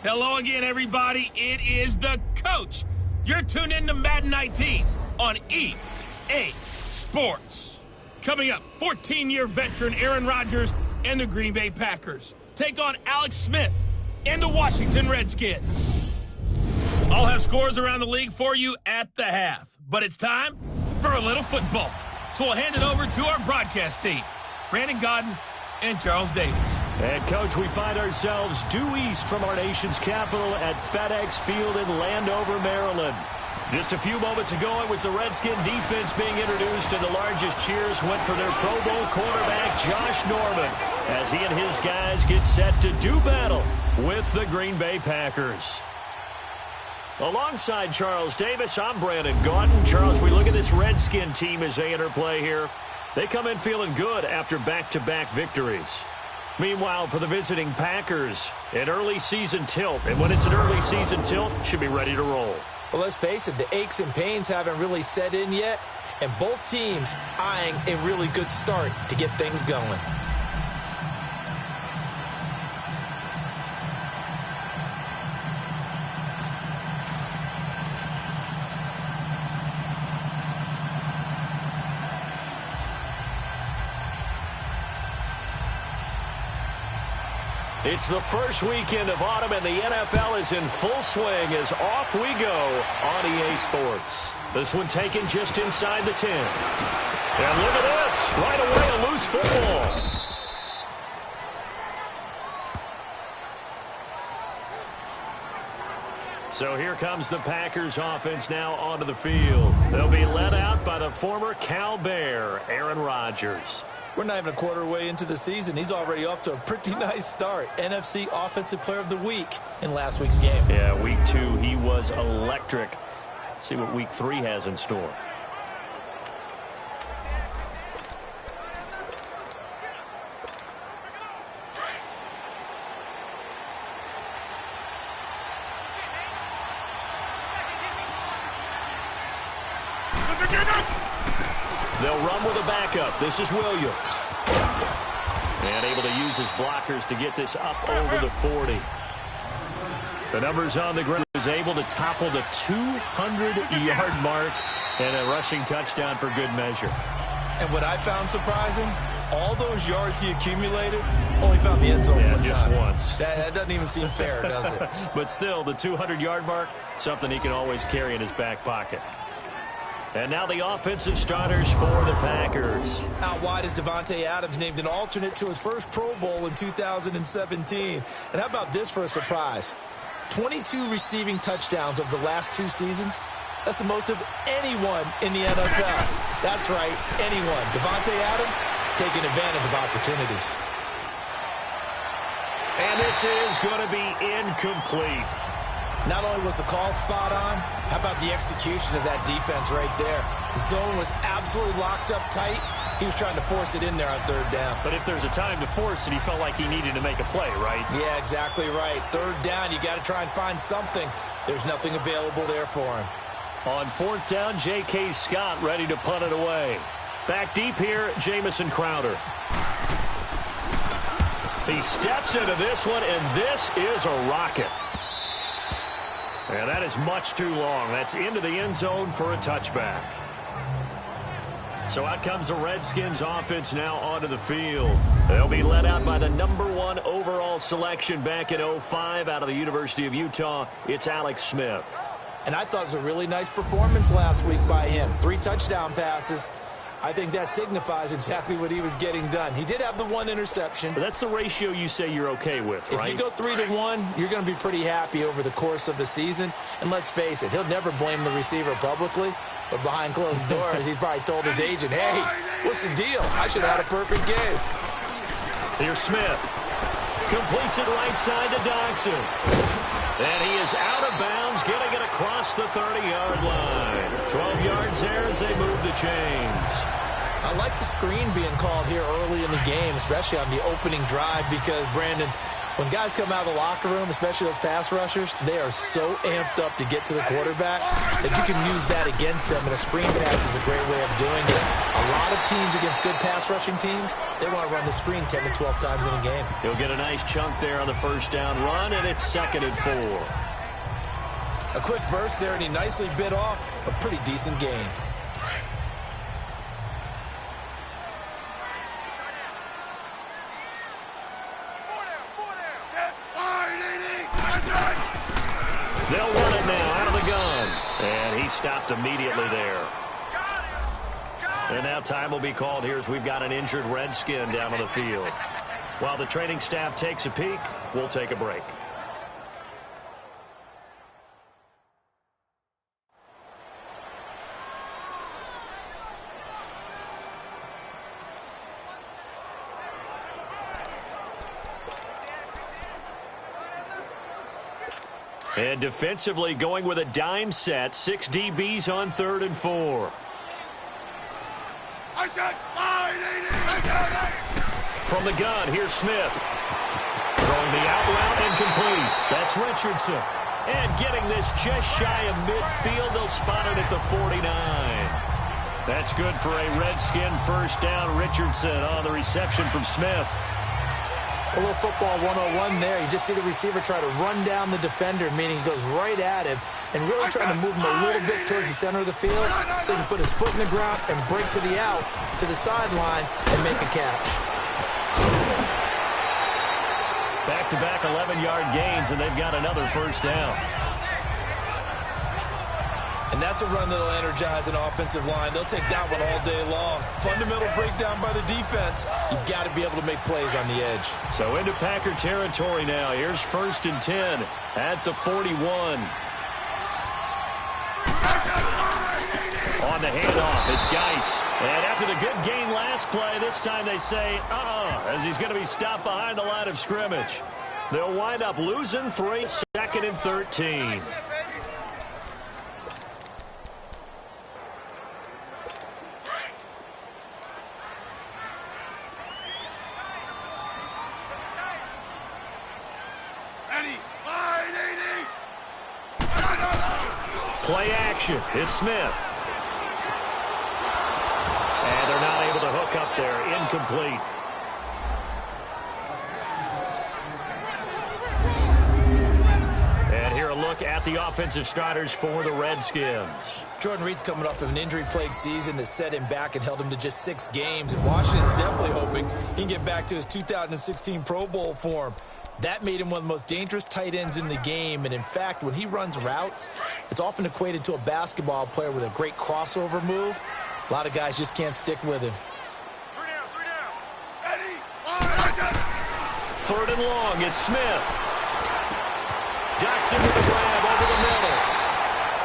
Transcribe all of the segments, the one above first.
Hello again, everybody. It is the coach. You're tuned in to Madden 19 on EA Sports. Coming up, 14-year veteran Aaron Rodgers and the Green Bay Packers take on Alex Smith and the Washington Redskins. I'll have scores around the league for you at the half, but it's time for a little football. So we'll hand it over to our broadcast team, Brandon Godden and Charles Davis. And, Coach, we find ourselves due east from our nation's capital at FedEx Field in Landover, Maryland. Just a few moments ago, it was the Redskin defense being introduced, and the largest cheers went for their Pro Bowl quarterback, Josh Norman, as he and his guys get set to do battle with the Green Bay Packers. Alongside Charles Davis, I'm Brandon Gaudin. Charles, we look at this Redskin team as they enter play here. They come in feeling good after back-to-back victories. Meanwhile, for the visiting Packers, an early season tilt. And when it's an early season tilt, should be ready to roll. Well, let's face it, the aches and pains haven't really set in yet, and both teams eyeing a really good start to get things going. It's the first weekend of autumn, and the NFL is in full swing as off we go on EA Sports. This one taken just inside the 10. And look at this. Right away, a loose football. So here comes the Packers offense now onto the field. They'll be led out by the former Cal Bear, Aaron Rodgers. We're not even a quarter way into the season. He's already off to a pretty nice start. NFC Offensive Player of the Week in last week's game. Yeah, week 2, he was electric. See what week 3 has in store. They'll run with a backup. This is Williams. And able to use his blockers to get this up over the 40. The numbers on the ground. Is able to topple the 200-yard mark and a rushing touchdown for good measure. And what I found surprising, all those yards he accumulated, only found the end zone one just time. once. That doesn't even seem fair, does it? But still, the 200-yard mark, something he can always carry in his back pocket. And now the offensive starters for the Packers. Out wide is Davante Adams, named an alternate to his first Pro Bowl in 2017. And how about this for a surprise? 22 receiving touchdowns over the last 2 seasons. That's the most of anyone in the NFL. That's right, anyone. Davante Adams taking advantage of opportunities. And this is going to be incomplete. Not only was the call spot on, how about the execution of that defense right there? The zone was absolutely locked up tight. He was trying to force it in there on 3rd down. But if there's a time to force it, he felt like he needed to make a play, right? Yeah, exactly right. 3rd down, you got to try and find something. There's nothing available there for him. On 4th down, J.K. Scott ready to punt it away. Back deep here, Jamison Crowder. He steps into this one, and this is a rocket. And that is much too long. That's into the end zone for a touchback. So out comes the Redskins offense now onto the field. They'll be led out by the #1 overall selection back in 2005 out of the University of Utah. It's Alex Smith. And I thought it was a really nice performance last week by him. 3 touchdown passes. I think that signifies exactly what he was getting done. He did have the 1 interception. But that's the ratio you say you're okay with, right? If you go 3-to-1, you're going to be pretty happy over the course of the season. And let's face it, he'll never blame the receiver publicly. But behind closed doors, he probably told his agent, hey, what's the deal? I should have had a perfect game. Here's Smith. Completes it right side to Dodson. And he is out of bounds, getting it across the 30-yard line. 12 yards there as they move the chains. I like the screen being called here early in the game, especially on the opening drive, because, Brandon, when guys come out of the locker room, especially those pass rushers, they are so amped up to get to the quarterback that you can use that against them, and a screen pass is a great way of doing it. A lot of teams against good pass rushing teams, they want to run the screen 10 to 12 times in a game. He'll get a nice chunk there on the first down run, and it's 2nd and 4. A quick burst there, and he nicely bit off a pretty decent gain. They'll run it now out of the gun. And he stopped immediately there. And now time will be called here as we've got an injured Redskin down on the field. While the training staff takes a peek, we'll take a break. And defensively going with a dime set. 6 DBs on 3rd and 4. From the gun, here's Smith. Throwing the out route and complete. That's Richardson. And getting this just shy of midfield. They'll spot it at the 49. That's good for a Redskin first down. Richardson on the reception from Smith. A little football 101 there. You just see the receiver try to run down the defender, meaning he goes right at him and really trying to move him a little bit towards the center of the field so he can put his foot in the ground and break to the out, to the sideline, and make a catch. Back-to-back 11-yard gains, and they've got another first down. And that's a run that'll energize an offensive line. They'll take that one all day long. Fundamental breakdown by the defense. You've got to be able to make plays on the edge. So into Packer territory now. Here's 1st and 10 at the 41. On the handoff, it's Geis. And after the good gain last play, this time they say, as he's going to be stopped behind the line of scrimmage. They'll wind up losing 3, 2nd and 13. Play action. It's Smith. And they're not able to hook up there. Incomplete. And here a look at the offensive starters for the Redskins. Jordan Reed's coming off of an injury-plagued season that set him back and held him to just 6 games. And Washington's definitely hoping he can get back to his 2016 Pro Bowl form. That made him one of the most dangerous tight ends in the game. And, in fact, when he runs routes, it's often equated to a basketball player with a great crossover move. A lot of guys just can't stick with him. 3rd and long, it's Smith. Dotson with the grab over the middle.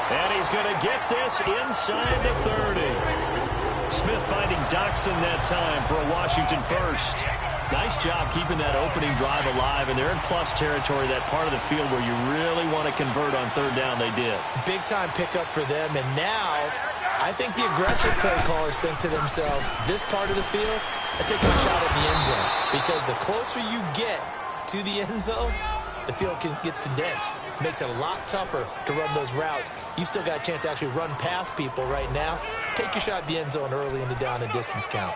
And he's going to get this inside the 30. Smith finding Dotson that time for a Washington first. Nice job keeping that opening drive alive, and they're in plus territory, that part of the field where you really want to convert on 3rd down. They did. Big-time pickup for them, and now I think the aggressive play callers think to themselves, this part of the field, I take my shot at the end zone, because the closer you get to the end zone, the field gets condensed. Makes it a lot tougher to run those routes. You still got a chance to actually run past people right now. Take your shot at the end zone early in the down and distance count.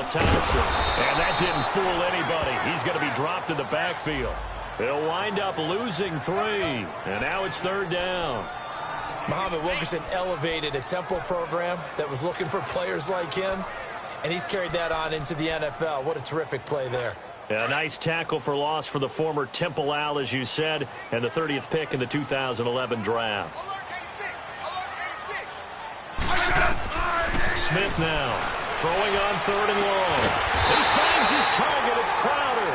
Thompson, and that didn't fool anybody. He's going to be dropped in the backfield. They'll wind up losing 3, and now it's 3rd down. Muhammad Wilkerson elevated a tempo program that was looking for players like him, and he's carried that on into the NFL. What a terrific play there. A nice tackle for loss for the former Temple Owl, as you said, and the 30th pick in the 2011 draft. Smith now. Throwing on 3rd and long. He finds his target. It's Crowder.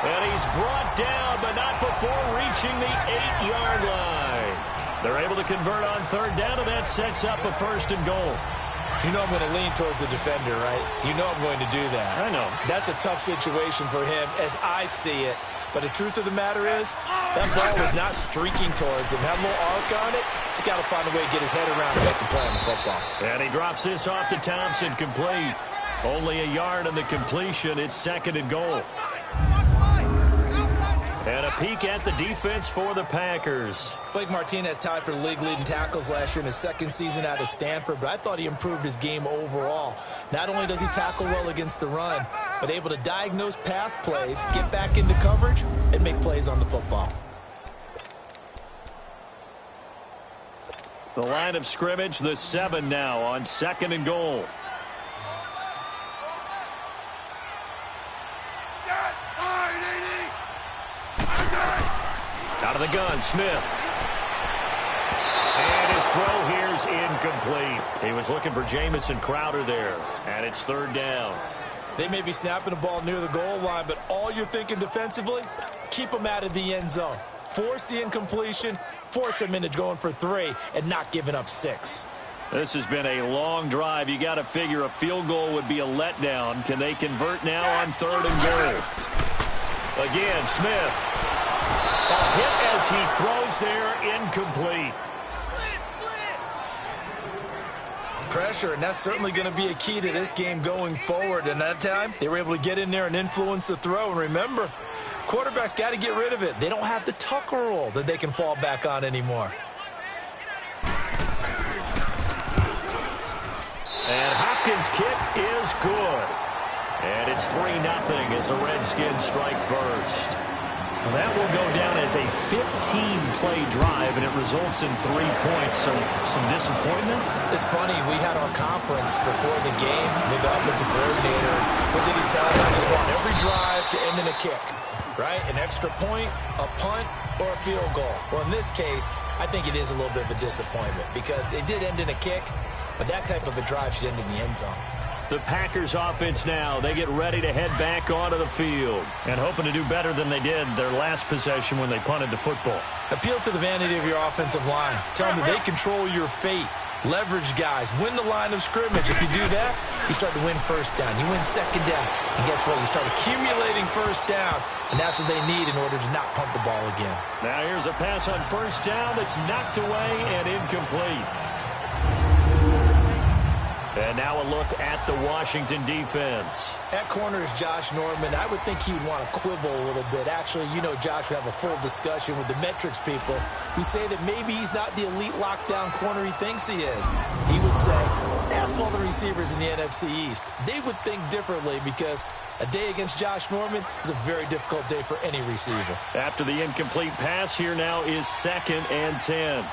And he's brought down, but not before reaching the 8-yard line. They're able to convert on 3rd down, and that sets up a 1st and goal. You know I'm going to lean towards the defender, right? You know I'm going to do that. I know. That's a tough situation for him as I see it. But the truth of the matter is, that ball was not streaking towards him. Had a little arc on it. He's got to find a way to get his head around and make a play on the football. And he drops this off to Thompson, complete. Only a yard on the completion. It's 2nd and goal. And a peek at the defense for the Packers. Blake Martinez tied for the league-leading tackles last year in his 2nd season out of Stanford, but I thought he improved his game overall. Not only does he tackle well against the run, but able to diagnose pass plays, get back into coverage, and make plays on the football. The line of scrimmage, the 7 now on 2nd and goal. Out of the gun, Smith. And his throw here's incomplete. He was looking for Jamison Crowder there, and it's 3rd down. They may be snapping the ball near the goal line, but all you're thinking defensively, keep them out of the end zone. Force the incompletion, force them into going for 3, and not giving up 6. This has been a long drive. You got to figure a field goal would be a letdown. Can they convert now on 3rd and goal? Again, Smith. A hit as he throws there, incomplete. Pressure, and that's certainly going to be a key to this game going forward. And that time, they were able to get in there and influence the throw. And remember, quarterbacks got to get rid of it. They don't have the Tucker rule that they can fall back on anymore. And Hopkins' kick is good. And it's 3-0 as the Redskins strike first. Well, that will go down as a 15-play drive, and it results in 3 points. So some disappointment? It's funny. We had our conference before the game with the offensive coordinator. What did he tell us? I just want every drive to end in a kick, right? An extra point, a punt, or a field goal. Well, in this case, I think it is a little bit of a disappointment because it did end in a kick, but that type of a drive should end in the end zone. The Packers offense now, they get ready to head back onto the field and hoping to do better than they did their last possession when they punted the football. Appeal to the vanity of your offensive line. Tell them that they control your fate. Leverage guys. Win the line of scrimmage. If you do that, you start to win 1st down. You win 2nd down. And guess what? You start accumulating 1st downs, and that's what they need in order to not punt the ball again. Now here's a pass on 1st down that's knocked away and incomplete. And now a look at the Washington defense. At corner is Josh Norman. I would think he would want to quibble a little bit. Actually, you know Josh would have a full discussion with the metrics people who say that maybe he's not the elite lockdown corner he thinks he is. He would say, ask all the receivers in the NFC East. They would think differently because a day against Josh Norman is a very difficult day for any receiver. After the incomplete pass, here now is 2nd and 10.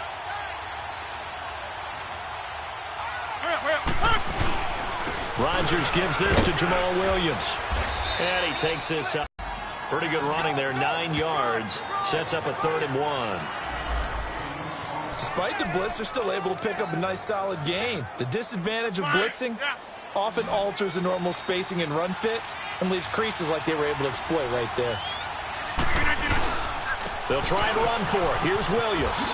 Rodgers gives this to Jamal Williams. And he takes this up. Pretty good running there, 9 yards. Sets up a 3rd and 1. Despite the blitz, they're still able to pick up a nice solid gain. The disadvantage of blitzing often alters the normal spacing and run fits and leaves creases like they were able to exploit right there. They'll try and run for it. Here's Williams.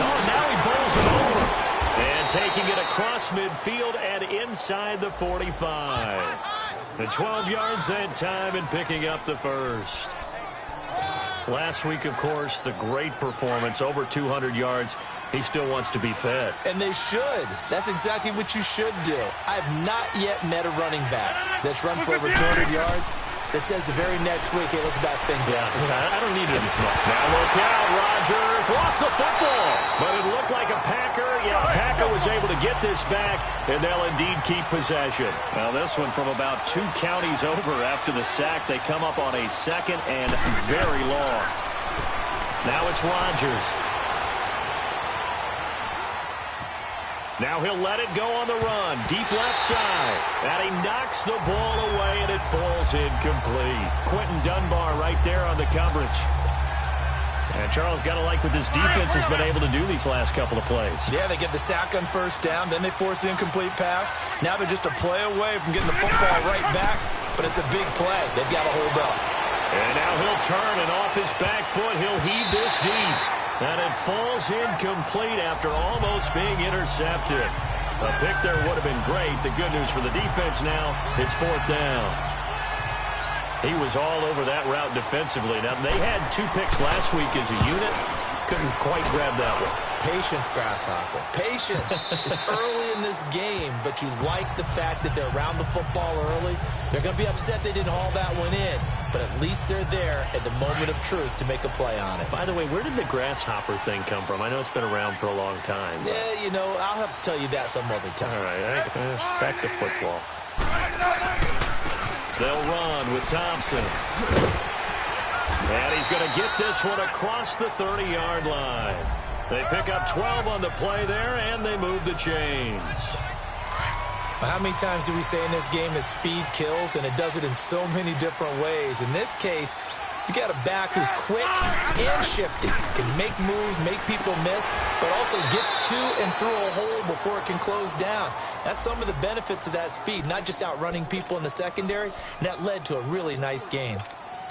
Oh, now he bowls it over. And taking it across midfield and inside the 45. And 12 yards that time and picking up the 1st. Last week, of course, the great performance, over 200 yards. He still wants to be fed. And they should. That's exactly what you should do. I've not yet met a running back that's run for over 200 yards that says the very next week, hey, let's back things up. I don't need it as much. Now look out, Rodgers lost the football. But it looked like a Packer. Yeah, Packer was able to get this back, and they'll indeed keep possession. Now this one from about 2 counties over after the sack. They come up on a 2nd and very long. Now it's Rodgers. Now he'll let it go on the run. Deep left side. And he knocks the ball away, and it falls incomplete. Quentin Dunbar right there on the coverage. And Charles, got to like what this defense has been able to do these last couple of plays. Yeah, they get the sack on 1st down. Then they force the incomplete pass. Now they're just a play away from getting the football right back. But it's a big play. They've got to hold up. And now he'll turn, and off his back foot, he'll heave this deep. And it falls incomplete after almost being intercepted. A pick there would have been great. The good news for the defense now, it's 4th down. He was all over that route defensively. Now, they had 2 picks last week as a unit. Couldn't quite grab that one. Patience, Grasshopper. Patience. It's early in this game, but you like the fact that they're around the football early. They're going to be upset they didn't haul that one in, but at least they're there at the moment of truth to make a play on it. By the way, where did the grasshopper thing come from? I know it's been around for a long time. But... yeah, you know, I'll have to tell you that some other time. All right, back to football. They'll run with Thompson. And he's going to get this one across the 30-yard line. They pick up 12 on the play there, and they move the chains. How many times do we say in this game that speed kills, and it does it in so many different ways? In this case, you got a back who's quick and shifty, can make moves, make people miss, but also gets to and through a hole before it can close down. That's some of the benefits of that speed, not just outrunning people in the secondary, and that led to a really nice game.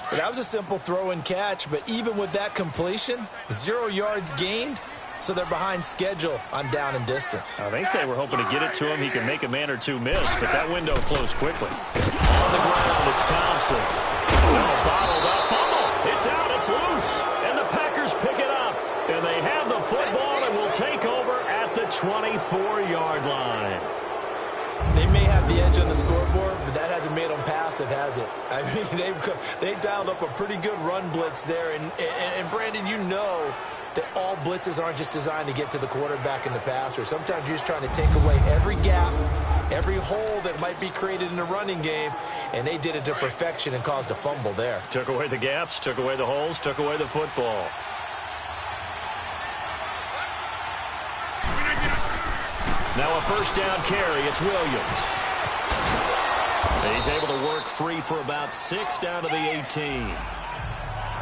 But that was a simple throw and catch, but even with that completion, 0 yards gained, so they're behind schedule on down and distance. I think they were hoping to get it to him. He can make a man or two miss, but that window closed quickly. On the ground, it's Thompson. No, bottled up. Fumble. It's out. It's loose. And the Packers pick it up. And they have the football and will take over at the 24-yard line. They may have the edge on the scoreboard, but that hasn't made them passive, has it? I mean, they dialed up a pretty good run blitz there. And Brandon, you know that all blitzes aren't just designed to get to the quarterback in the passer. Sometimes you're just trying to take away every gap, every hole that might be created in the running game, and they did it to perfection and caused a fumble there. Took away the gaps, took away the holes, took away the football. Now a first down carry. It's Williams. He's able to work free for about 6 down to the 18.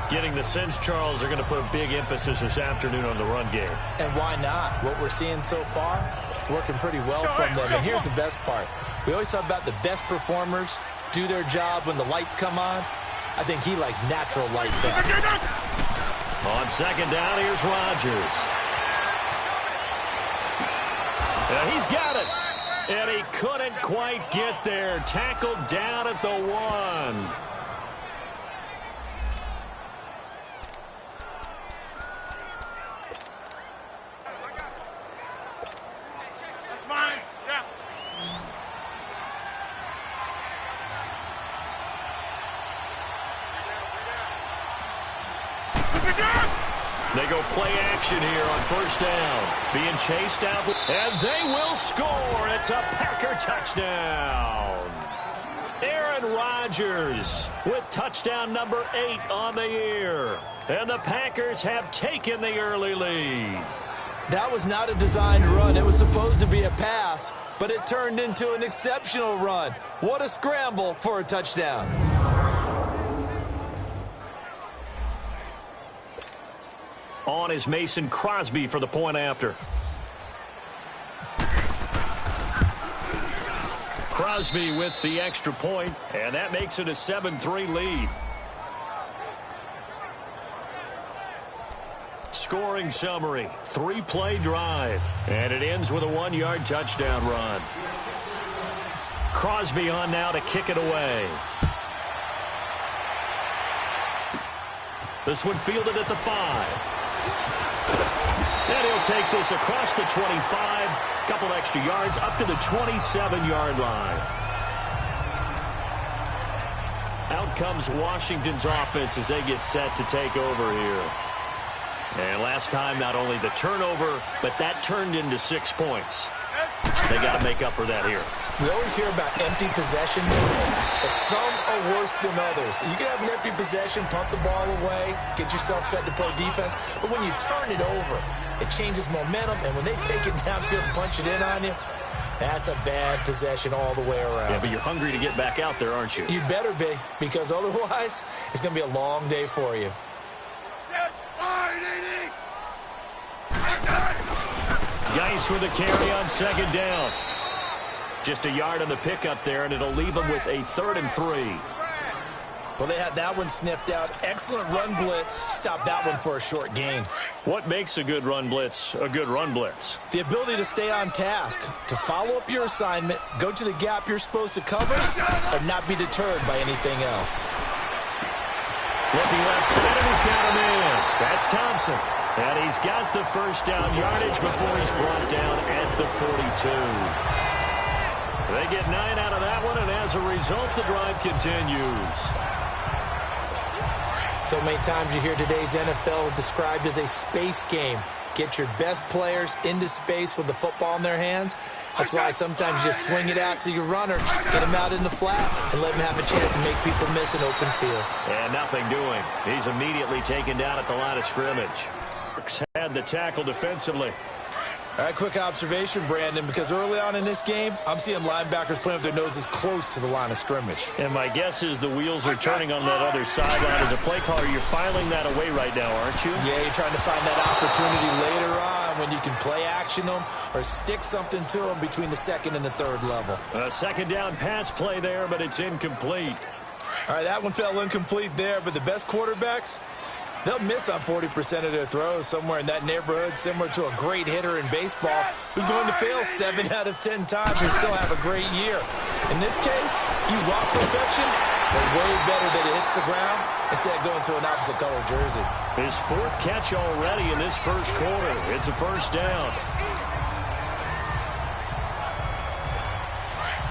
Getting the sense, Charles, they're going to put a big emphasis this afternoon on the run game. And why not? What we're seeing so far, it's working pretty well from them. And here's the best part. We always talk about the best performers do their job when the lights come on. I think he likes natural light best. On second down, here's Rodgers. He's got it. And he couldn't quite get there. Tackled down at the 1. That's fine. Yeah. They go play action here on first down. Being chased out, and they will score. It's a Packer touchdown. Aaron Rodgers with touchdown number 8 on the year. And the Packers have taken the early lead. That was not a designed run. It was supposed to be a pass, but it turned into an exceptional run. What a scramble for a touchdown. On is Mason Crosby for the point after. Crosby with the extra point, and that makes it a 7-3 lead. Scoring summary, 3-play drive, and it ends with a 1-yard touchdown run. Crosby on now to kick it away. This one fielded at the 5. And he'll take this across the 25, couple extra yards up to the 27-yard line. Out comes Washington's offense as they get set to take over here. And last time, not only the turnover, but that turned into 6 points. They got to make up for that here. We always hear about empty possessions, but some are worse than others. You can have an empty possession, pump the ball away, get yourself set to play defense, but when you turn it over, it changes momentum, and when they take it downfield and punch it in on you, that's a bad possession all the way around. Yeah, but you're hungry to get back out there, aren't you? You better be, because otherwise, it's going to be a long day for you. Geis with the carry on second down. Just a yard on the pickup there, and it'll leave them with a 3rd and 3. Well, they had that one sniffed out. Excellent run blitz. Stopped that one for a short gain. What makes a good run blitz a good run blitz? The ability to stay on task, to follow up your assignment, go to the gap you're supposed to cover, and not be deterred by anything else. Looking left side, and he's got him in. That's Thompson. And he's got the first down yardage before he's brought down at the 42. They get 9 out of that one, and as a result, the drive continues. So many times you hear today's NFL described as a space game. Get your best players into space with the football in their hands. That's why sometimes you just swing it out to your runner, get him out in the flat, and let him have a chance to make people miss an open field. And nothing doing. He's immediately taken down at the line of scrimmage. Had the tackle defensively. All right, quick observation, Brandon, because early on in this game, I'm seeing linebackers playing with their noses close to the line of scrimmage. And my guess is the wheels are turning on that other sideline. As a play caller, you're filing that away right now, aren't you? Yeah, you're trying to find that opportunity later on when you can play action them or stick something to them between the second and the third level. A second down pass play there, but it's incomplete. All right, that one fell incomplete there, but the best quarterbacks, they'll miss on 40% of their throws, somewhere in that neighborhood, similar to a great hitter in baseball who's going to fail 7 out of 10 times and still have a great year. In this case, you want perfection, but way better that it hits the ground instead of going to an opposite color jersey. His 4th catch already in this first quarter. It's a first down.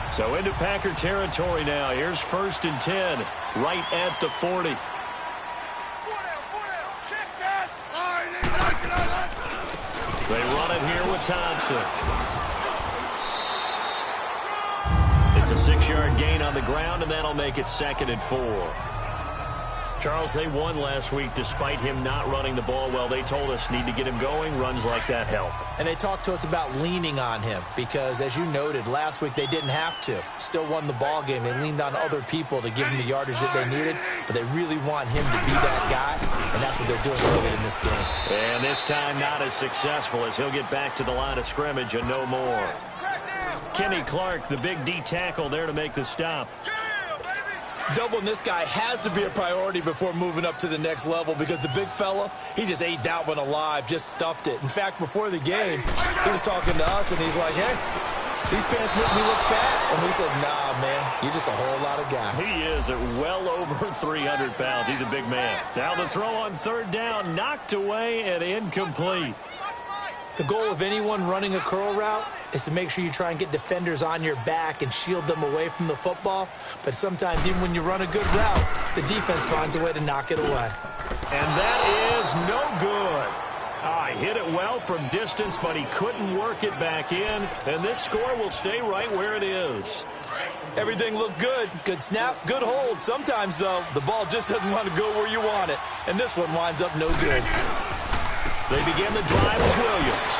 So into Packer territory now. Here's 1st and 10, right at the 40. They run it here with Thompson. It's a 6-yard gain on the ground, and that'll make it 2nd and 4. Charles, they won last week despite him not running the ball well. They told us need to get him going. Runs like that help. And they talked to us about leaning on him because, as you noted, last week they didn't have to. Still won the ball game. They leaned on other people to give him the yardage that they needed, but they really want him to be that guy, and that's what they're doing early in this game. And this time not as successful as he'll get back to the line of scrimmage and no more. Kenny Clark, the big D tackle there to make the stop. Doubling this guy has to be a priority before moving up to the next level because the big fella, he just ate that one alive, just stuffed it. In fact, before the game, he was talking to us, and he's like, hey, these pants make me look fat. And we said, nah, man, you're just a whole lot of guy. He is at well over 300 pounds. He's a big man. Now the throw on 3rd down, knocked away and incomplete. The goal of anyone running a curl route is to make sure you try and get defenders on your back and shield them away from the football. But sometimes, even when you run a good route, the defense finds a way to knock it away. And that is no good. He hit it well from distance, but he couldn't work it back in. And this score will stay right where it is. Everything looked good. Good snap, good hold. Sometimes, though, the ball just doesn't want to go where you want it. And this one winds up no good. They begin the drive with Williams.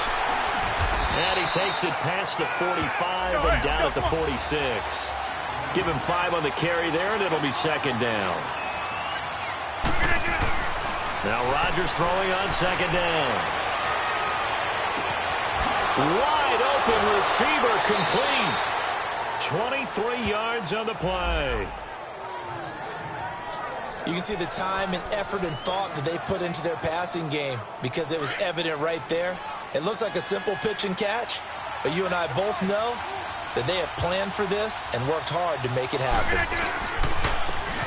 And he takes it past the 45 and down at the 46. Give him 5 on the carry there, and it'll be 2nd down. Now Rodgers throwing on 2nd down. Wide open receiver complete. 23 yards on the play. You can see the time and effort and thought that they put into their passing game because it was evident right there. It looks like a simple pitch and catch, but you and I both know that they have planned for this and worked hard to make it happen.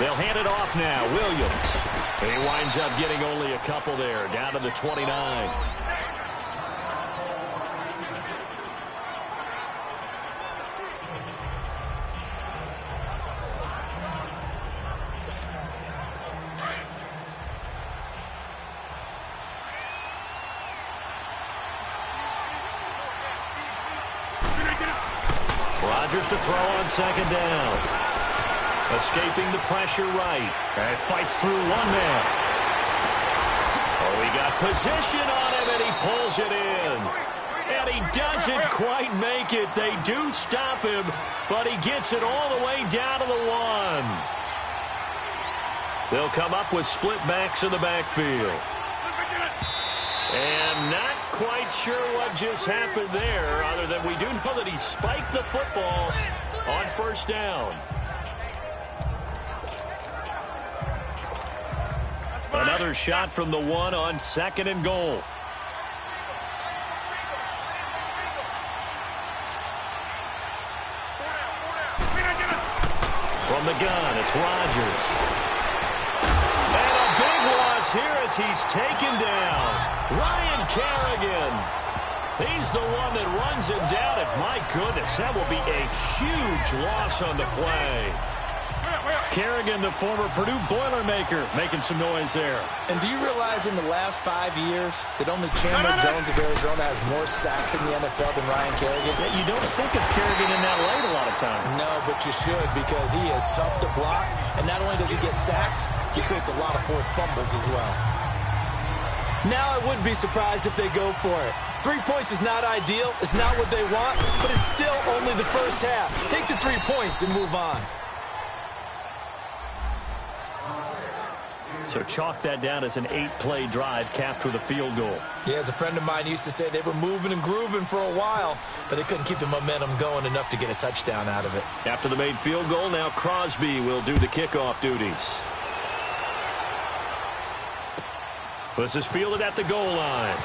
They'll hand it off now. Williams. And he winds up getting only a couple there, down to the 29. Rodgers to throw on 2nd down. Escaping the pressure right. And fights through one man. Oh, he got position on him, and he pulls it in. And he doesn't quite make it. They do stop him, but he gets it all the way down to the 1. They'll come up with split backs in the backfield. And not quite sure what just happened there, other than we do know that he spiked the football on 1st down. Another shot from the 1 on 2nd and goal. From the gun, it's Rodgers. And a big loss is here as he's taken down. Ryan Kerrigan. He's the one that runs him down, and my goodness, that will be a huge loss on the play. Kerrigan, the former Purdue Boilermaker, making some noise there. And do you realize in the last 5 years that only Chandler Jones of Arizona has more sacks in the NFL than Ryan Kerrigan? Yeah, you don't think of Kerrigan in that light a lot of times. No, but you should, because he is tough to block. And not only does he get sacks, he creates a lot of forced fumbles as well. Now I wouldn't be surprised if they go for it. 3 points is not ideal. It's not what they want, but it's still only the first half. Take the 3 points and move on. So chalk that down as an 8-play drive capped with a field goal. Yeah, as a friend of mine used to say, they were moving and grooving for a while, but they couldn't keep the momentum going enough to get a touchdown out of it. After the made field goal, now Crosby will do the kickoff duties. This is fielded at the goal line.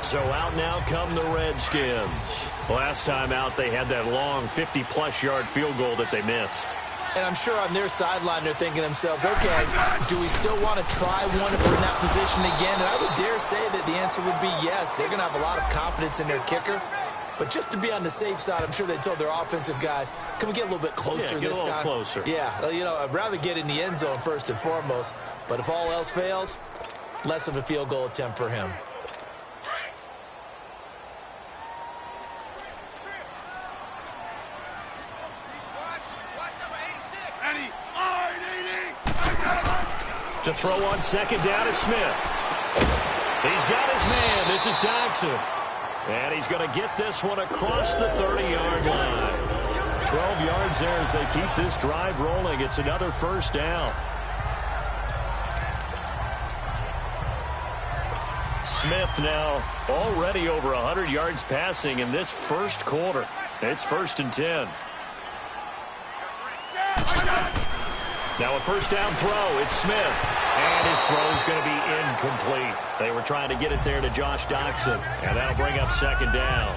So out now come the Redskins. Last time out, they had that long 50-plus yard field goal that they missed. And I'm sure on their sideline, they're thinking to themselves, okay, do we still want to try one if we're in that position again? And I would dare say that the answer would be yes. They're going to have a lot of confidence in their kicker. But just to be on the safe side, I'm sure they told their offensive guys, can we get a little bit closer this time? Get a little closer. Yeah, you know, I'd rather get in the end zone first and foremost. But if all else fails, less of a field goal attempt for him. To throw on second down is Smith. He's got his man. This is Dodson. And he's going to get this one across the 30-yard line. 12 yards there as they keep this drive rolling. It's another first down. Smith now already over 100 yards passing in this first quarter. It's 1st and 10. Now a first down throw. It's Smith. And his throw is going to be incomplete. They were trying to get it there to Josh Dodson. And that'll bring up second down.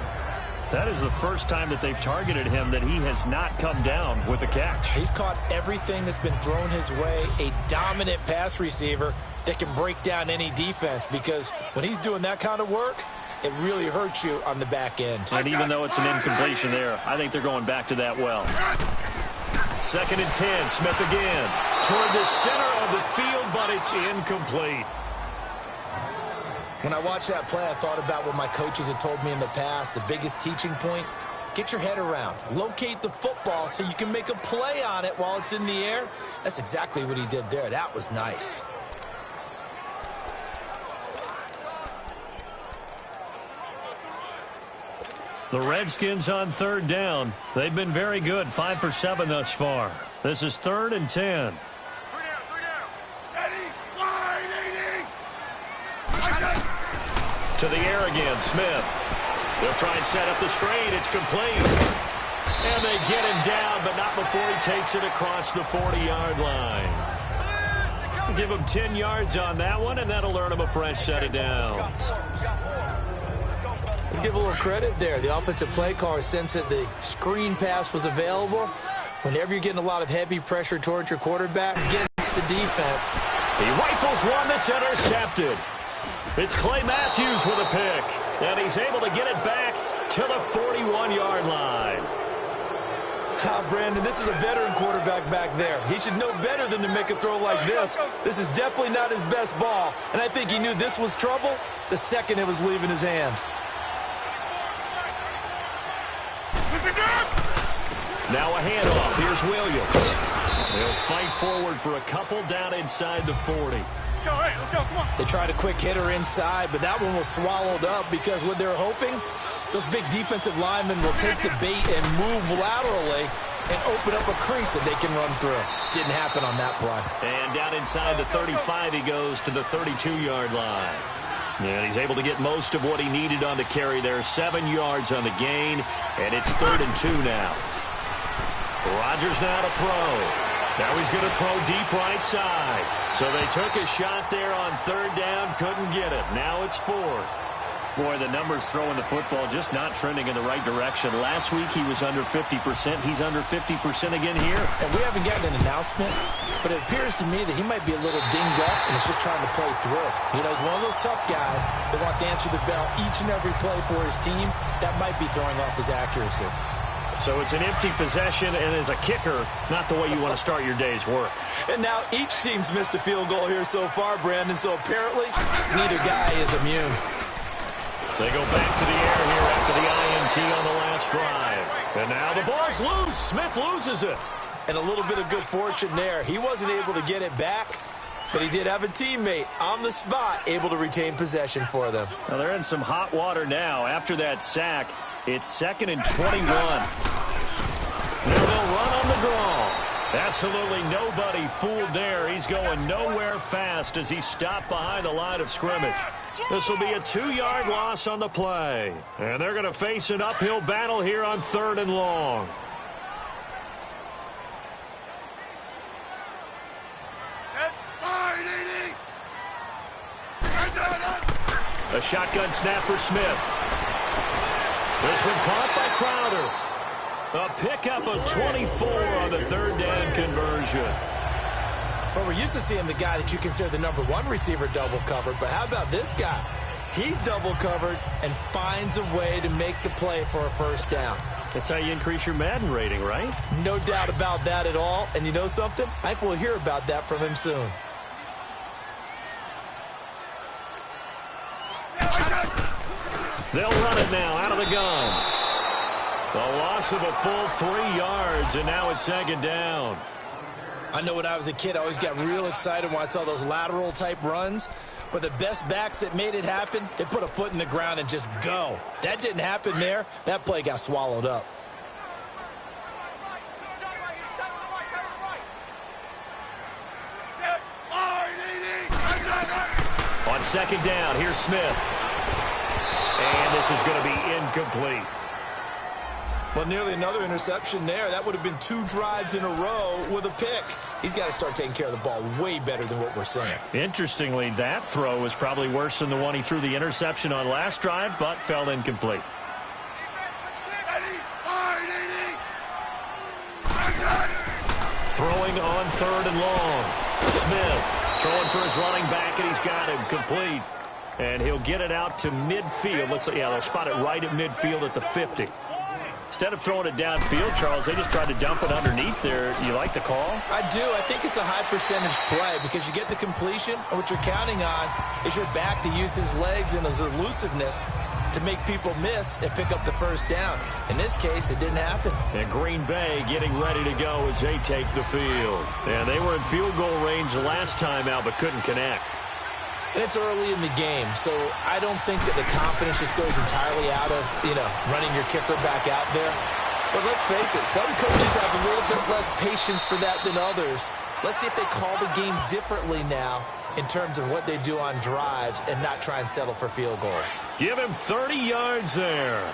That is the first time that they've targeted him that he has not come down with a catch. He's caught everything that's been thrown his way. A dominant pass receiver that can break down any defense. Because when he's doing that kind of work, it really hurts you on the back end. And even though it's an incompletion there, I think they're going back to that well. 2nd and 10, Smith again. Toward the center of the field, but it's incomplete. When I watched that play, I thought about what my coaches had told me in the past. The biggest teaching point, get your head around. Locate the football so you can make a play on it while it's in the air. That's exactly what he did there. That was nice. The Redskins on 3rd down. They've been very good, 5 for 7 thus far. This is 3rd and 10. To the air again, Smith. They'll try and set up the screen. It's complete. And they get him down, but not before he takes it across the 40-yard line. Give him 10 yards on that one, and that'll earn him a fresh set of downs. Let's give a little credit there. The offensive play caller sensed that the screen pass was available. Whenever you're getting a lot of heavy pressure towards your quarterback, against the defense. He rifles one that's intercepted. It's Clay Matthews with a pick. And he's able to get it back to the 41-yard line. Brandon, this is a veteran quarterback back there. He should know better than to make a throw like this. This is definitely not his best ball. And I think he knew this was trouble the second it was leaving his hand. Now a handoff. Here's Williams. They'll fight forward for a couple down inside the 40. Let's go, come on. They tried a quick hitter inside, but that one was swallowed up because what they're hoping, those big defensive linemen will take the bait and move laterally and open up a crease that they can run through. Didn't happen on that play. And down inside the 35, he goes to the 32-yard line. And he's able to get most of what he needed on the carry there. 7 yards on the gain, and it's 3rd and 2 now. Rodgers now to throw. Now he's going to throw deep right side. So they took a shot there on 3rd down, couldn't get it. Now it's 4th. Boy, the numbers throwing the football just not trending in the right direction. Last week he was under 50%. He's under 50% again here. And we haven't gotten an announcement, but it appears to me that he might be a little dinged up and is just trying to play through. You know, he's one of those tough guys that wants to answer the bell each and every play for his team. That might be throwing off his accuracy. So it's an empty possession, and as a kicker, not the way you want to start your day's work. And now each team's missed a field goal here so far, Brandon, so apparently neither guy is immune. They go back to the air here after the INT on the last drive. And now the ball's loose. Smith loses it. And a little bit of good fortune there. He wasn't able to get it back, but he did have a teammate on the spot able to retain possession for them. Now they're in some hot water now. After that sack, it's 2nd and 21. Now they'll run on the draw. Absolutely nobody fooled there. He's going nowhere fast as he's stopped behind the line of scrimmage. This will be a 2-yard loss on the play. And they're going to face an uphill battle here on 3rd and long. A shotgun snap for Smith. This one caught by Crowder. A pickup of 24 on the 3rd down conversion. Well, we're used to seeing the guy that you consider the #1 receiver double covered, but how about this guy? He's double covered and finds a way to make the play for a 1st down. That's how you increase your Madden rating, right? No doubt about that at all. And you know something? I think we'll hear about that from him soon. They'll run it now out of the gun. The loss of a full 3 yards, and now it's 2nd down. I know when I was a kid, I always got real excited when I saw those lateral-type runs. But the best backs that made it happen, they put a foot in the ground and just go. That didn't happen there. That play got swallowed up. On 2nd down, here's Smith. And this is going to be incomplete. Well, nearly another interception there. That would have been 2 drives in a row with a pick. He's got to start taking care of the ball way better than what we're seeing. Interestingly, that throw was probably worse than the one he threw the interception on last drive, but fell incomplete. Throwing on 3rd and long. Smith throwing for his running back, and he's got him complete. And he'll get it out to midfield. They'll spot it right at midfield at the 50. Instead of throwing it downfield, Charles, they just tried to dump it underneath there. You like the call? I do. I think it's a high-percentage play because you get the completion, and what you're counting on is your back to use his legs and his elusiveness to make people miss and pick up the 1st down. In this case, it didn't happen. And Green Bay getting ready to go as they take the field. And they were in field goal range the last time out but couldn't connect. And it's early in the game, so I don't think that the confidence just goes entirely out of, running your kicker back out there. But let's face it, some coaches have a little bit less patience for that than others. Let's see if they call the game differently now in terms of what they do on drives and not try and settle for field goals. Give him 30 yards there.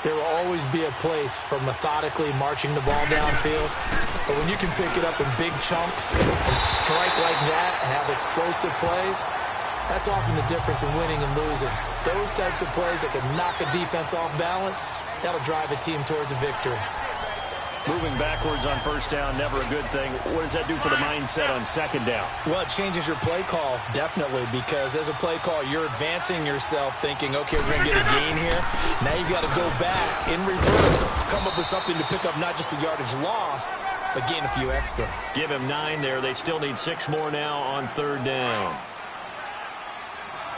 There will always be a place for methodically marching the ball downfield. But when you can pick it up in big chunks and strike like that, have explosive plays, that's often the difference in winning and losing. Those types of plays that can knock a defense off balance, that'll drive a team towards a victory. Moving backwards on 1st down, never a good thing. What does that do for the mindset on 2nd down? Well, it changes your play call, definitely, because as a play call, you're advancing yourself thinking, okay, we're going to get a gain here. Now you've got to go back in reverse, come up with something to pick up not just the yardage lost, but gain a few extra. Give him 9 there. They still need 6 more now on 3rd down.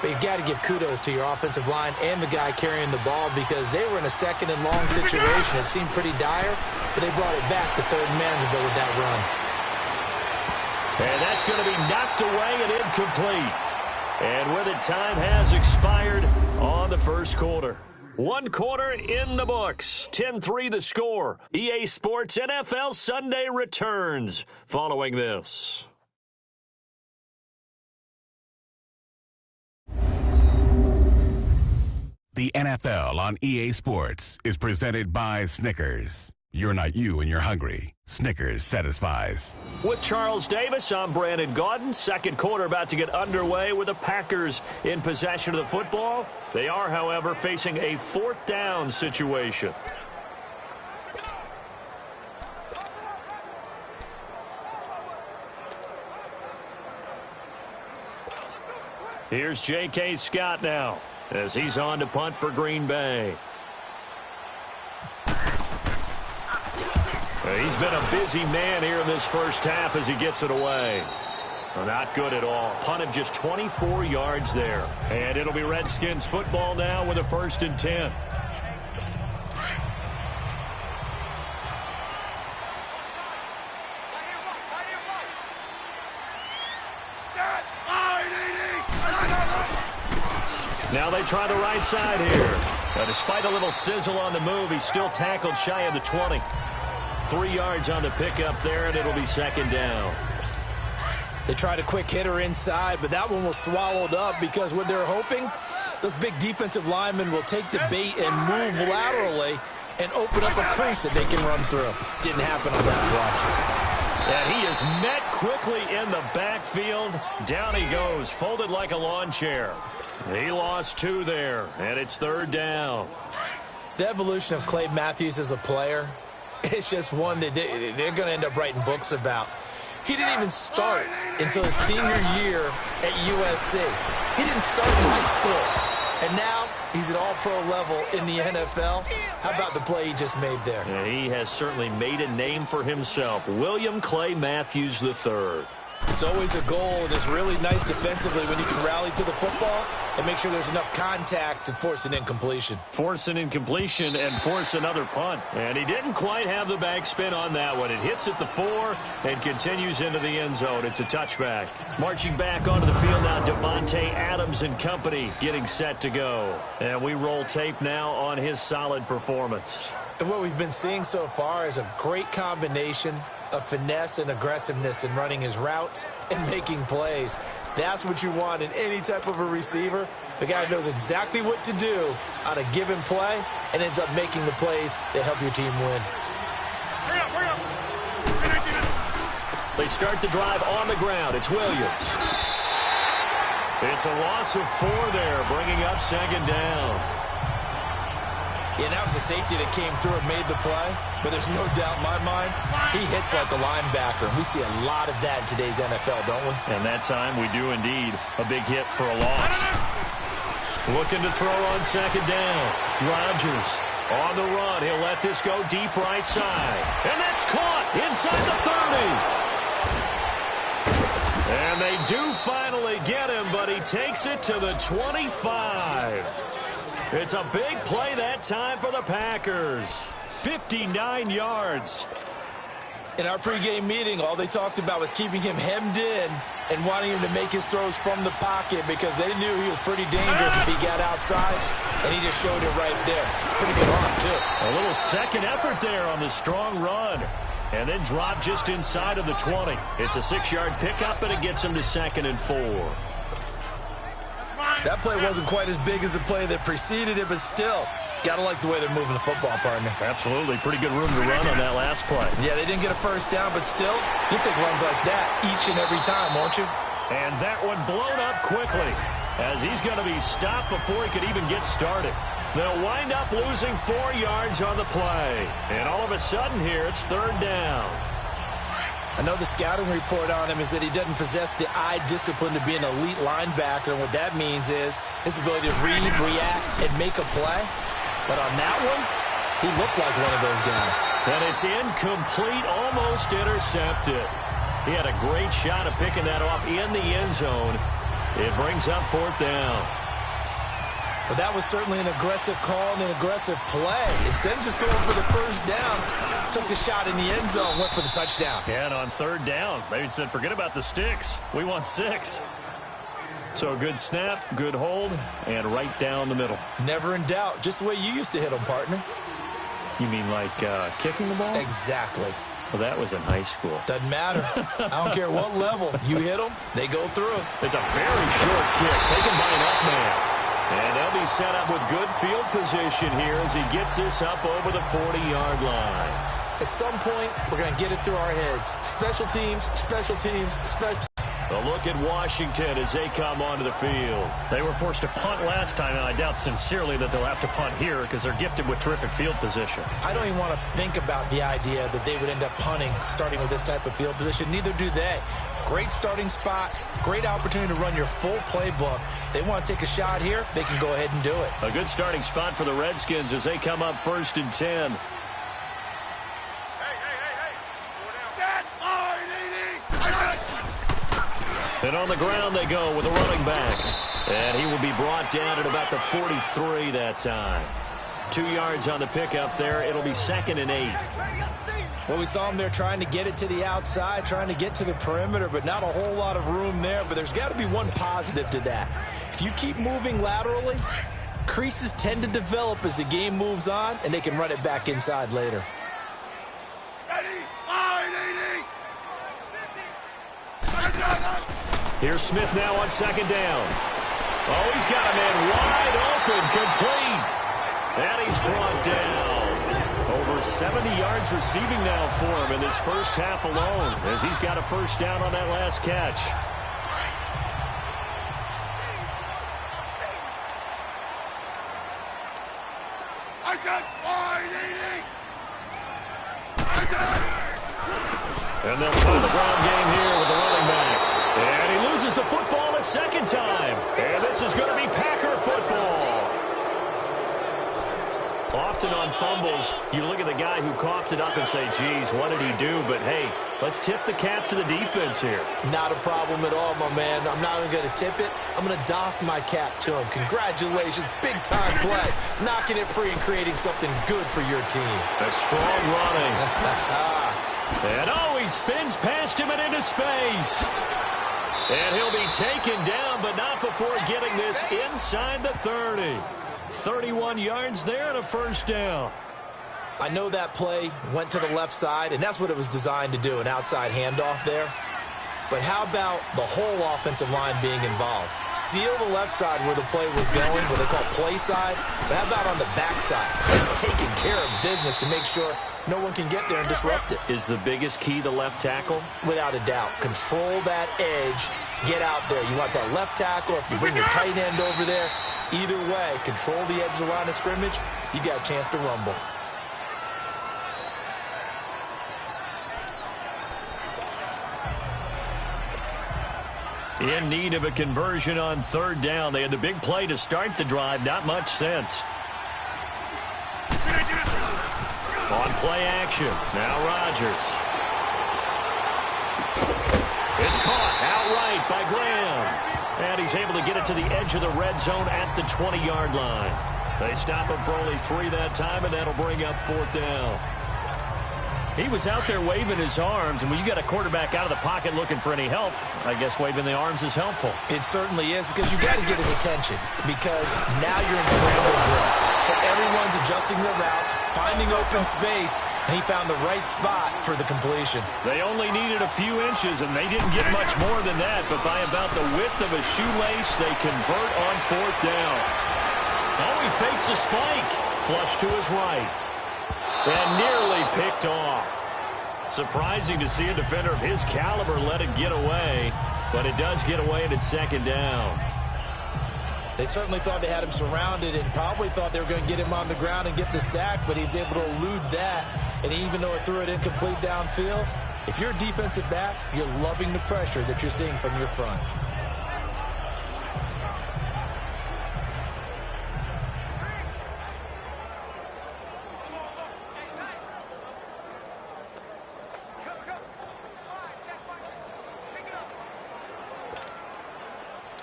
But you've got to give kudos to your offensive line and the guy carrying the ball because they were in a 2nd and long situation. It seemed pretty dire, but they brought it back to 3rd and manageable with that run. And that's going to be knocked away and incomplete. And with it, time has expired on the 1st quarter. 1 quarter in the books. 10-3 the score. EA Sports NFL Sunday returns following this. The NFL on EA Sports is presented by Snickers. You're not you and you're hungry. Snickers satisfies. With Charles Davis, I'm Brandon Gaudin. Second quarter about to get underway with the Packers in possession of the football. They are, however, facing a fourth down situation. Here's J.K. Scott now as he's on to punt for Green Bay. He's been a busy man here in this first half as he gets it away. Not good at all. Punt of just 24 yards there. And it'll be Redskins football now with a 1st and 10. Now they try the right side here. But despite a little sizzle on the move, he's still tackled shy of the 20. 3 yards on the pickup there, and it'll be 2nd down. They tried a quick hitter inside, but that one was swallowed up because what they're hoping, those big defensive linemen will take the bait and move laterally and open up a crease that they can run through. Didn't happen on that play. And he is met quickly in the backfield. Down he goes, folded like a lawn chair. He lost 2 there, and it's 3rd down. The evolution of Clay Matthews as a player, it's just one that they're going to end up writing books about. He didn't even start until his senior year at USC. He didn't start in high school. And now he's at all-pro level in the NFL. How about the play he just made there? Yeah, he has certainly made a name for himself. William Clay Matthews III. It's always a goal, and it's really nice defensively when you can rally to the football and make sure there's enough contact to force an incompletion. Force an incompletion and force another punt. And he didn't quite have the backspin on that one. It hits at the 4 and continues into the end zone. It's a touchback. Marching back onto the field now, Devontae Adams and company getting set to go. And we roll tape now on his solid performance. And what we've been seeing so far is a great combination of finesse and aggressiveness in running his routes and making plays. That's what you want in any type of a receiver. The guy knows exactly what to do on a given play and ends up making the plays that help your team win. They start the drive on the ground. It's Williams. It's a loss of 4 there, bringing up 2nd down. Yeah, that was a safety that came through and made the play, but there's no doubt in my mind, he hits like a linebacker. We see a lot of that in today's NFL, don't we? And that time we do indeed. A big hit for a loss. Looking to throw on 2nd down. Rodgers on the run. He'll let this go deep right side. And that's caught inside the 30. And they do finally get him, but he takes it to the 25. It's a big play that time for the Packers. 59 yards. In our pregame meeting, all they talked about was keeping him hemmed in and wanting him to make his throws from the pocket because they knew he was pretty dangerous if he got outside, and he just showed it right there. Pretty good arm, too. A little second effort there on the strong run. And then drop just inside of the 20. It's a 6-yard pickup, and it gets him to 2nd and 4. That play wasn't quite as big as the play that preceded it, but still, got to like the way they're moving the football, partner. Absolutely. Pretty good room to run on that last play. Yeah, they didn't get a first down, but still, you take runs like that each and every time, won't you? And that one blown up quickly as he's going to be stopped before he could even get started. They'll wind up losing 4 yards on the play. And all of a sudden here, it's 3rd down. I know the scouting report on him is that he doesn't possess the eye discipline to be an elite linebacker, and what that means is his ability to read, react, and make a play. But on that one, he looked like one of those guys. And it's incomplete, almost intercepted. He had a great shot of picking that off in the end zone. It brings up 4th down. But that was certainly an aggressive call and an aggressive play. Instead of just going for the first down, took the shot in the end zone, went for the touchdown. And on 3rd down, maybe said, forget about the sticks. We want 6. So a good snap, good hold, and right down the middle. Never in doubt. Just the way you used to hit them, partner. You mean like kicking the ball? Exactly. Well, that was in high school. Doesn't matter. I don't care what level. You hit them, they go through. It's a very short kick taken by an up man. And they'll be set up with good field position here as he gets this up over the 40-yard line. At some point, we're going to get it through our heads. Special teams, special teams, special. A look at Washington as they come onto the field. They were forced to punt last time, and I doubt sincerely that they'll have to punt here because they're gifted with terrific field position. I don't even want to think about the idea that they would end up punting starting with this type of field position. Neither do they. Great starting spot, great opportunity to run your full playbook. If they want to take a shot here, they can go ahead and do it. A good starting spot for the Redskins as they come up 1st and 10. And on the ground they go with a running back. And he will be brought down at about the 43 that time. 2 yards on the pickup there. It'll be 2nd and 8. Well, we saw him there trying to get it to the outside, trying to get to the perimeter, but not a whole lot of room there. But there's got to be one positive to that. If you keep moving laterally, creases tend to develop as the game moves on, and they can run it back inside later. Here's Smith now on 2nd down. Oh, he's got a man wide open, complete. And he's brought down. Over 70 yards receiving now for him in this first half alone, as he's got a 1st down on that last catch. And they'll try the ground game here with the running back. And he loses the football a 2nd time. And this is going to be Packer football. Often on fumbles, you look at the guy who coughed it up and say, geez, what did he do? But, hey, let's tip the cap to the defense here. Not a problem at all, my man. I'm not even going to tip it. I'm going to doff my cap to him. Congratulations. Big-time play. Knocking it free and creating something good for your team. That's strong running. And, oh, he spins past him and into space. And he'll be taken down, but not before getting this inside the 30. 31 yards there and a 1st down. I know that play went to the left side, and that's what it was designed to do, an outside handoff there. But how about the whole offensive line being involved? Seal the left side where the play was going, what they call play side. But how about on the back side? Just taking care of business to make sure no one can get there and disrupt it. Is the biggest key the left tackle? Without a doubt. Control that edge. Get out there. You want that left tackle. If you bring your tight end over there, either way, control the edge of the line of scrimmage, you got a chance to rumble. In need of a conversion on 3rd down. They had the big play to start the drive. Not much sense. On play action. Now Rodgers. It's caught outright by Graham. And he's able to get it to the edge of the red zone at the 20-yard line. They stop him for only 3 that time, and that'll bring up 4th down. He was out there waving his arms, and when you got a quarterback out of the pocket looking for any help, I guess waving the arms is helpful. It certainly is, because you got to get his attention, because now you're in scramble drill. So everyone's adjusting their routes, finding open space, and he found the right spot for the completion. They only needed a few inches, and they didn't get much more than that, but by about the width of a shoelace, they convert on 4th down. Oh, he fakes a spike. Flush to his right. And nearly picked off. Surprising to see a defender of his caliber let it get away, but it does get away and it's 2nd down. They certainly thought they had him surrounded and probably thought they were going to get him on the ground and get the sack, but he was able to elude that. And even though it threw it incomplete downfield, if you're a defensive back, you're loving the pressure that you're seeing from your front.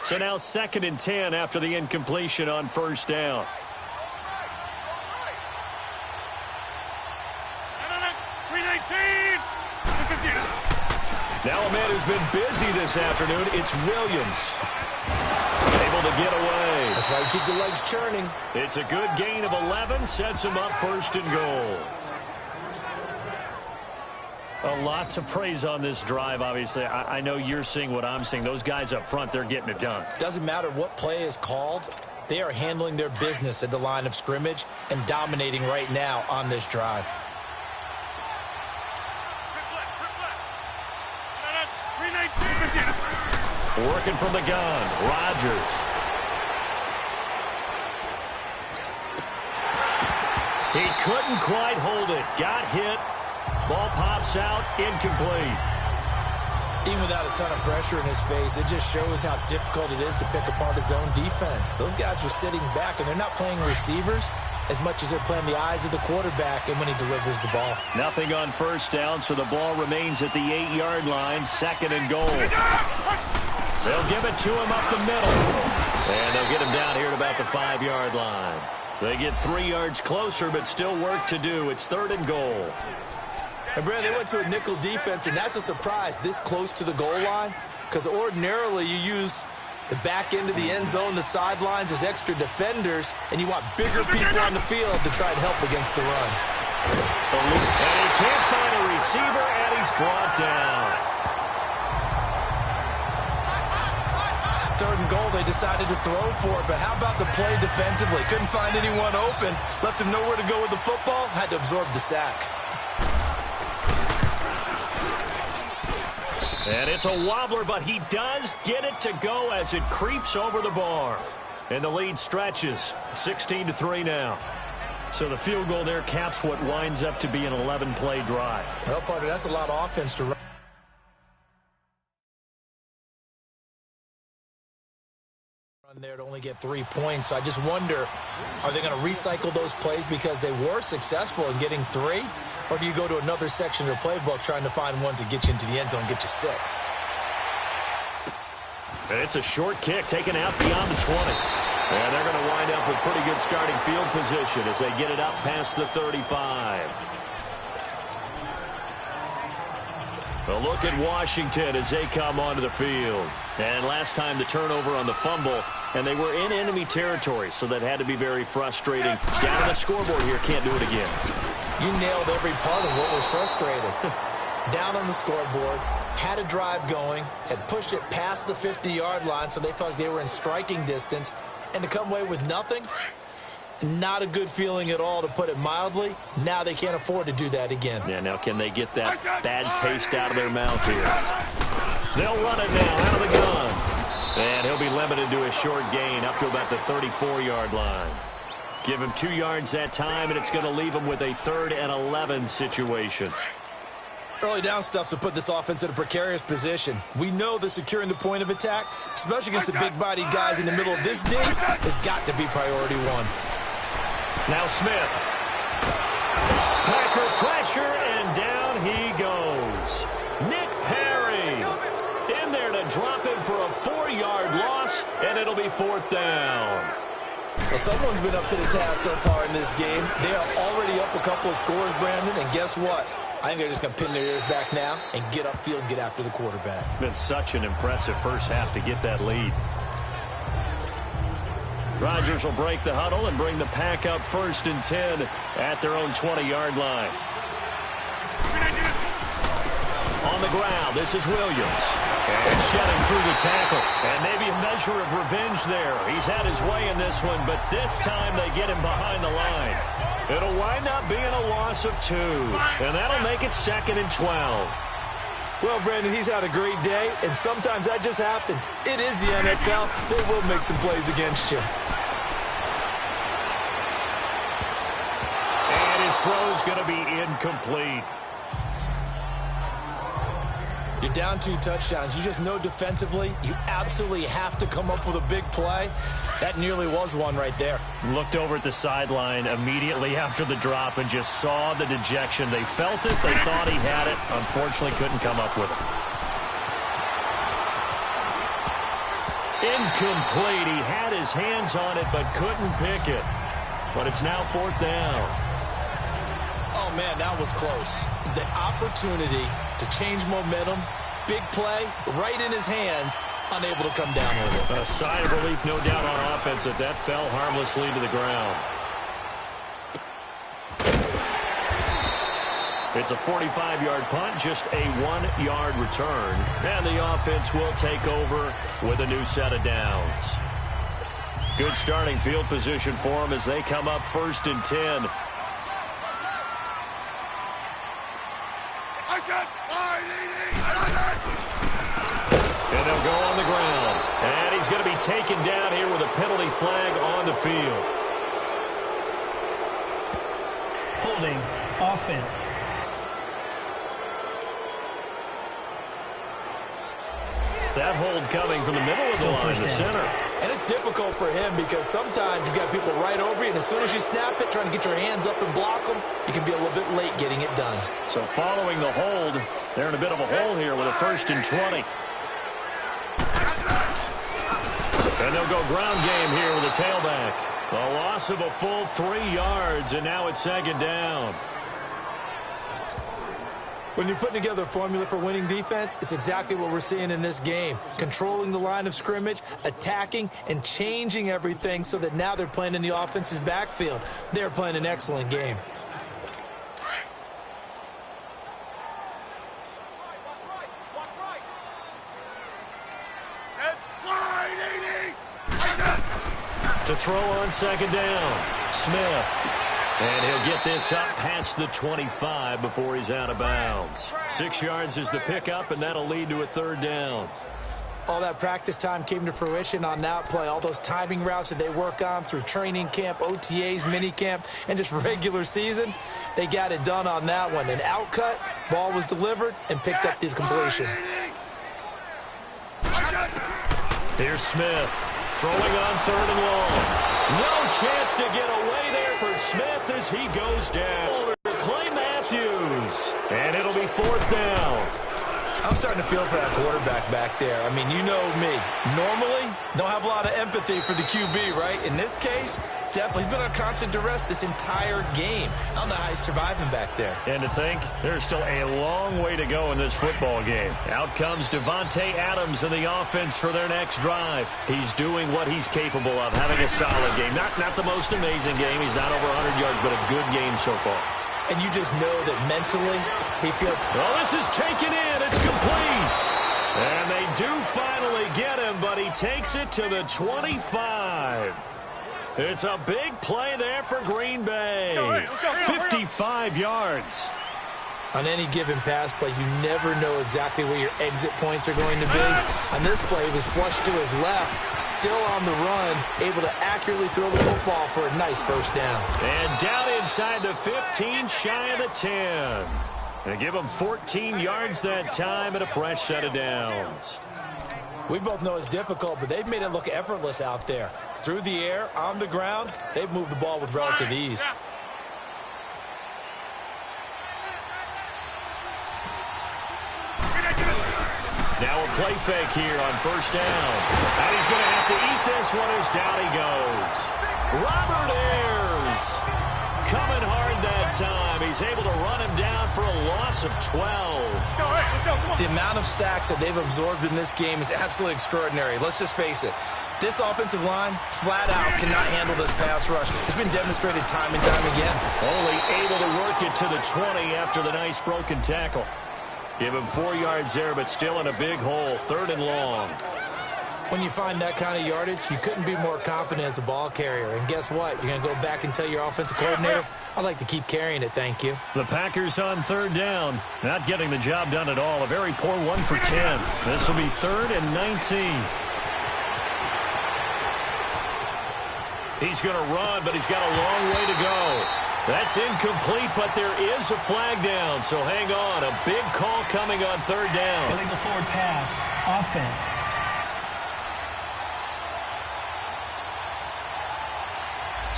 So now 2nd and 10 after the incompletion on 1st down. Now a man who's been busy this afternoon, it's Williams. Able to get away. That's why you keep the legs churning. It's a good gain of 11, sets him up 1st and goal. A lot to praise on this drive, obviously. I know you're seeing what I'm seeing. Those guys up front, they're getting it done. Doesn't matter what play is called. They are handling their business at the line of scrimmage and dominating right now on this drive. Working from the gun, Rodgers. He couldn't quite hold it. Got hit. Ball pops out, incomplete. Even without a ton of pressure in his face, it just shows how difficult it is to pick apart his own defense. Those guys were sitting back, and they're not playing receivers as much as they're playing the eyes of the quarterback and when he delivers the ball. Nothing on first down, so the ball remains at the 8-yard line, 2nd and goal. They'll give it to him up the middle. And they'll get him down here at about the 5-yard line. They get 3 yards closer, but still work to do. It's 3rd and goal. And, Brad, they went to a nickel defense, and that's a surprise this close to the goal line, because ordinarily you use the back end of the end zone, the sidelines as extra defenders, and you want bigger people on the field to try and help against the run. And he can't find a receiver, and he's brought down. 3rd and goal, they decided to throw for it, but how about the play defensively? Couldn't find anyone open, left him nowhere to go with the football, had to absorb the sack. And it's a wobbler, but he does get it to go as it creeps over the bar. And the lead stretches, 16-3 now. So the field goal there caps what winds up to be an 11-play drive. Well, partner, that's a lot of offense to run there to only get 3 points. So I just wonder, are they going to recycle those plays because they were successful in getting 3? Or do you go to another section of the playbook trying to find ones that get you into the end zone and get you 6? And it's a short kick taken out beyond the 20. And they're going to wind up with pretty good starting field position as they get it up past the 35. A look at Washington as they come onto the field. And last time the turnover on the fumble, and they were in enemy territory, so that had to be very frustrating. Down on the scoreboard here, can't do it again. You nailed every part of what was frustrating. Down on the scoreboard, had a drive going, had pushed it past the 50-yard line, so they felt like they were in striking distance, and to come away with nothing, not a good feeling at all, to put it mildly. Now they can't afford to do that again. Yeah, now can they get that bad taste out of their mouth here? They'll run it now out of the gun. And he'll be limited to a short gain up to about the 34-yard line. Give him 2 yards that time, and it's going to leave him with a 3rd and 11 situation. Early down stuffs will put this offense in a precarious position. We know that securing the point of attack, especially against the big-bodied guys in the middle of this D, has got to be priority 1. Now Smith. Packer pressure, and down he goes. Nick Perry in there to drop him for a 4-yard loss, and it'll be 4th down. Well, someone's been up to the task so far in this game. They are already up a couple of scores, Brandon, and guess what? I think they're just going to pin their ears back now and get upfield and get after the quarterback. Been such an impressive first half to get that lead. Rodgers will break the huddle and bring the pack up 1st and 10 at their own 20-yard line. On the ground, this is Williams. And shedding through the tackle. And maybe a measure of revenge there. He's had his way in this one, but this time they get him behind the line. It'll wind up being a loss of 2. And that'll make it 2nd and 12. Well, Brandon, he's had a great day, and sometimes that just happens. It is the NFL. They will make some plays against you. And his throw's going to be incomplete. You're down 2 touchdowns. You just know defensively you absolutely have to come up with a big play. That nearly was one right there. Looked over at the sideline immediately after the drop and just saw the dejection. They felt it. They thought he had it. Unfortunately, couldn't come up with it. Incomplete. He had his hands on it but couldn't pick it. But it's now 4th down. Oh, man, that was close. The opportunity to change momentum, big play, right in his hands, unable to come down with it. A sigh of relief, no doubt, on offense if that fell harmlessly to the ground. It's a 45-yard punt, just a 1-yard return. And the offense will take over with a new set of downs. Good starting field position for them as they come up 1st and 10. And they'll go on the ground. And he's going to be taken down here with a penalty flag on the field. Holding offense. That hold coming from the middle of the line to center. And it's difficult for him because sometimes you've got people right over you, and as soon as you snap it, trying to get your hands up and block them, you can be a little bit late getting it done. So following the hold, they're in a bit of a hole here with a 1st and 20. And they'll go ground game here with a tailback. A loss of a full 3 yards, and now it's 2nd down. When you're putting together a formula for winning defense, it's exactly what we're seeing in this game. Controlling the line of scrimmage, attacking, and changing everything so that now they're playing in the offense's backfield. They're playing an excellent game. To throw on 2nd down, Smith. And he'll get this up past the 25 before he's out of bounds. 6 yards is the pickup, and that'll lead to a 3rd down. All that practice time came to fruition on that play. All those timing routes that they work on through training camp, OTAs, mini camp, and just regular season, they got it done on that one. An outcut, ball was delivered, and picked up the completion. Here's Smith throwing on 3rd and long. No chance to get away there for Smith as he goes down. Clay Matthews. And it'll be 4th down. I'm starting to feel for that quarterback back there. I mean, you know me. Normally, don't have a lot of empathy for the QB, right? In this case, definitely. He's been under constant duress this entire game. I don't know how he's surviving back there. And to think, there's still a long way to go in this football game. Out comes Devontae Adams in the offense for their next drive. He's doing what he's capable of, having a solid game. Not the most amazing game. He's not over 100 yards, but a good game so far. And you just know that mentally he feels... Well, this is taken in. It's complete. And they do finally get him, but he takes it to the 25. It's a big play there for Green Bay. 55 yards. On any given pass play, you never know exactly where your exit points are going to be. On this play, he was flushed to his left, still on the run, able to accurately throw the football for a nice 1st down. And down inside the 15, shy of the 10. They give him 14 yards that time and a fresh set of downs. We both know it's difficult, but they've made it look effortless out there. Through the air, on the ground, they've moved the ball with relative ease. Now a play fake here on 1st down. And he's going to have to eat this one as down he goes. Robert Ayers coming hard that time. He's able to run him down for a loss of 12. The amount of sacks that they've absorbed in this game is absolutely extraordinary. Let's just face it. This offensive line, flat out, cannot handle this pass rush. It's been demonstrated time and time again. Only able to work it to the 20 after the nice broken tackle. Give him 4 yards there, but still in a big hole. 3rd and long. When you find that kind of yardage, you couldn't be more confident as a ball carrier. And guess what? You're going to go back and tell your offensive coordinator, I'd like to keep carrying it, thank you. The Packers on 3rd down. Not getting the job done at all. A very poor 1 for 10. This will be 3rd and 19. He's going to run, but he's got a long way to go. That's incomplete, but there is a flag down, so hang on. A big call coming on 3rd down. Illegal forward pass. Offense.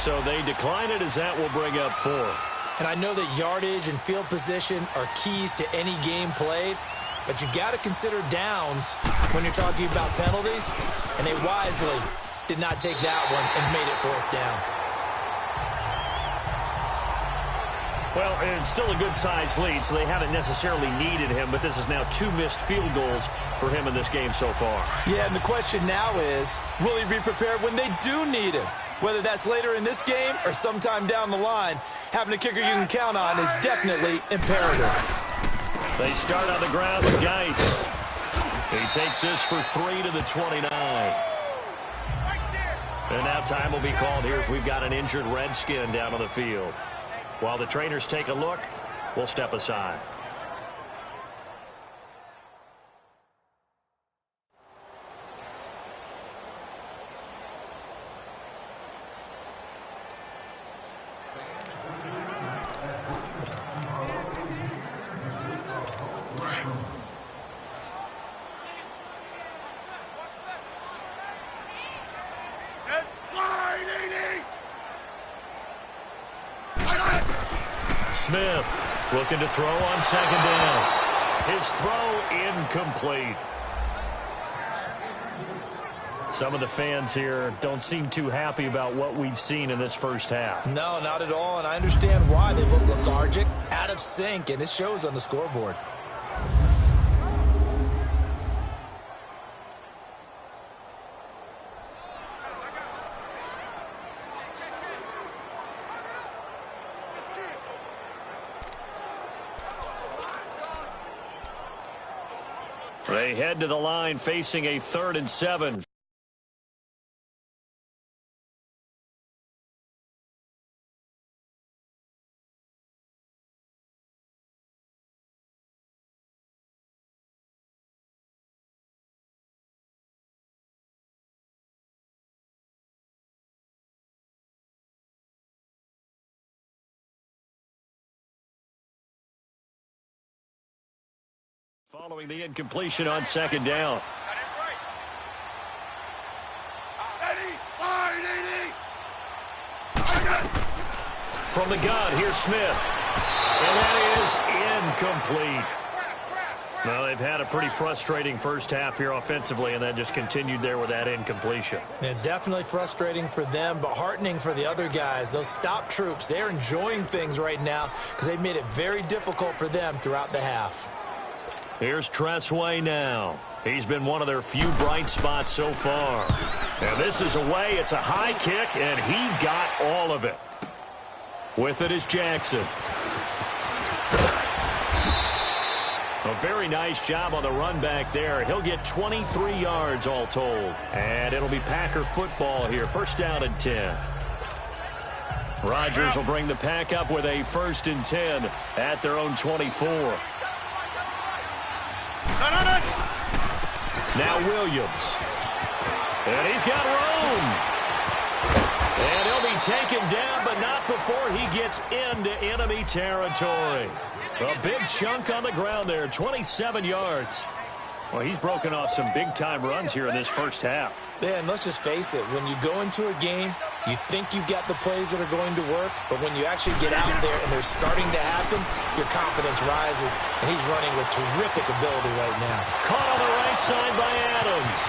So they decline it as that will bring up 4th. And I know that yardage and field position are keys to any game played, but you got to consider downs when you're talking about penalties, and they wisely did not take that one and made it 4th down. Well, it's still a good-sized lead, so they haven't necessarily needed him, but this is now 2 missed field goals for him in this game so far. Yeah, and the question now is, will he be prepared when they do need him? Whether that's later in this game or sometime down the line, having a kicker you can count on is definitely imperative. They start on the ground with Geis. He takes this for 3 to the 29. And now time will be called here as we've got an injured Redskin down on the field. While the trainers take a look, we'll step aside. Smith looking to throw on second down. His throw incomplete. Some of the fans here don't seem too happy about what we've seen in this first half. No, not at all, and I understand why. They look lethargic, out of sync, and it shows on the scoreboard. They head to the line facing a 3rd and 7. Following the incompletion on second down. From the gun, here's Smith. And that is incomplete. Well, they've had a pretty frustrating first half here offensively, and then just continued there with that incompletion. Yeah, definitely frustrating for them, but heartening for the other guys. Those stop troops, they're enjoying things right now because they've made it very difficult for them throughout the half. Here's Tressway now. He's been one of their few bright spots so far. And this is away. It's a high kick, and he got all of it. With it is Jackson. A very nice job on the run back there. He'll get 23 yards all told. And it'll be Packer football here. First down and 10. Rodgers will bring the Pack up with a 1st and 10 at their own 24. Now Williams. And he's got room. And he'll be taken down, but not before he gets into enemy territory. A big chunk on the ground there, 27 yards. Well, he's broken off some big-time runs here in this first half. Yeah, and let's just face it. When you go into a game, you think you've got the plays that are going to work, but when you actually get out there and they're starting to happen, your confidence rises, and he's running with terrific ability right now. Caught on the right side by Adams.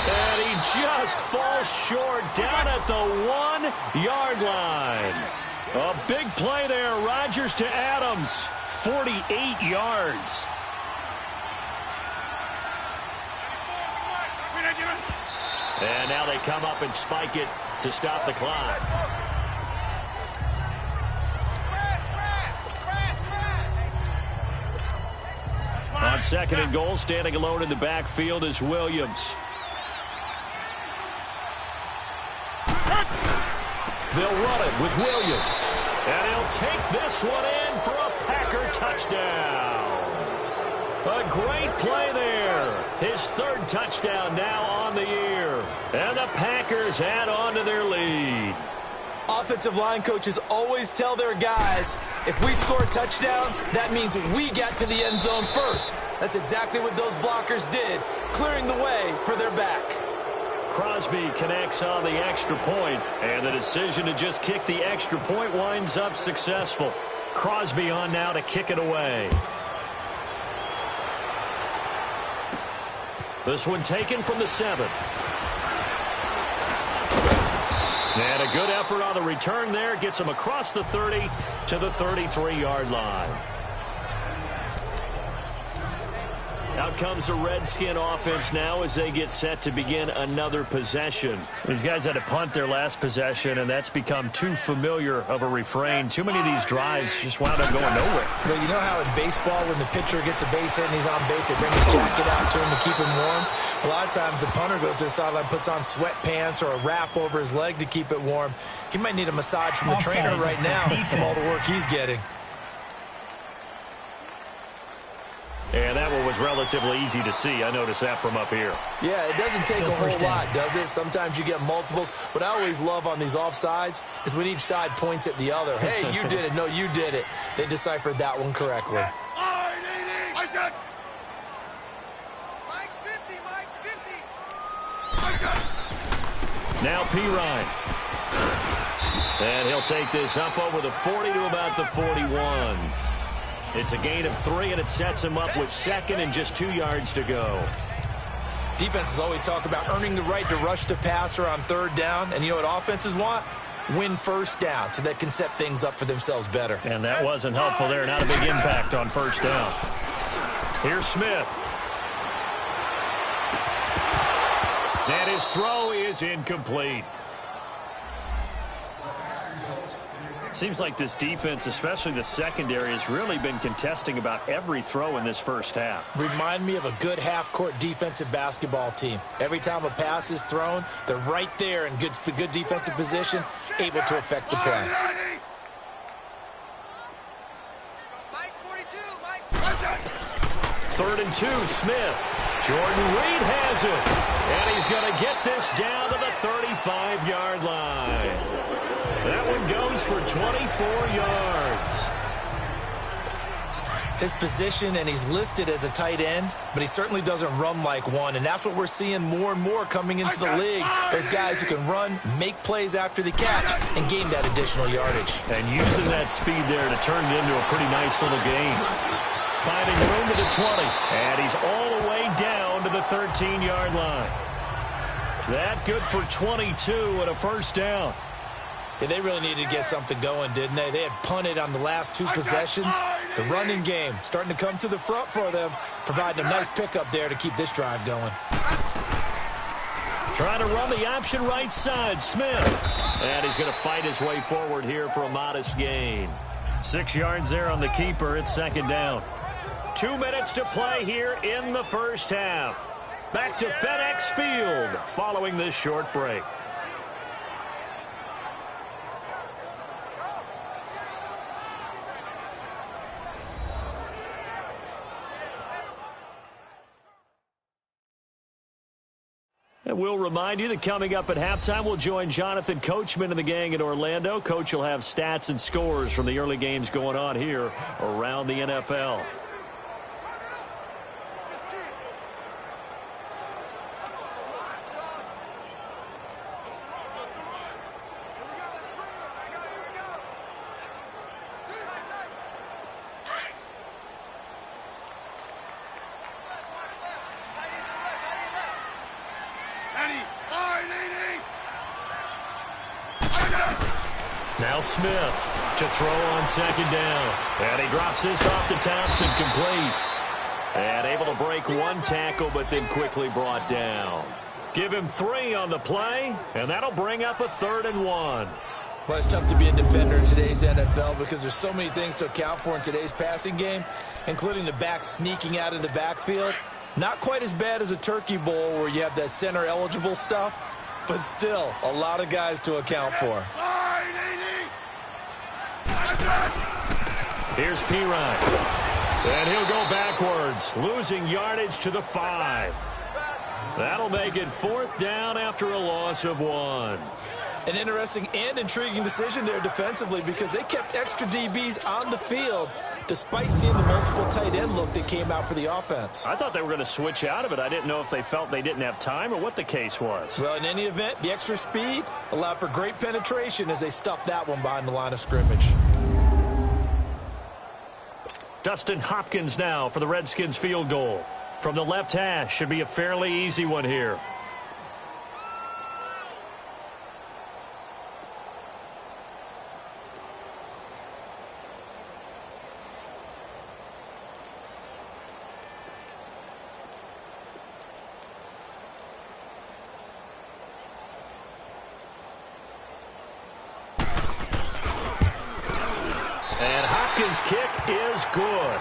And he just falls short down at the 1-yard line. A big play there. Rodgers to Adams. 48 yards. And now they come up and spike it to stop the clock. On 2nd and goal, standing alone in the backfield is Williams. They'll run it with Williams. And he'll take this one in for a Packer touchdown. A great play there. His 3rd touchdown now on the year. And the Packers add on to their lead. Offensive line coaches always tell their guys, if we score touchdowns, that means we get to the end zone first. That's exactly what those blockers did, clearing the way for their back. Crosby connects on the extra point, and the decision to just kick the extra point winds up successful. Crosby on now to kick it away. This one taken from the 7. And a good effort on the return there. Gets him across the 30 to the 33-yard line. Out comes the Redskin offense now as they get set to begin another possession. These guys had to punt their last possession, and that's become too familiar of a refrain. Too many of these drives just wound up going nowhere. Well, you know how in baseball, when the pitcher gets a base hit and he's on base, they bring his jacket out to him to keep him warm? A lot of times the punter goes to the sideline, puts on sweatpants or a wrap over his leg to keep it warm. He might need a massage from the trainer right now from all the work he's getting. And that one was relatively easy to see. I noticed that from up here. Yeah, it doesn't take a whole lot, does it? Sometimes you get multiples. What I always love on these offsides is when each side points at the other. Hey, you did it. No, you did it. They deciphered that one correctly. Now P. Ryan. And he'll take this up over the 40 to about the 41. It's a gain of 3, and it sets him up with second and just 2 yards to go. Defenses always talk about earning the right to rush the passer on third down. And you know what offenses want? Win first down so they can set things up for themselves better. And that wasn't helpful there. Not a big impact on first down. Here's Smith. And his throw is incomplete. Seems like this defense, especially the secondary, has really been contesting about every throw in this first half. Remind me of a good half-court defensive basketball team. Every time a pass is thrown, they're right there in good defensive position, able to affect the play. Third and 2, Smith. Jordan Reed has it. And he's going to get this down to the 35-yard line. That one goes for 24 yards. His position, and he's listed as a tight end, but he certainly doesn't run like one, and that's what we're seeing more and more coming into the league. Those guys who can run, make plays after the catch, and gain that additional yardage. And using that speed there to turn it into a pretty nice little gain. Finding room to the 20, and he's all the way down to the 13-yard line. That good for 22 and a first down. Yeah, they really needed to get something going, didn't they? They had punted on the last 2 possessions. The running game starting to come to the front for them, providing a nice pickup there to keep this drive going. Trying to run the option right side, Smith. And he's going to fight his way forward here for a modest gain. 6 yards there on the keeper. It's second down. 2 minutes to play here in the first half. Back to FedEx Field following this short break. And we'll remind you that coming up at halftime, we'll join Jonathan Coachman and the gang in Orlando. Coach will have stats and scores from the early games going on here around the NFL. Now Smith to throw on second down. And he drops this off to Thompson, complete. And able to break one tackle, but then quickly brought down. Give him 3 on the play, and that'll bring up a 3rd and 1. Well, it's tough to be a defender in today's NFL because there's so many things to account for in today's passing game, including the back sneaking out of the backfield. Not quite as bad as a turkey bowl where you have that center-eligible stuff, but still a lot of guys to account for. Here's Pirine. And he'll go backwards, losing yardage to the 5. That'll make it 4th down after a loss of 1. An interesting and intriguing decision there defensively because they kept extra DBs on the field despite seeing the multiple tight end look that came out for the offense. I thought they were going to switch out of it. I didn't know if they felt they didn't have time or what the case was. Well, in any event, the extra speed allowed for great penetration as they stuffed that one behind the line of scrimmage. Dustin Hopkins now for the Redskins field goal. From the left hash, should be a fairly easy one here. And Hopkins' kick is good.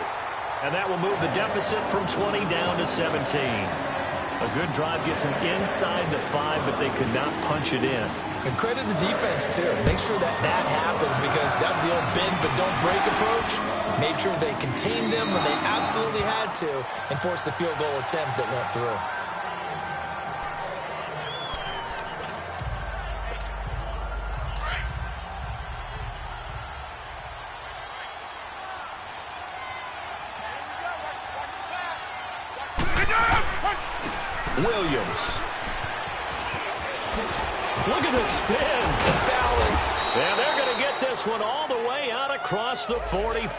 And that will move the deficit from 20 down to 17. A good drive gets them inside the 5, but they could not punch it in. And credit the defense, too. Make sure that happens because that was the old bend but don't break approach. Made sure they contained them when they absolutely had to and forced the field goal attempt that went through. Williams. Look at the spin. The balance Redskins. And they're going to get this one all the way out across the 45.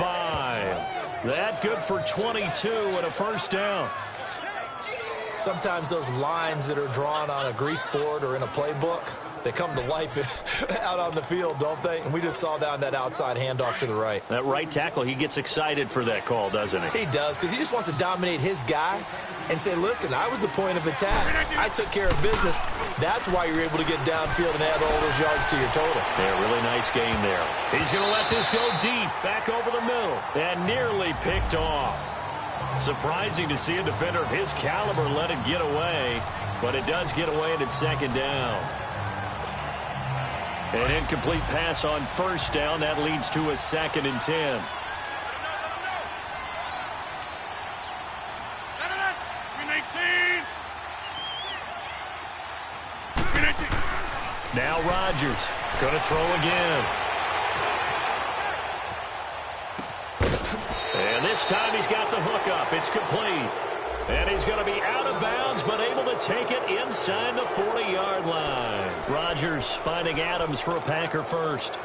That good for 22 and a first down. Sometimes those lines that are drawn on a grease board or in a playbook, they come to life out on the field, don't they? And we just saw down that outside handoff to the right. That right tackle, he gets excited for that call, doesn't he? He does, because he just wants to dominate his guy and say, listen, I was the point of attack. I took care of business. That's why you're able to get downfield and add all those yards to your total. Yeah, really nice game there. He's going to let this go deep, back over the middle, and nearly picked off. Surprising to see a defender of his caliber let it get away, but it does get away and it's second down. An incomplete pass on first down. That leads to a 2nd and 10. Now Rodgers going to throw again. And this time he's got the hook up. It's complete. And he's going to be out of bounds, but able to take it inside the 40-yard line. Rodgers finding Adams for a Packer first.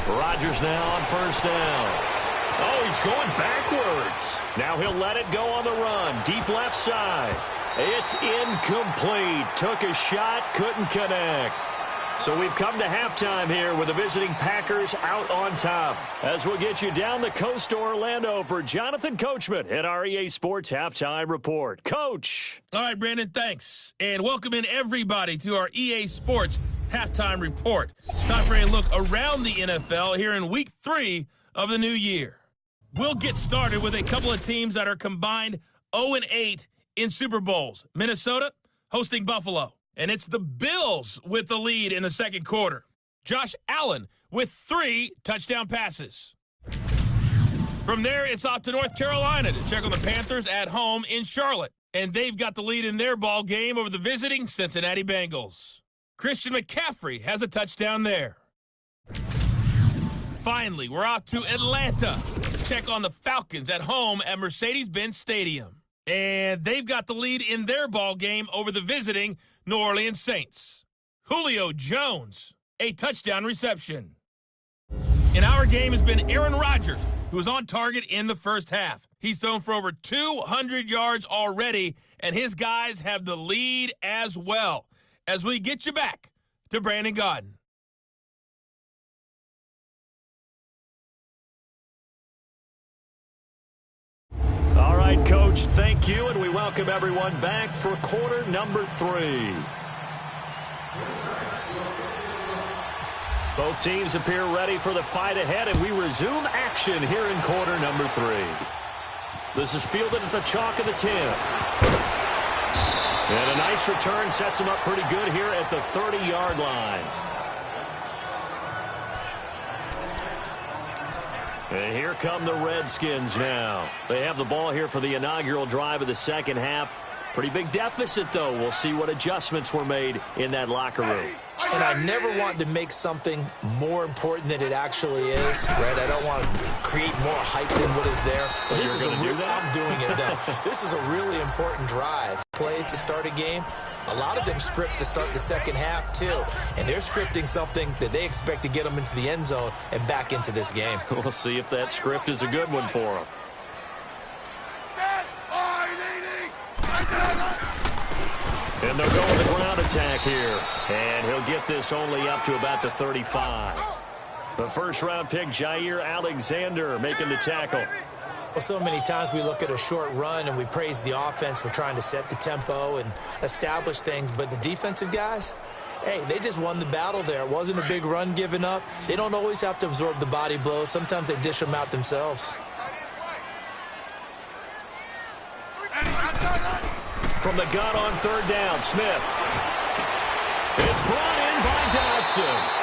Rodgers now on first down. Oh, he's going backwards. Now he'll let it go on the run. Deep left side. It's incomplete. Took a shot, couldn't connect. So we've come to halftime here with the visiting Packers out on top. As we'll get you down the coast to Orlando for Jonathan Coachman at our EA Sports Halftime Report. Coach. All right, Brandon, thanks. And welcome in everybody to our EA Sports Halftime Report. It's time for a look around the NFL here in Week 3 of the new year. We'll get started with a couple of teams that are combined 0-8 in Super Bowls. Minnesota hosting Buffalo. And it's the Bills with the lead in the second quarter. Josh Allen with 3 touchdown passes. From there, it's off to North Carolina to check on the Panthers at home in Charlotte. And they've got the lead in their ball game over the visiting Cincinnati Bengals. Christian McCaffrey has a touchdown there. Finally, we're off to Atlanta to check on the Falcons at home at Mercedes-Benz Stadium. And they've got the lead in their ball game over the visiting New Orleans Saints. Julio Jones, a touchdown reception. In our game has been Aaron Rodgers, who was on target in the first half. He's thrown for over 200 yards already, and his guys have the lead as well. As we get you back to Brandon Gaudin. All right, Coach, thank you, and we welcome everyone back for quarter number 3. Both teams appear ready for the fight ahead, and we resume action here in quarter number 3. This is fielded at the chalk of the 10. And a nice return sets him up pretty good here at the 30-yard line. And here come the Redskins now. They have the ball here for the inaugural drive of the second half. Pretty big deficit, though. We'll see what adjustments were made in that locker room. And I never want to make something more important than it actually is, right? I don't want to create more hype than what is there. But this is I'm doing it, though. This is a really important drive. Plays to start a game. A lot of them script to start the second half, too. And they're scripting something that they expect to get them into the end zone and back into this game. We'll see if that script is a good one for them. And they'll go with the ground attack here. And he'll get this only up to about the 35. The first-round pick, Jair Alexander, making the tackle. Well, so many times we look at a short run and we praise the offense for trying to set the tempo and establish things. But the defensive guys, hey, they just won the battle there. It wasn't a big run given up. They don't always have to absorb the body blows. Sometimes they dish them out themselves. From the gun on third down, Smith. It's brought in by Dodson.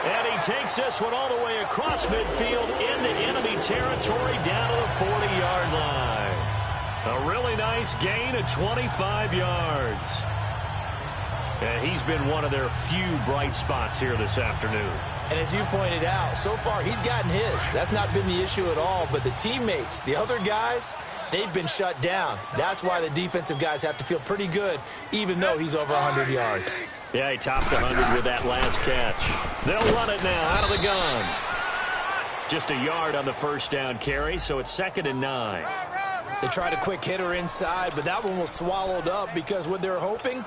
And he takes this one all the way across midfield into enemy territory down to the 40-yard line. A really nice gain of 25 yards. And he's been one of their few bright spots here this afternoon. And as you pointed out, so far he's gotten his. That's not been the issue at all. But the teammates, the other guys, they've been shut down. That's why the defensive guys have to feel pretty good, even though he's over 100 yards. Yeah, he topped 100 with that last catch. They'll run it now out of the gun. Just a yard on the first down carry, so it's 2nd and 9. They tried a quick hitter inside, but that one was swallowed up because what they're hoping,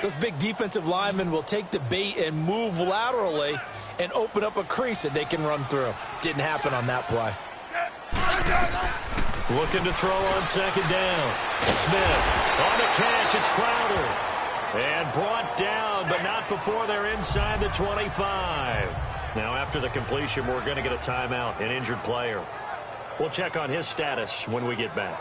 those big defensive linemen will take the bait and move laterally and open up a crease that they can run through. Didn't happen on that play. Looking to throw on 2nd down. Smith on the catch. It's Crowder. And brought down, but not before they're inside the 25. Now, after the completion, we're going to get a timeout, an injured player. We'll check on his status when we get back.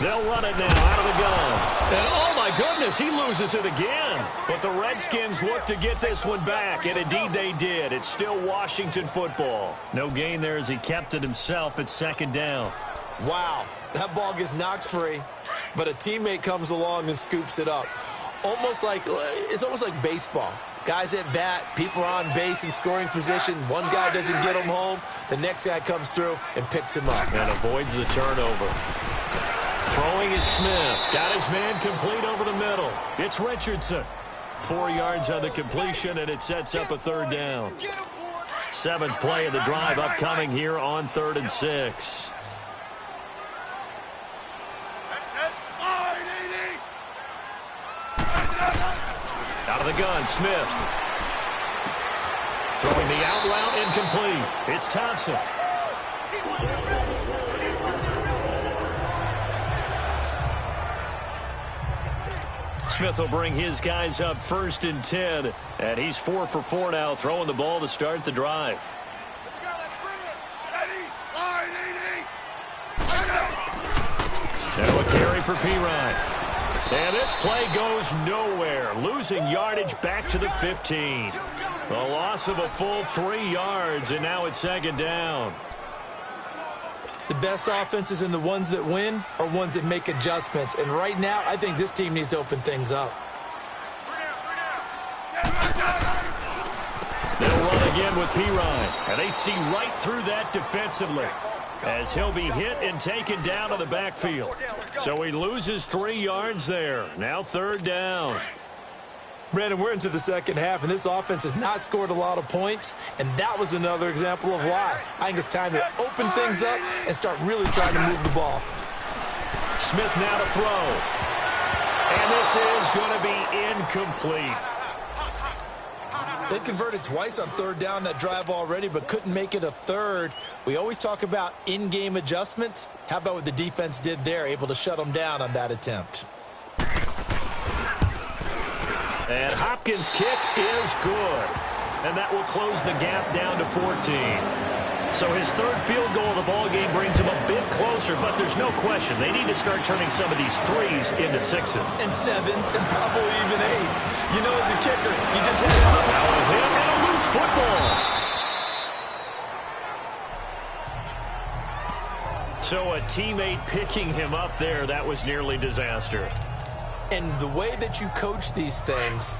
They'll run it now out of the gun. And oh my goodness, he loses it again. But the Redskins look to get this one back, and indeed they did. It's still Washington football. No gain there as he kept it himself at 2nd down. Wow, that ball gets knocked free, but a teammate comes along and scoops it up. It's almost like baseball. Guys at bat, people are on base in scoring position. One guy doesn't get him home. The next guy comes through and picks him up. And avoids the turnover. Throwing is Smith. Got his man complete over the middle. It's Richardson. 4 yards on the completion, and it sets up a 3rd down. 7th play of the drive upcoming here on 3rd and 6. Out of the gun, Smith. Throwing the out route incomplete. It's Thompson. Smith will bring his guys up 1st and 10. And he's 4 for 4 now, throwing the ball to start the drive. Now a carry for Pirine. And this play goes nowhere. Losing yardage back to the 15. A loss of a full 3 yards, and now it's 2nd down. The best offenses and the ones that win are ones that make adjustments. And right now, I think this team needs to open things up. They'll run again with Pirine. And they see right through that defensively, as he'll be hit and taken down to the backfield. So he loses 3 yards there. Now 3rd down. Brandon, we're into the 2nd half, and this offense has not scored a lot of points, and that was another example of why. I think it's time to open things up and start really trying to move the ball. Smith now to throw. And this is going to be incomplete. They converted twice on 3rd down that drive already, but couldn't make it a 3rd. We always talk about in-game adjustments. How about what the defense did there, able to shut them down on that attempt? And Hopkins' kick is good. And that will close the gap down to 14. So his 3rd field goal of the ball game brings him a bit closer, but there's no question they need to start turning some of these 3s into 6s. And 7s and probably even 8s. You know, as a kicker, you just hit it up. Now a hit and a loose football. So a teammate picking him up there, that was nearly disaster. And the way that you coach these things,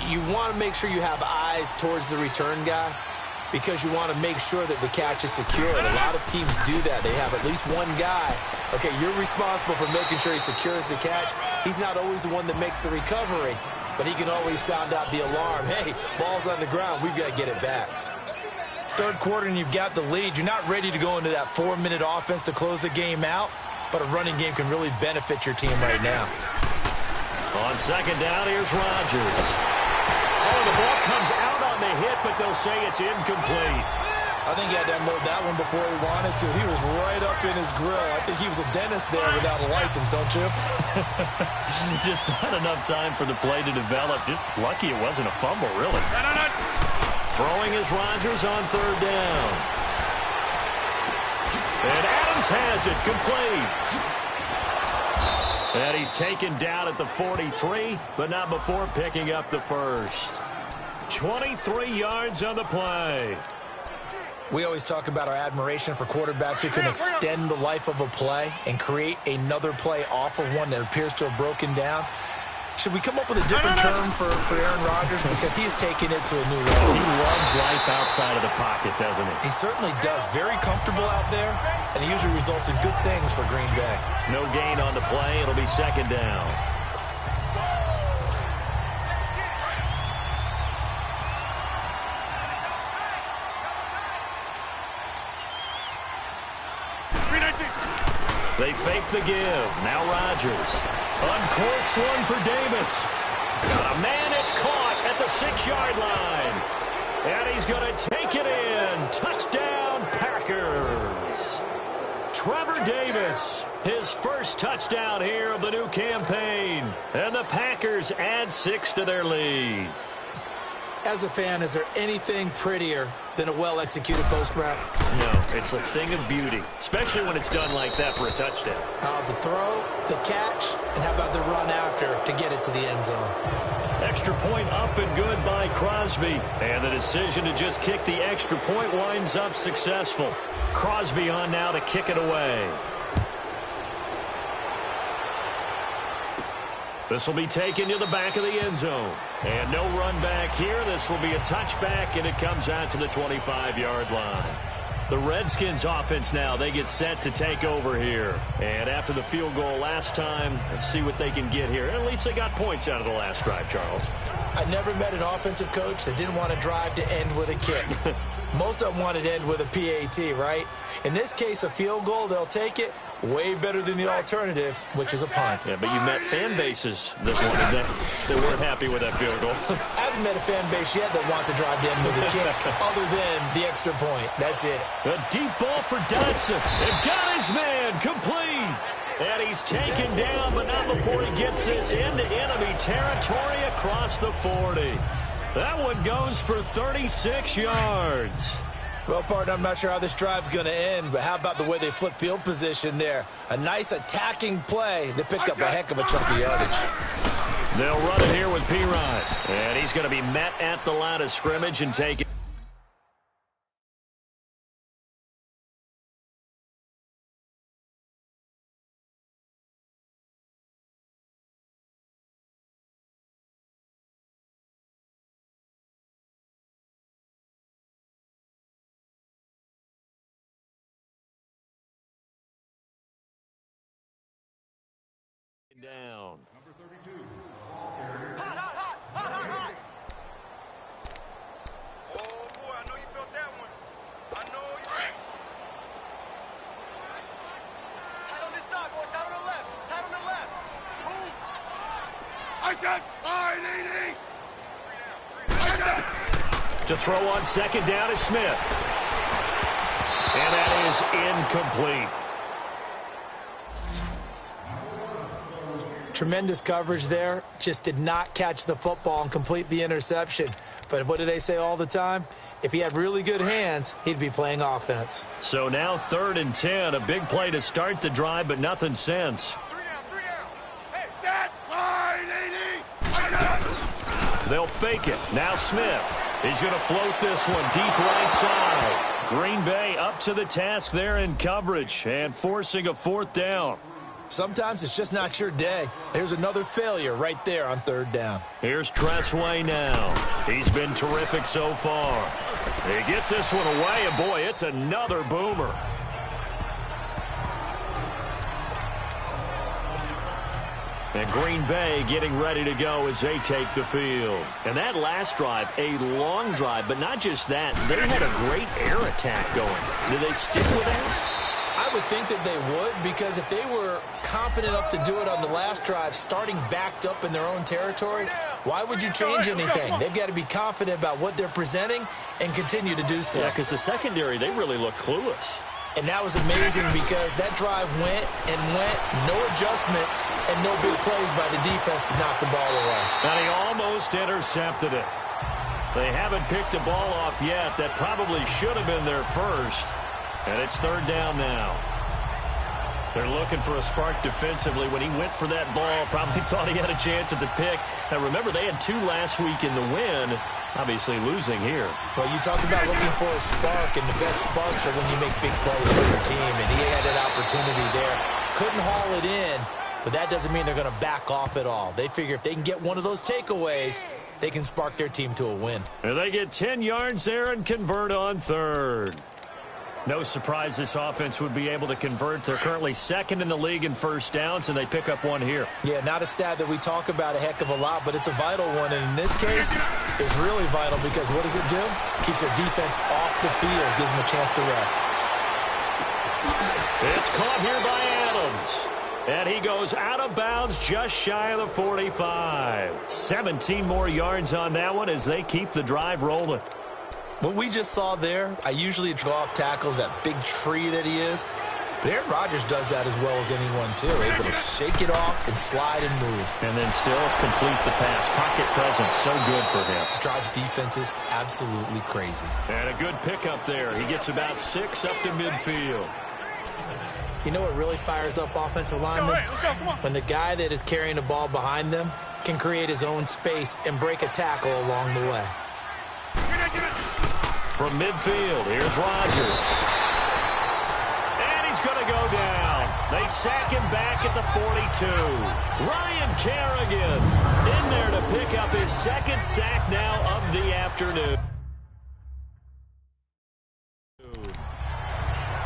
you want to make sure you have eyes towards the return guy because you want to make sure that the catch is secured. A lot of teams do that. They have at least one guy. Okay, you're responsible for making sure he secures the catch. He's not always the one that makes the recovery, but he can always sound out the alarm. Hey, ball's on the ground. We've got to get it back. 3rd quarter and you've got the lead. You're not ready to go into that 4-minute offense to close the game out, but a running game can really benefit your team right now. On 2nd down, here's Rodgers. Oh, the ball comes out on the hit, but they'll say it's incomplete. I think he had to unload that one before he wanted to. He was right up in his grill. I think he was a dentist there without a license, don't you? Just not enough time for the play to develop. Just lucky it wasn't a fumble, really. Throwing is Rodgers on 3rd down. And Adams has it, complete. And he's taken down at the 43, but not before picking up the first. 23 yards on the play. We always talk about our admiration for quarterbacks who can extend the life of a play and create another play off of one that appears to have broken down. Should we come up with a different term for Aaron Rodgers? Because he's taken it to a new level. He loves life outside of the pocket, doesn't he? He certainly does. Very comfortable out there, and it usually results in good things for Green Bay. No gain on the play. It'll be second down. They fake the give. Now Rodgers. Uncorks one for Davis. Got a man, it's caught at the 6-yard line. And he's going to take it in. Touchdown, Packers. Trevor Davis, his first touchdown here of the new campaign. And the Packers add 6 to their lead. As a fan, is there anything prettier than a well-executed post route? No, it's a thing of beauty, especially when it's done like that for a touchdown. The throw, the catch, and how about the run after to get it to the end zone? Extra point up and good by Crosby. And the decision to just kick the extra point winds up successful. Crosby on now to kick it away. This will be taken to the back of the end zone. And no run back here. This will be a touchback, and it comes out to the 25-yard line. The Redskins offense now, they get set to take over here. And after the field goal last time, let's see what they can get here. At least they got points out of the last drive, Charles. I never met an offensive coach that didn't want to drive to end with a kick. Most of them wanted to end with a PAT, right? In this case, a field goal, they'll take it. Way better than the alternative, which is a punt. Yeah, but you met fan bases that wanted that. They weren't happy with that field goal. I haven't met a fan base yet that wants to drive in with a kick other than the extra point. That's it. A deep ball for Dodson. They've got his man complete. And he's taken down, but not before he gets this into enemy territory across the 40. That one goes for 36 yards. Well, partner, I'm not sure how this drive's going to end, but how about the way they flip field position there? A nice attacking play that picked up a heck of a chunk of yardage. They'll run it here with P-Rod. And he's going to be met at the line of scrimmage and taken. Down. Number 32. Hot, hot, hot, hot, hot, hot. Oh, boy, I know you felt that one. I know you. Tight on this side, boy. Tight on the left. Tight on the left. Move. I said, I said. To throw on second down is Smith. And that is incomplete. Tremendous coverage there. Just did not catch the football and complete the interception. But what do they say all the time? If he had really good hands, he'd be playing offense. So now 3rd and 10. A big play to start the drive, but nothing since. 3 down. Hey, set. Line, They'll fake it. Now Smith. He's going to float this one deep right side. Green Bay up to the task there in coverage and forcing a 4th down. Sometimes it's just not your day. There's another failure right there on 3rd down. Here's Tressway now. He's been terrific so far. He gets this one away, and boy, it's another boomer. And Green Bay getting ready to go as they take the field. And that last drive, a long drive, but not just that. They had a great air attack going. Did they stick with that? I would think that they would, because if they were competent enough to do it on the last drive, starting backed up in their own territory, why would you change anything? They've got to be confident about what they're presenting and continue to do so. Yeah, because the secondary, they really look clueless. And that was amazing because that drive went and went, no adjustments, and no big plays by the defense to knock the ball away. And he almost intercepted it. They haven't picked a ball off yet. That probably should have been their first. And it's 3rd down now. They're looking for a spark defensively. When he went for that ball, probably thought he had a chance at the pick. Now, remember, they had 2 last week in the win, obviously losing here. Well, you talked about looking for a spark, and the best sparks are when you make big plays for your team, and he had that opportunity there. Couldn't haul it in, but that doesn't mean they're going to back off at all. They figure if they can get one of those takeaways, they can spark their team to a win. And they get 10 yards there and convert on 3rd. No surprise this offense would be able to convert. They're currently 2nd in the league in first downs, and they pick up 1 here. Yeah, not a stat that we talk about a heck of a lot, but it's a vital one. And in this case, it's really vital because what does it do? Keeps their defense off the field, gives them a chance to rest. It's caught here by Adams. And he goes out of bounds just shy of the 45. 17 more yards on that one as they keep the drive rolling. What we just saw there, I usually draw off tackles, that big tree that he is. But Aaron Rodgers does that as well as anyone, too. Able to shake it off and slide and move. And then still complete the pass. Pocket presence, so good for him. Drives defenses absolutely crazy. And a good pickup there. He gets about 6 up to midfield. You know what really fires up offensive linemen? When the guy that is carrying the ball behind them can create his own space and break a tackle along the way. From midfield, here's Rodgers. And he's going to go down. They sack him back at the 42. Ryan Kerrigan in there to pick up his 2nd sack now of the afternoon.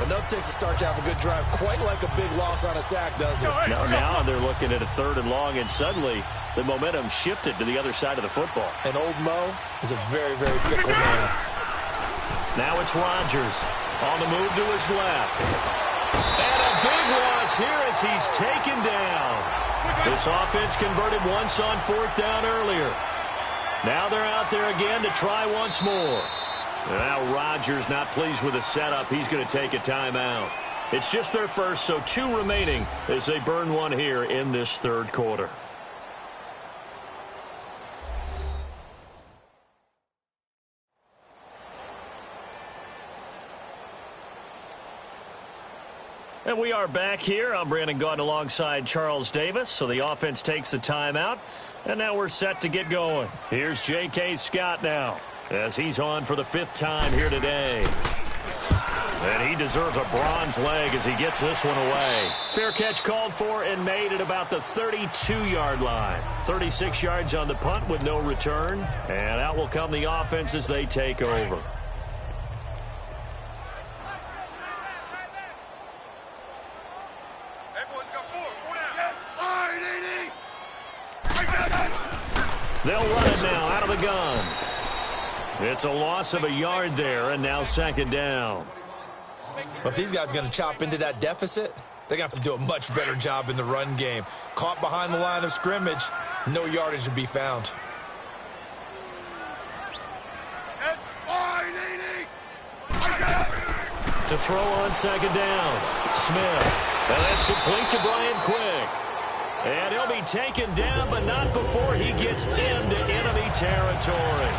Enough takes to start to have a good drive. Quite like a big loss on a sack, does it? Now they're looking at a 3rd and long, and suddenly the momentum shifted to the other side of the football. And old Mo is a very, very fickle man. Now it's Rodgers on the move to his left. And a big loss here as he's taken down. This offense converted once on 4th down earlier. Now they're out there again to try once more. And now Rodgers not pleased with the setup. He's going to take a timeout. It's just their first, so 2 remaining as they burn 1 here in this 3rd quarter. And we are back here. I'm Brandon Gaudin alongside Charles Davis. So the offense takes the timeout. And now we're set to get going. Here's J.K. Scott now, as he's on for the 5th time here today. And he deserves a bronze leg as he gets this one away. Fair catch called for and made at about the 32-yard line. 36 yards on the punt with no return. And out will come the offense as they take over. They'll run it now out of the gun. It's a loss of a yard there, and now 2nd down. But these guys are going to chop into that deficit. They're going to have to do a much better job in the run game. Caught behind the line of scrimmage, no yardage to be found. To throw on 2nd down, Smith. And that's complete to Brian Quick. And he'll be taken down, but not before he gets into enemy territory.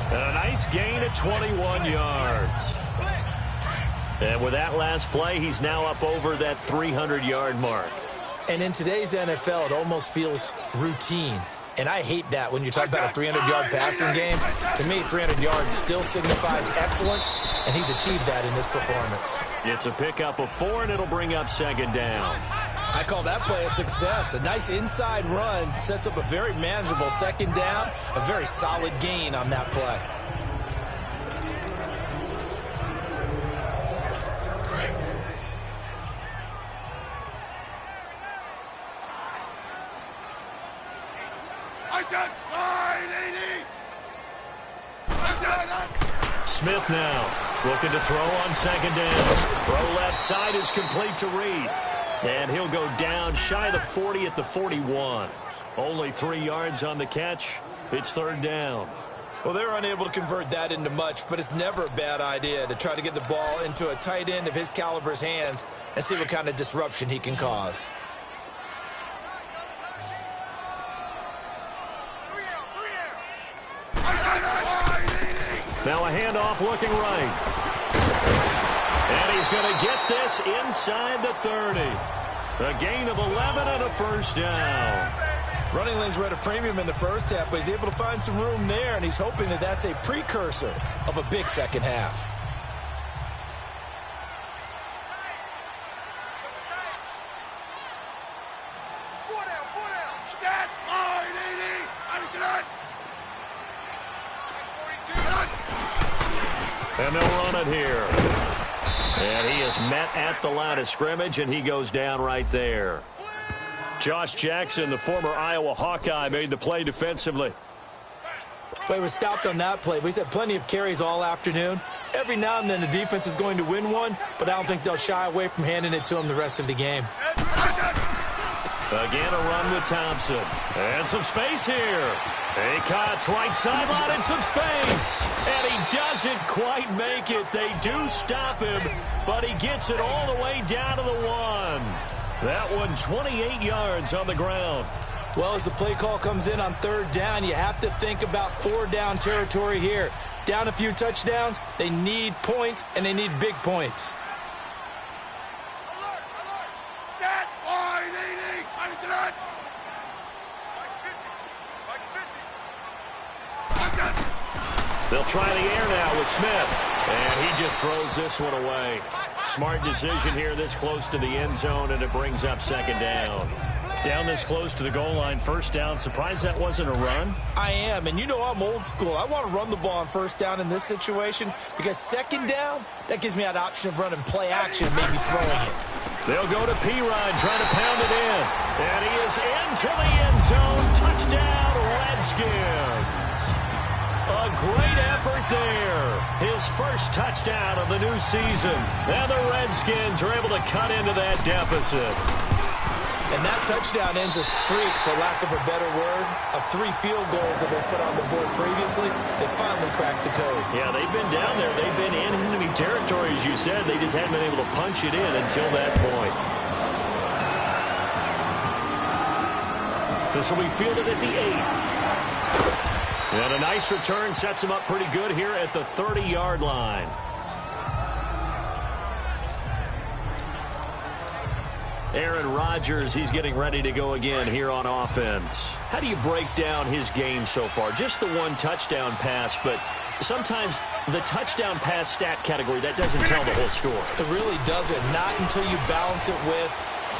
And a nice gain of 21 yards. And with that last play, he's now up over that 300-yard mark. And in today's NFL, it almost feels routine. And I hate that when you talk about a 300-yard passing game. To me, 300 yards still signifies excellence, and he's achieved that in this performance. It's a pickup of 4, and it'll bring up 2nd down. I call that play a success. A nice inside run sets up a very manageable 2nd down, a very solid gain on that play. Smith now looking to throw on 2nd down. Throw left side is complete to Reed. And he'll go down shy of the 40 at the 41. Only 3 yards on the catch. It's 3rd down. Well, they're unable to convert that into much, but it's never a bad idea to try to get the ball into a tight end of his caliber's hands and see what kind of disruption he can cause. Now a handoff looking right. And he's going to get this inside the 30. A gain of 11 and a first down. Running lanes were at a premium in the first half, but he's able to find some room there, and he's hoping that that's a precursor of a big second half. And they'll run it here. And he is met at the line of scrimmage, and he goes down right there. Josh Jackson, the former Iowa Hawkeye, made the play defensively. Well, he was stopped on that play, but he's had plenty of carries all afternoon. Every now and then the defense is going to win one, but I don't think they'll shy away from handing it to him the rest of the game. Again, a run with Thompson. And some space here. Acott's right sideline and some space. And he doesn't quite make it. They do stop him, but he gets it all the way down to the 1. That one 28 yards on the ground. Well, as the play call comes in on 3rd down, you have to think about 4-down territory here. Down a few touchdowns, they need points, and they need big points. They'll try the air now with Smith. And he just throws this one away. Smart decision here this close to the end zone, and it brings up 2nd down. Down this close to the goal line, 1st down. Surprised that wasn't a run? I am, and you know I'm old school. I want to run the ball on 1st down in this situation because 2nd down, that gives me that option of running play action, maybe throwing it. They'll go to P-Rod, trying to pound it in. And he is into the end zone. Touchdown, Redskins. A great effort there. His first touchdown of the new season. And the Redskins are able to cut into that deficit. And that touchdown ends a streak, for lack of a better word, of 3 field goals that they put on the board previously. They finally cracked the code. Yeah, they've been down there. They've been in enemy territory, as you said. They just haven't been able to punch it in until that point. This will be fielded at the 8. And a nice return sets him up pretty good here at the 30-yard line. Aaron Rodgers, he's getting ready to go again here on offense. How do you break down his game so far? Just the 1 touchdown pass, but sometimes the touchdown pass stat category, that doesn't tell the whole story. It really doesn't. Not until you balance it with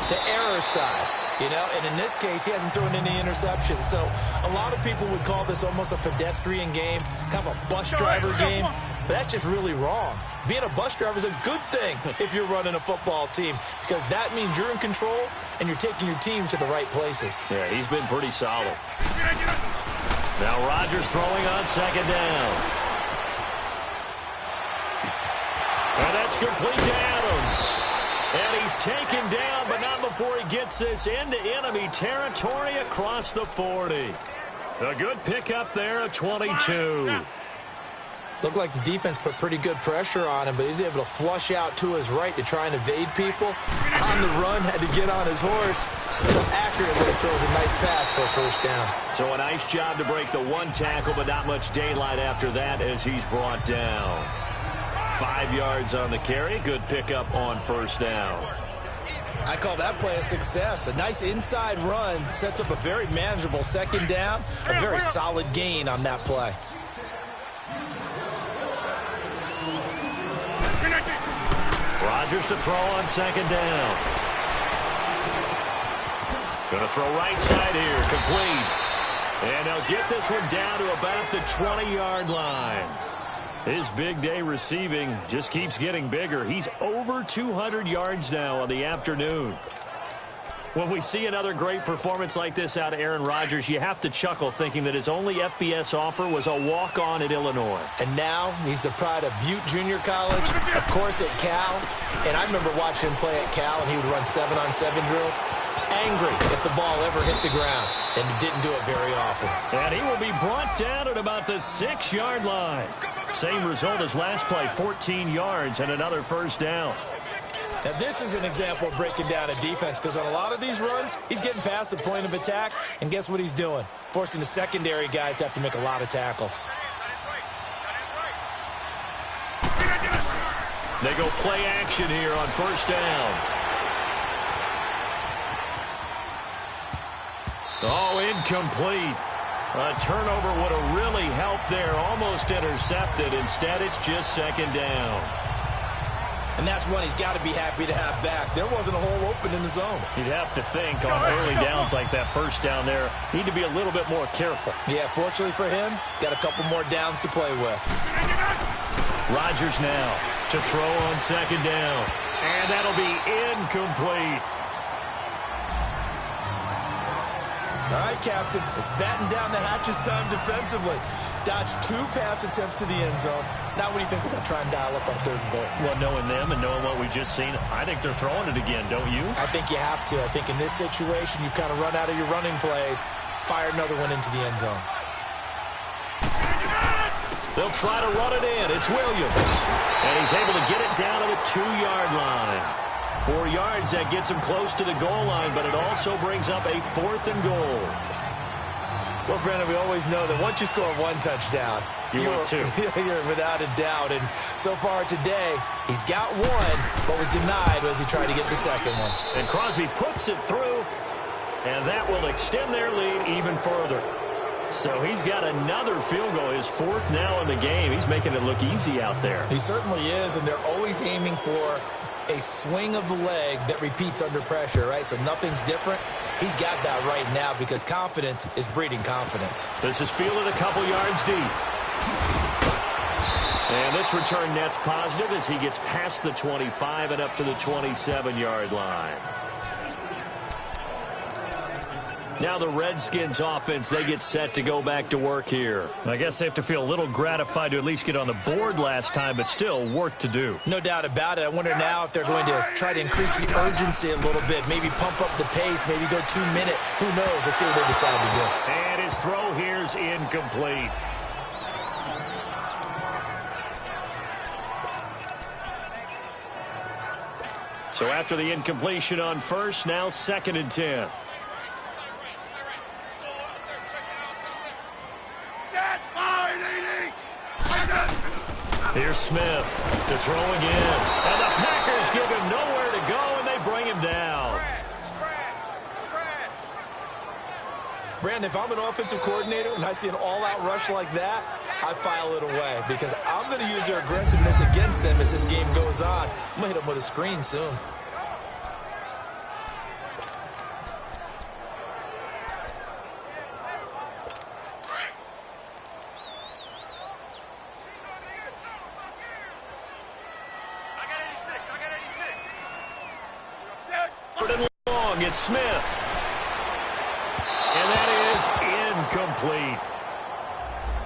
the error side. You know, and in this case, he hasn't thrown any interceptions. So a lot of people would call this almost a pedestrian game, kind of a bus driver game. But that's just really wrong. Being a bus driver is a good thing if you're running a football team, because that means you're in control and you're taking your team to the right places. Yeah, he's been pretty solid. Now Rodgers throwing on 2nd down. And that's complete to Adams. And he's taken down, but not before he gets this into enemy territory across the 40. A good pickup there at 22. Looked like the defense put pretty good pressure on him, but he's able to flush out to his right to try and evade people. On the run, had to get on his horse. Still accurate when he throws a nice pass for a 1st down. So a nice job to break the 1 tackle, but not much daylight after that as he's brought down. 5 yards on the carry. Good pickup on 1st down. I call that play a success. A nice inside run sets up a very manageable 2nd down. A very solid gain on that play. Rodgers to throw on 2nd down. Going to throw right side here. Complete. And they'll get this one down to about the 20-yard line. His big day receiving just keeps getting bigger. He's over 200 yards now on the afternoon. When we see another great performance like this out of Aaron Rodgers, you have to chuckle thinking that his only FBS offer was a walk-on at Illinois. And now he's the pride of Butte Junior College, of course at Cal. And I remember watching him play at Cal, and he would run 7-on-7 drills. Angry if the ball ever hit the ground, and he didn't do it very often. And he will be brought down at about the 6-yard line. Same result as last play, 14 yards and another 1st down. Now, this is an example of breaking down a defense, because on a lot of these runs, he's getting past the point of attack, and guess what he's doing? Forcing the secondary guys to have to make a lot of tackles. They go play action here on 1st down. Oh, incomplete. A turnover would have really helped there. Almost intercepted. Instead, it's just second down. And that's one he's got to be happy to have back. There wasn't a hole open in the zone. You'd have to think on early downs like that first down there, need to be a little bit more careful. Yeah, fortunately for him, got a couple more downs to play with. Rodgers now to throw on second down. And that'll be incomplete. All right, Captain. It's batten down the hatches time defensively. Dodged 2 pass attempts to the end zone. Now what do you think they're going to try and dial up on 3rd and goal? Well, knowing them and knowing what we just seen, I think they're throwing it again, don't you? I think you have to. I think in this situation, you've kind of run out of your running plays. Fire another one into the end zone. They'll try to run it in. It's Williams. And he's able to get it down to the 2-yard line. 4 yards, that gets him close to the goal line, but it also brings up a 4th and goal. Well, Brandon, we always know that once you score 1 touchdown, you're without a doubt. And so far today, he's got 1, but was denied as he tried to get the second one. And Crosby puts it through, and that will extend their lead even further. So he's got another field goal, his 4th now in the game. He's making it look easy out there. He certainly is, and they're always aiming for a swing of the leg that repeats under pressure, right? So nothing's different. He's got that right now because confidence is breeding confidence. This is fielded a couple yards deep. And this return net's positive as he gets past the 25 and up to the 27-yard line. Now the Redskins offense, they get set to go back to work here. I guess they have to feel a little gratified to at least get on the board last time, but still work to do. No doubt about it. I wonder now if they're going to try to increase the urgency a little bit, maybe pump up the pace, maybe go 2-minute. Who knows? Let's see what they decide to do. And his throw here's incomplete. So after the incompletion on first, now 2nd and 10. Here's Smith to throw again. And the Packers give him nowhere to go, and they bring him down. Brandon, if I'm an offensive coordinator and I see an all-out rush like that, I file it away because I'm going to use their aggressiveness against them as this game goes on. I'm going to hit them with a screen soon. It's Smith. And that is incomplete.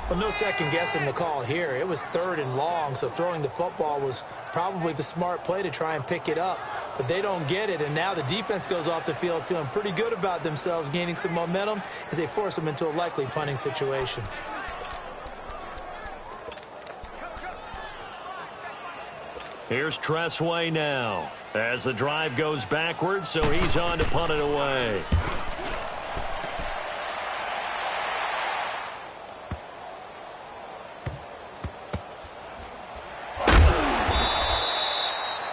Well, no second guessing the call here. It was 3rd and long, so throwing the football was probably the smart play to try and pick it up. But they don't get it, and now the defense goes off the field feeling pretty good about themselves, gaining some momentum as they force them into a likely punting situation. Here's Tressway now as the drive goes backwards, so he's on to punt it away.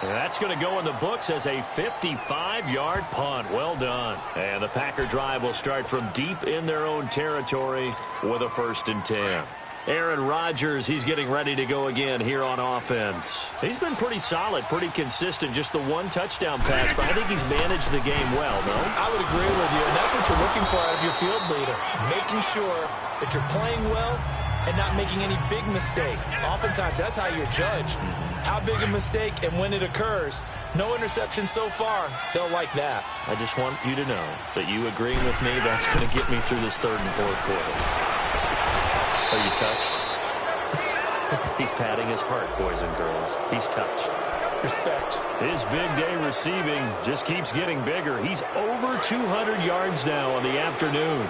That's going to go in the books as a 55-yard punt. Well done. And the Packer drive will start from deep in their own territory with a 1st and 10. Aaron Rodgers, he's getting ready to go again here on offense. He's been pretty solid, pretty consistent, just the 1 touchdown pass, but I think he's managed the game well, no? I would agree with you, and that's what you're looking for out of your field leader, making sure that you're playing well and not making any big mistakes. Oftentimes, that's how you're judged. How big a mistake and when it occurs. No interception so far. They'll like that. I just want you to know that you agreeing with me, that's going to get me through this 3rd and 4th quarter. Are you touched? He's patting his heart, boys and girls. He's touched. Respect. His big day receiving just keeps getting bigger. He's over 200 yards now on the afternoon.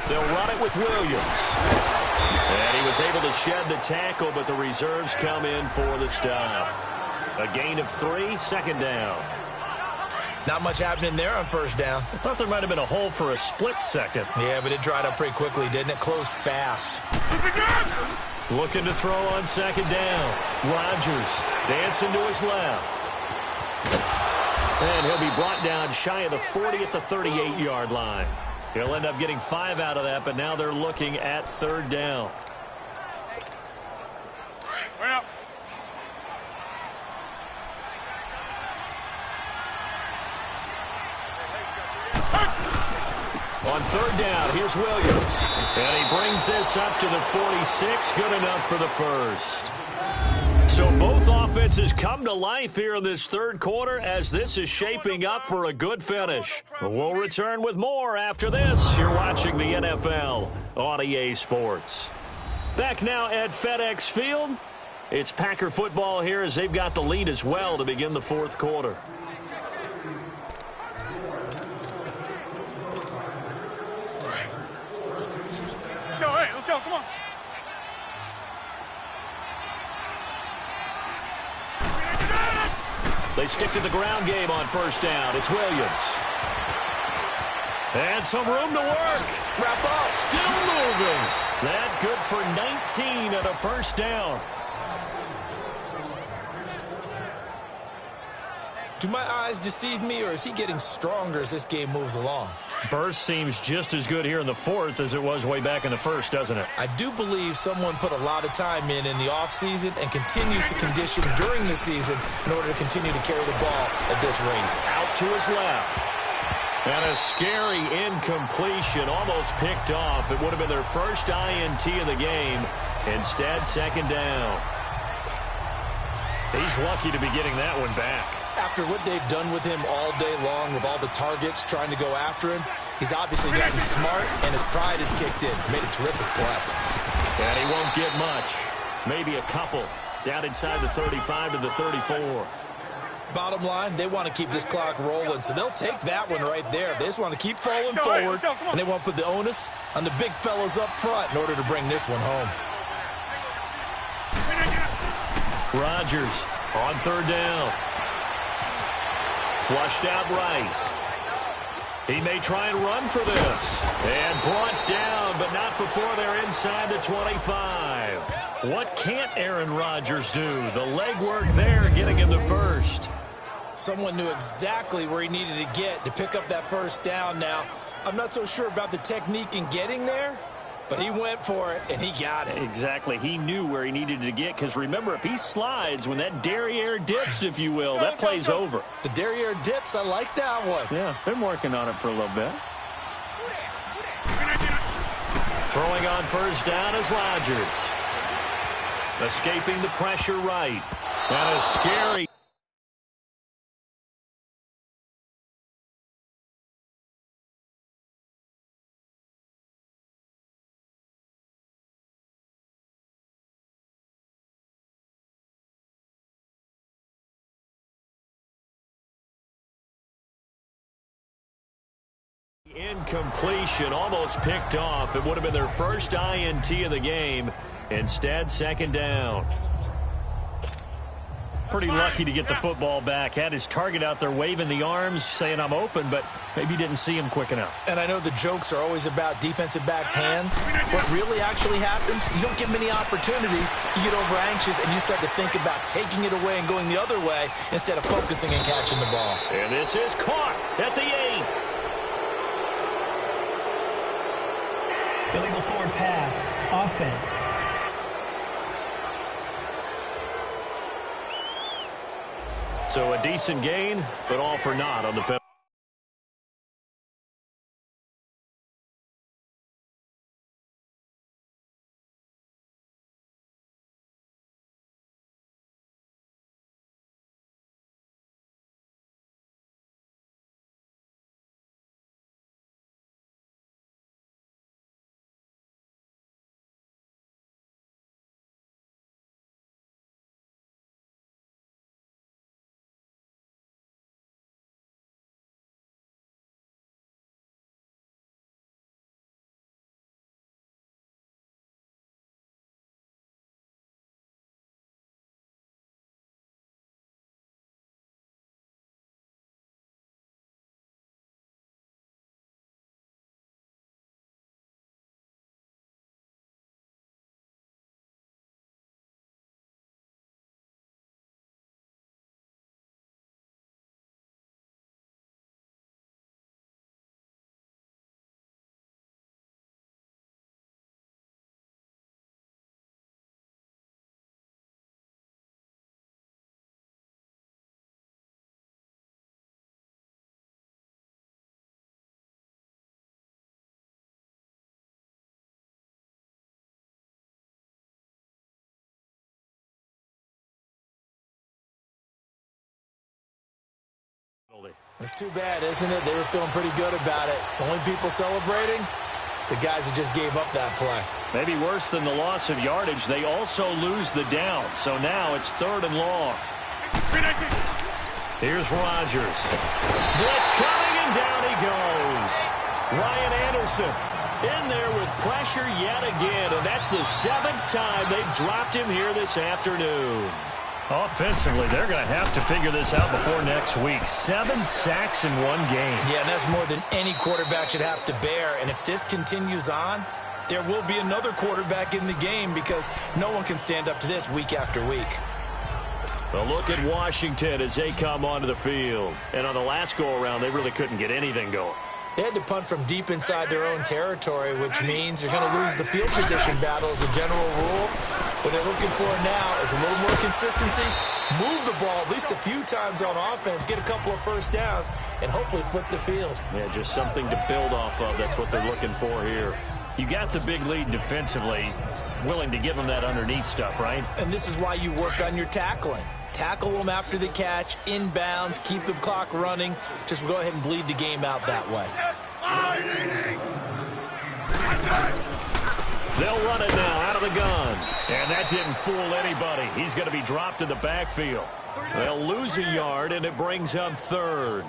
They'll run it with Williams. And he was able to shed the tackle, but the reserves come in for the stop. A gain of 3, 2nd down. Not much happening there on 1st down. I thought there might have been a hole for a split second. Yeah, but it dried up pretty quickly, didn't it? Closed fast. Looking to throw on 2nd down. Rodgers dancing to his left. And he'll be brought down shy of the 40 at the 38-yard line. He'll end up getting 5 out of that, but now they're looking at third down. Well. On third down, here's Williams. And he brings this up to the 46. Good enough for the first. So both offenses come to life here in this third quarter as this is shaping up for a good finish. We'll return with more after this. You're watching the NFL on EA Sports. Back now at FedEx Field. It's Packer football here as they've got the lead as well to begin the fourth quarter. Let's go, come on. They stick to the ground game on first down. It's Williams. And some room to work. Wrap up. Still moving. That good for 19 and a first down. Do my eyes deceive me, or is he getting stronger as this game moves along? Burst seems just as good here in the fourth as it was way back in the first, doesn't it? I do believe someone put a lot of time in the offseason and continues to condition during the season in order to continue to carry the ball at this rate. Out to his left. And a scary incompletion, almost picked off. It would have been their first INT of the game. Instead, second down. He's lucky to be getting that one back. After what they've done with him all day long with all the targets trying to go after him, he's obviously gotten smart and his pride has kicked in. Made a terrific play. And he won't get much. Maybe a couple. Down inside the 35 to the 34. Bottom line, they want to keep this clock rolling, so they'll take that one right there. They just want to keep falling forward, and they won't put the onus on the big fellas up front in order to bring this one home. Rodgers on third down. Flushed out right. He may try and run for this. And brought down, but not before they're inside the 25. What can't Aaron Rodgers do? The legwork there getting him the first. Someone knew exactly where he needed to get to pick up that first down now. I'm not so sure about the technique in getting there, but he went for it, and he got it. Exactly. He knew where he needed to get, because remember, if he slides, when that derriere dips, if you will, that play's over. The derriere dips, I like that one. Yeah, been working on it for a little bit. Throwing on first down is Rodgers. Escaping the pressure right. And a scary... Incompletion, almost picked off. It would have been their first INT of the game. Instead, second down. Pretty lucky to get the football back. Had his target out there waving the arms, saying I'm open, but maybe didn't see him quick enough. And I know the jokes are always about defensive backs' hands. What really actually happens, you don't get many opportunities. You get over anxious, and you start to think about taking it away and going the other way instead of focusing and catching the ball. And this is caught at the 8. Illegal forward pass. Offense. So a decent gain, but all for naught on the penalty. It's too bad, isn't it? They were feeling pretty good about it. Only people celebrating, the guys who just gave up that play. Maybe worse than the loss of yardage, they also lose the down. So now it's 3rd and long. Here's Rodgers. Blitz coming, and down he goes. Ryan Anderson in there with pressure yet again, and that's the 7th time they've dropped him here this afternoon. Offensively, they're going to have to figure this out before next week. 7 sacks in one game. Yeah, and that's more than any quarterback should have to bear. And if this continues on, there will be another quarterback in the game because no one can stand up to this week after week. A look at Washington as they come onto the field. And on the last go-around, they really couldn't get anything going. They had to punt from deep inside their own territory, which means you're going to lose the field position battle as a general rule. What they're looking for now is a little more consistency, move the ball at least a few times on offense, get a couple of first downs, and hopefully flip the field. Yeah, just something to build off of. That's what they're looking for here. You got the big lead defensively, willing to give them that underneath stuff, right? And this is why you work on your tackling. Tackle them after the catch, inbounds, keep the clock running. Just go ahead and bleed the game out that way. They'll run it now out of the gun. And that didn't fool anybody. He's going to be dropped in the backfield. They'll lose a yard, and it brings up 3rd.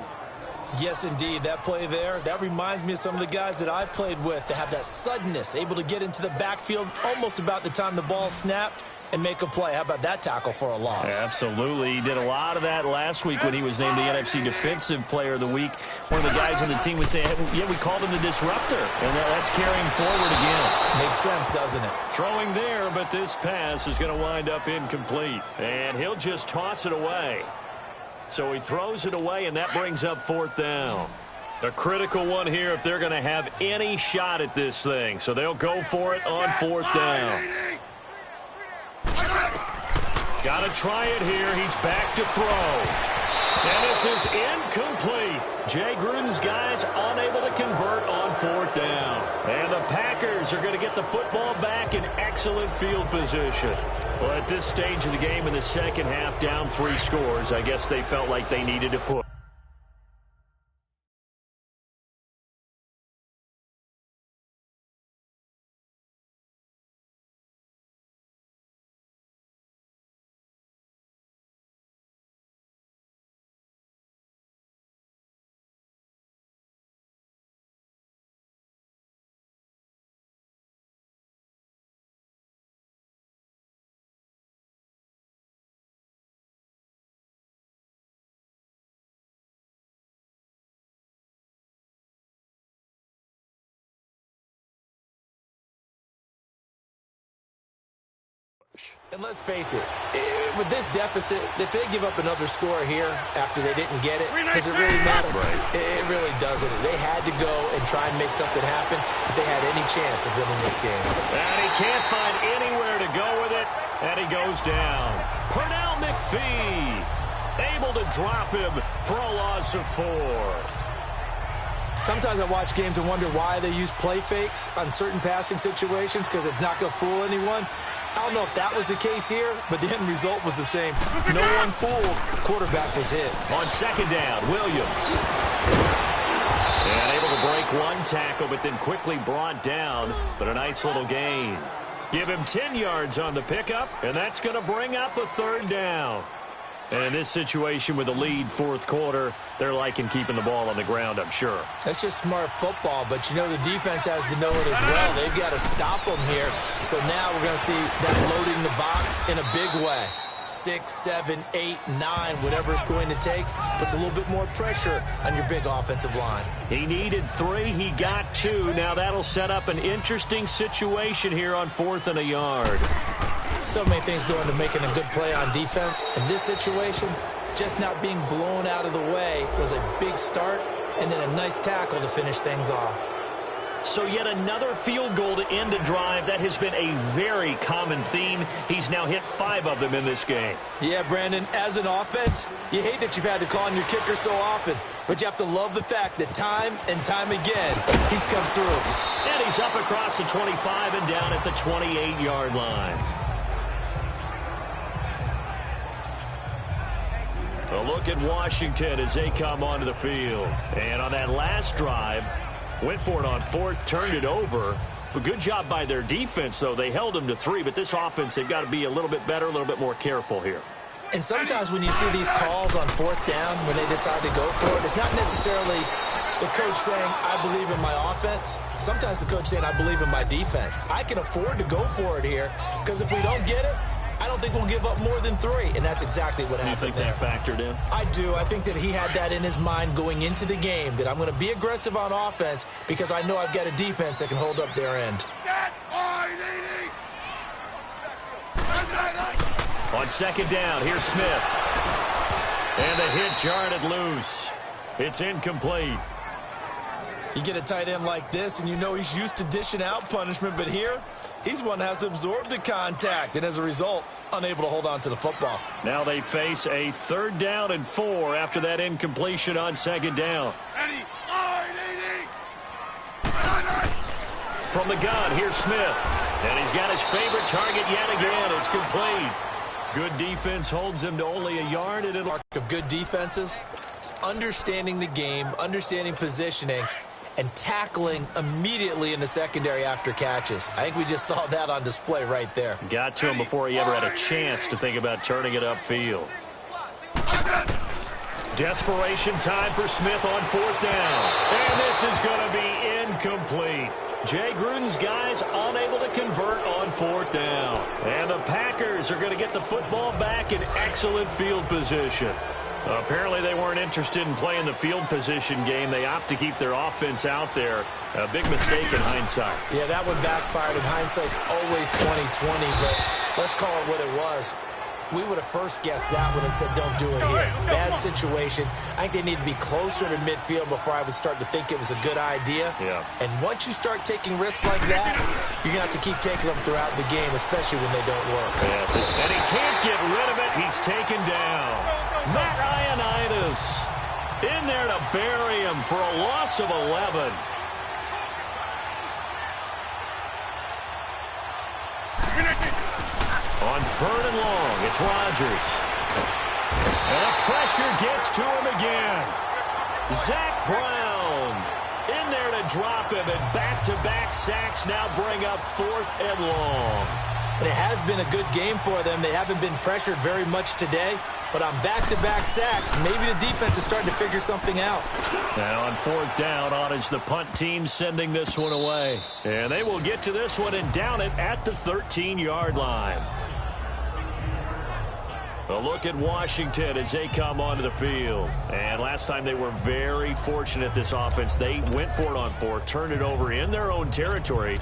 Yes, indeed. That play there, that reminds me of some of the guys that I played with that have that suddenness, able to get into the backfield almost about the time the ball snapped and make a play. How about that tackle for a loss? Absolutely. He did a lot of that last week when he was named the NFC Defensive Player of the Week. One of the guys on the team was saying, yeah, we called him the disruptor. And that's carrying forward again. Makes sense, doesn't it? Throwing there, but this pass is going to wind up incomplete. And he'll just toss it away. So he throws it away, and that brings up 4th down. A critical one here if they're going to have any shot at this thing. So they'll go for it on 4th down. Got to try it here. He's back to throw. And this is incomplete. Jay Gruden's guys unable to convert on 4th down. And the Packers are going to get the football back in excellent field position. Well, at this stage of the game in the second half, down 3 scores, I guess they felt like they needed to push. And let's face it, with this deficit, if they give up another score here after they didn't get it, does it really matter? Right. It really doesn't. They had to go and try and make something happen if they had any chance of winning this game. And he can't find anywhere to go with it, and he goes down. Pernell McPhee able to drop him for a loss of 4. Sometimes I watch games and wonder why they use play fakes on certain passing situations because it's not going to fool anyone. I don't know if that was the case here, but the end result was the same. No one fooled. Quarterback was hit. On 2nd down, Williams. And able to break one tackle, but then quickly brought down. But a nice little gain. Give him 10 yards on the pickup, and that's going to bring up a 3rd down. And in this situation with the lead 4th quarter, they're liking keeping the ball on the ground, I'm sure. That's just smart football, but you know the defense has to know it as well. They've got to stop them here. So now we're going to see that loading the box in a big way. 6, 7, 8, 9, whatever it's going to take, puts a little bit more pressure on your big offensive line. He needed 3. He got 2. Now that'll set up an interesting situation here on 4th and a yard. So many things go into making a good play on defense. In this situation, just not being blown out of the way was a big start, and then a nice tackle to finish things off. So yet another field goal to end a drive. That has been a very common theme. He's now hit 5 of them in this game. Yeah, Brandon, as an offense, you hate that you've had to call on your kicker so often, but you have to love the fact that time and time again, he's come through. And he's up across the 25 and down at the 28-yard line. A look at Washington as they come onto the field. And on that last drive, went for it on fourth, turned it over. But good job by their defense, though. They held them to 3, but this offense, they've got to be a little bit better, a little bit more careful here. And sometimes when you see these calls on fourth down, when they decide to go for it, it's not necessarily the coach saying, I believe in my offense. Sometimes the coach saying, I believe in my defense. I can afford to go for it here because if we don't get it, I don't think we'll give up more than 3, and that's exactly what happened. You think that factored in? I do. I think that he had that in his mind going into the game, that I'm going to be aggressive on offense because I know I've got a defense that can hold up their end. On second down, here's Smith. And the hit jarred it loose. It's incomplete. You get a tight end like this, and you know he's used to dishing out punishment, but here, he's one that has to absorb the contact, and as a result, unable to hold on to the football. Now they face a 3rd down and 4 after that incompletion on second down. From the gun, here's Smith. And he's got his favorite target yet again. It's complete. Good defense holds him to only a yard. And it'll of good defenses is understanding the game, understanding positioning, and tackling immediately in the secondary after catches. I think we just saw that on display right there. Got to him before he ever had a chance to think about turning it upfield. Desperation time for Smith on 4th down. And this is going to be incomplete. Jay Gruden's guys unable to convert on 4th down. And the Packers are going to get the football back in excellent field position. Apparently they weren't interested in playing the field position game. They opt to keep their offense out there. A big mistake in hindsight. Yeah, that one backfired. In hindsight's always 20/20, but let's call it what it was. We would have first guessed that one and said don't do it here. Bad situation. I think they need to be closer to midfield before I would start to think it was a good idea. Yeah. And once you start taking risks like that, you're going to have to keep taking them throughout the game, especially when they don't work. Yeah. And he can't get rid of it. He's taken down. Matt Ioannidis in there to bury him for a loss of 11. On 3rd and long, it's Rodgers. And the pressure gets to him again. Zach Brown in there to drop him, and back-to-back sacks now bring up 4th and long. And it has been a good game for them. They haven't been pressured very much today, but on back-to-back sacks, maybe the defense is starting to figure something out. Now on 4th down, on is the punt team sending this one away. And they will get to this one and down it at the 13-yard line. A look at Washington as they come onto the field. And last time they were very fortunate, this offense. They went for it on 4th, turned it over in their own territory,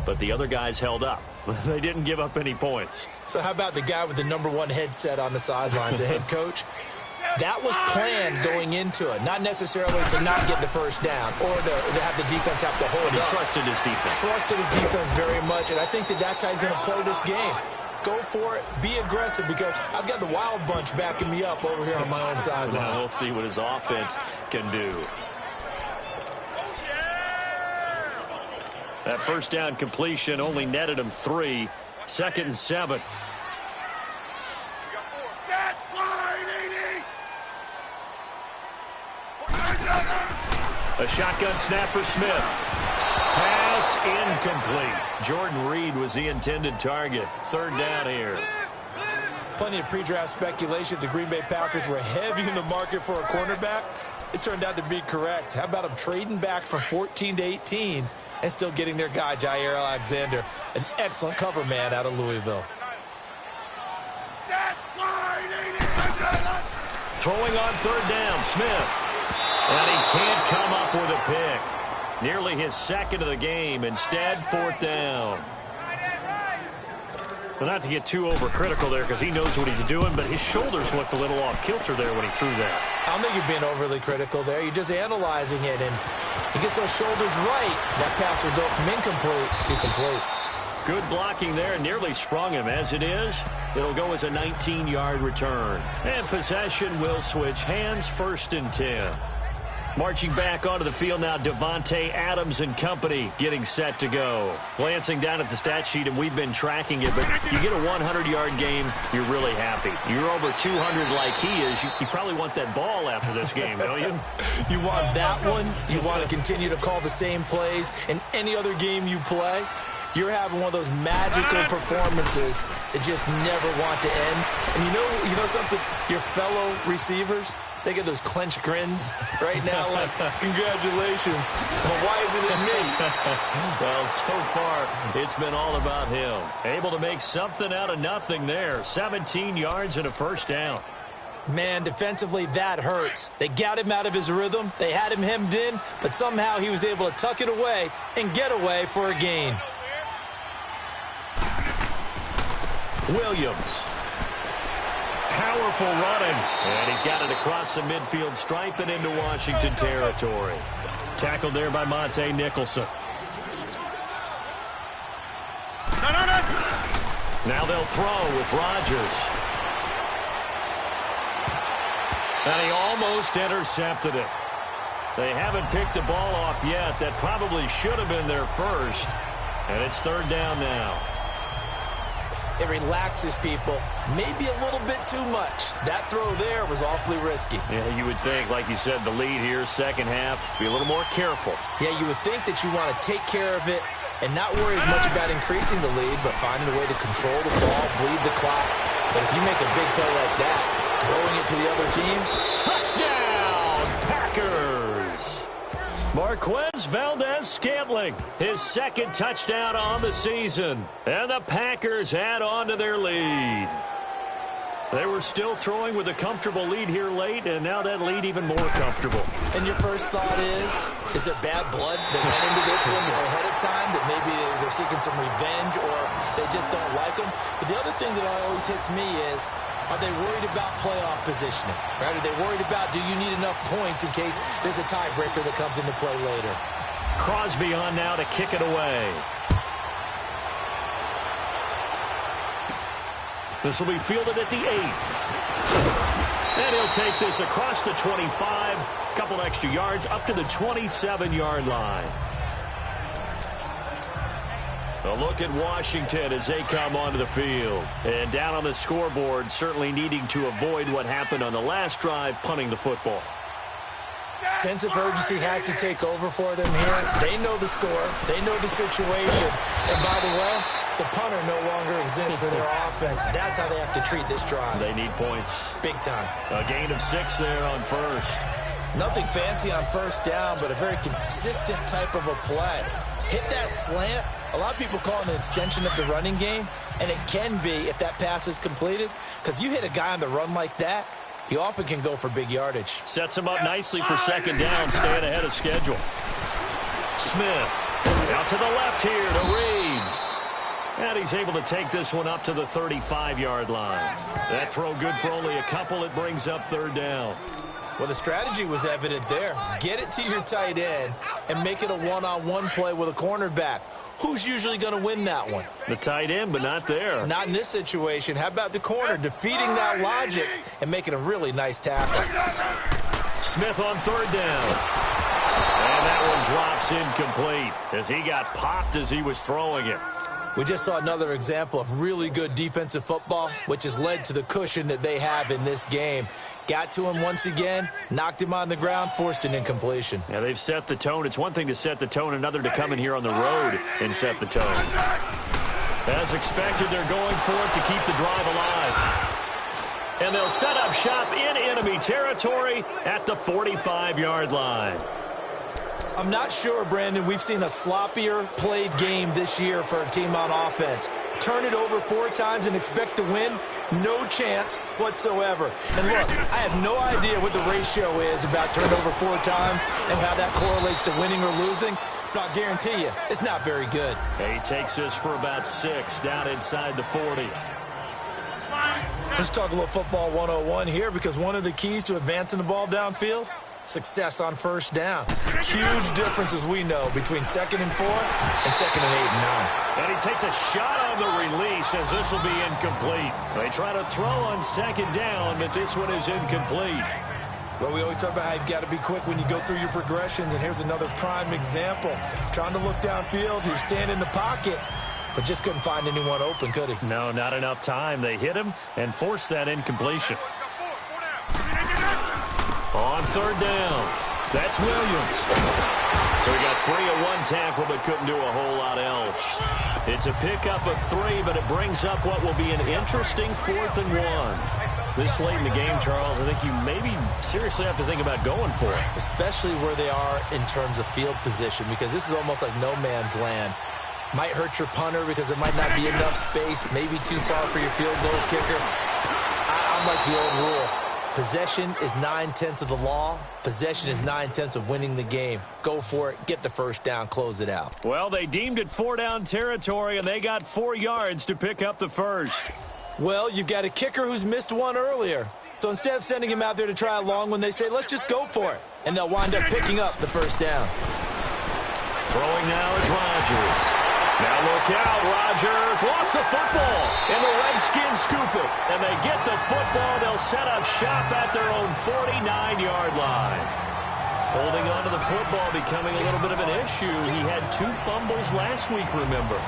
but the other guys held up. They didn't give up any points. So how about the guy with the #1 headset on the sidelines, the head coach? That was planned going into it, not necessarily to not get the first down or to have the defense have to hold up. He trusted his defense. Trusted his defense very much, and I think that that's how he's going to play this game. Go for it, be aggressive, because I've got the wild bunch backing me up over here on my own sideline. Now we'll see what his offense can do. That first down completion only netted him 3. 2nd and 7. A shotgun snap for Smith. Pass incomplete. Jordan Reed was the intended target. 3rd down here. Plenty of pre-draft speculation. The Green Bay Packers were heavy in the market for a cornerback. It turned out to be correct. How about them trading back from 14 to 18 and still getting their guy, Jair Alexander, an excellent cover man out of Louisville. Throwing on 3rd down, Smith. And he can't come up with a pick. Nearly his 2nd of the game. Instead, 4th down. Well, not to get too overcritical there because he knows what he's doing, but his shoulders looked a little off kilter there when he threw that. I don't think you're being overly critical there. You're just analyzing it, and he gets those shoulders right. That pass will go from incomplete to complete. Good blocking there, nearly sprung him. As it is, it'll go as a 19-yard return. And possession will switch hands, 1st and 10. Marching back onto the field now, Davante Adams and company getting set to go. Glancing down at the stat sheet, and we've been tracking it, but you get a 100-yard game, you're really happy. You're over 200 like he is. You probably want that ball after this game, don't you? You want that one. You want to continue to call the same plays in any other game you play. You're having one of those magical performances that just never want to end. And you know something? Your fellow receivers, they get those clenched grins right now like, congratulations. Well, why isn't it me? Well, so far, it's been all about him. Able to make something out of nothing there. 17 yards and a first down. Man, defensively, that hurts. They got him out of his rhythm. They had him hemmed in, but somehow he was able to tuck it away and get away for a gain. Williams. Powerful running. And he's got it across the midfield stripe and into Washington territory. Tackled there by Monte Nicholson. Now they'll throw with Rodgers. And he almost intercepted it. They haven't picked a ball off yet. That probably should have been their first. And it's third down now. It relaxes people maybe a little bit too much. That throw there was awfully risky. Yeah, you would think, like you said, the lead here, second half, be a little more careful. Yeah, you would think that you want to take care of it and not worry as much about increasing the lead, but finding a way to control the ball, bleed the clock. But if you make a big play like that, throwing it to the other team, touchdown, Packers! Marquez Valdez-Scantling, his second touchdown on the season. And the Packers add on to their lead. They were still throwing with a comfortable lead here late, and now that lead even more comfortable. And your first thought is there bad blood that went into this one ahead of time, that maybe they're seeking some revenge or they just don't like them? But the other thing that always hits me is, are they worried about playoff positioning? Right? Are they worried about, do you need enough points in case there's a tiebreaker that comes into play later? Crosby on now to kick it away. This will be fielded at the 8. And he'll take this across the 25, a couple extra yards, up to the 27-yard line. A look at Washington as they come onto the field. And down on the scoreboard, certainly needing to avoid what happened on the last drive, punting the football. Sense of urgency has to take over for them here. They know the score. They know the situation. And by the way, the punter no longer exists for their offense. That's how they have to treat this drive. They need points. Big time. A gain of 6 there on first. Nothing fancy on first down, but a very consistent type of a play. Hit that slant. A lot of people call it an extension of the running game, and it can be if that pass is completed, because you hit a guy on the run like that, he often can go for big yardage. Sets him up nicely for second down, staying ahead of schedule. Smith out to the left here to Reed. And he's able to take this one up to the 35-yard line. That throw good for only a couple. It brings up third down. Well, the strategy was evident there. Get it to your tight end and make it a one-on-one play with a cornerback. Who's usually going to win that one? The tight end, but not there. Not in this situation. How about the corner defeating that logic and making a really nice tackle? Smith on third down. And that one drops incomplete as he got popped as he was throwing it. We just saw another example of really good defensive football, which has led to the cushion that they have in this game. Got to him once again, knocked him on the ground, forced an incompletion. Yeah, they've set the tone. It's one thing to set the tone, another to come in here on the road and set the tone. As expected, they're going for it to keep the drive alive. And they'll set up shop in enemy territory at the 45-yard line. I'm not sure, Brandon, we've seen a sloppier played game this year for a team on offense. Turn it over 4 times and expect to win? No chance whatsoever. And look, I have no idea what the ratio is about turnover 4 times and how that correlates to winning or losing. But I'll guarantee you, it's not very good. He takes this for about 6 down inside the 40. Let's talk a little football 101 here, because one of the keys to advancing the ball downfield, success on first down. Huge difference, as we know, between 2nd and 4 and 2nd and 8 and 9. And he takes a shot on the release as this will be incomplete. They try to throw on 2nd down, but this one is incomplete. Well, we always talk about how you've got to be quick when you go through your progressions, and here's another prime example. Trying to look downfield, he was standing in the pocket, but just couldn't find anyone open, could he? No, not enough time. They hit him and forced that incompletion. On third down, that's Williams. So he got free of one tackle but couldn't do a whole lot else. It's a pickup of 3, but it brings up what will be an interesting 4th and 1. This late in the game, Charles, I think you maybe seriously have to think about going for it. Especially where they are in terms of field position, because this is almost like no man's land. Might hurt your punter because there might not be enough space, maybe too far for your field goal kicker. I'm like the old rule. Possession is 9/10 of the law. Possession is 9/10 of winning the game. Go for it. Get the first down. Close it out. Well, they deemed it 4-down territory, and they got 4 yards to pick up the first. Well, you've got a kicker who's missed one earlier. So instead of sending him out there to try a long one, they say, let's just go for it. And they'll wind up picking up the first down. Throwing now is Rodgers. Now look out, Rodgers lost the football, and the Redskins scoop it. And they get the football. They'll set up shop at their own 49-yard line. Holding on to the football becoming a little bit of an issue. He had 2 fumbles last week, remember.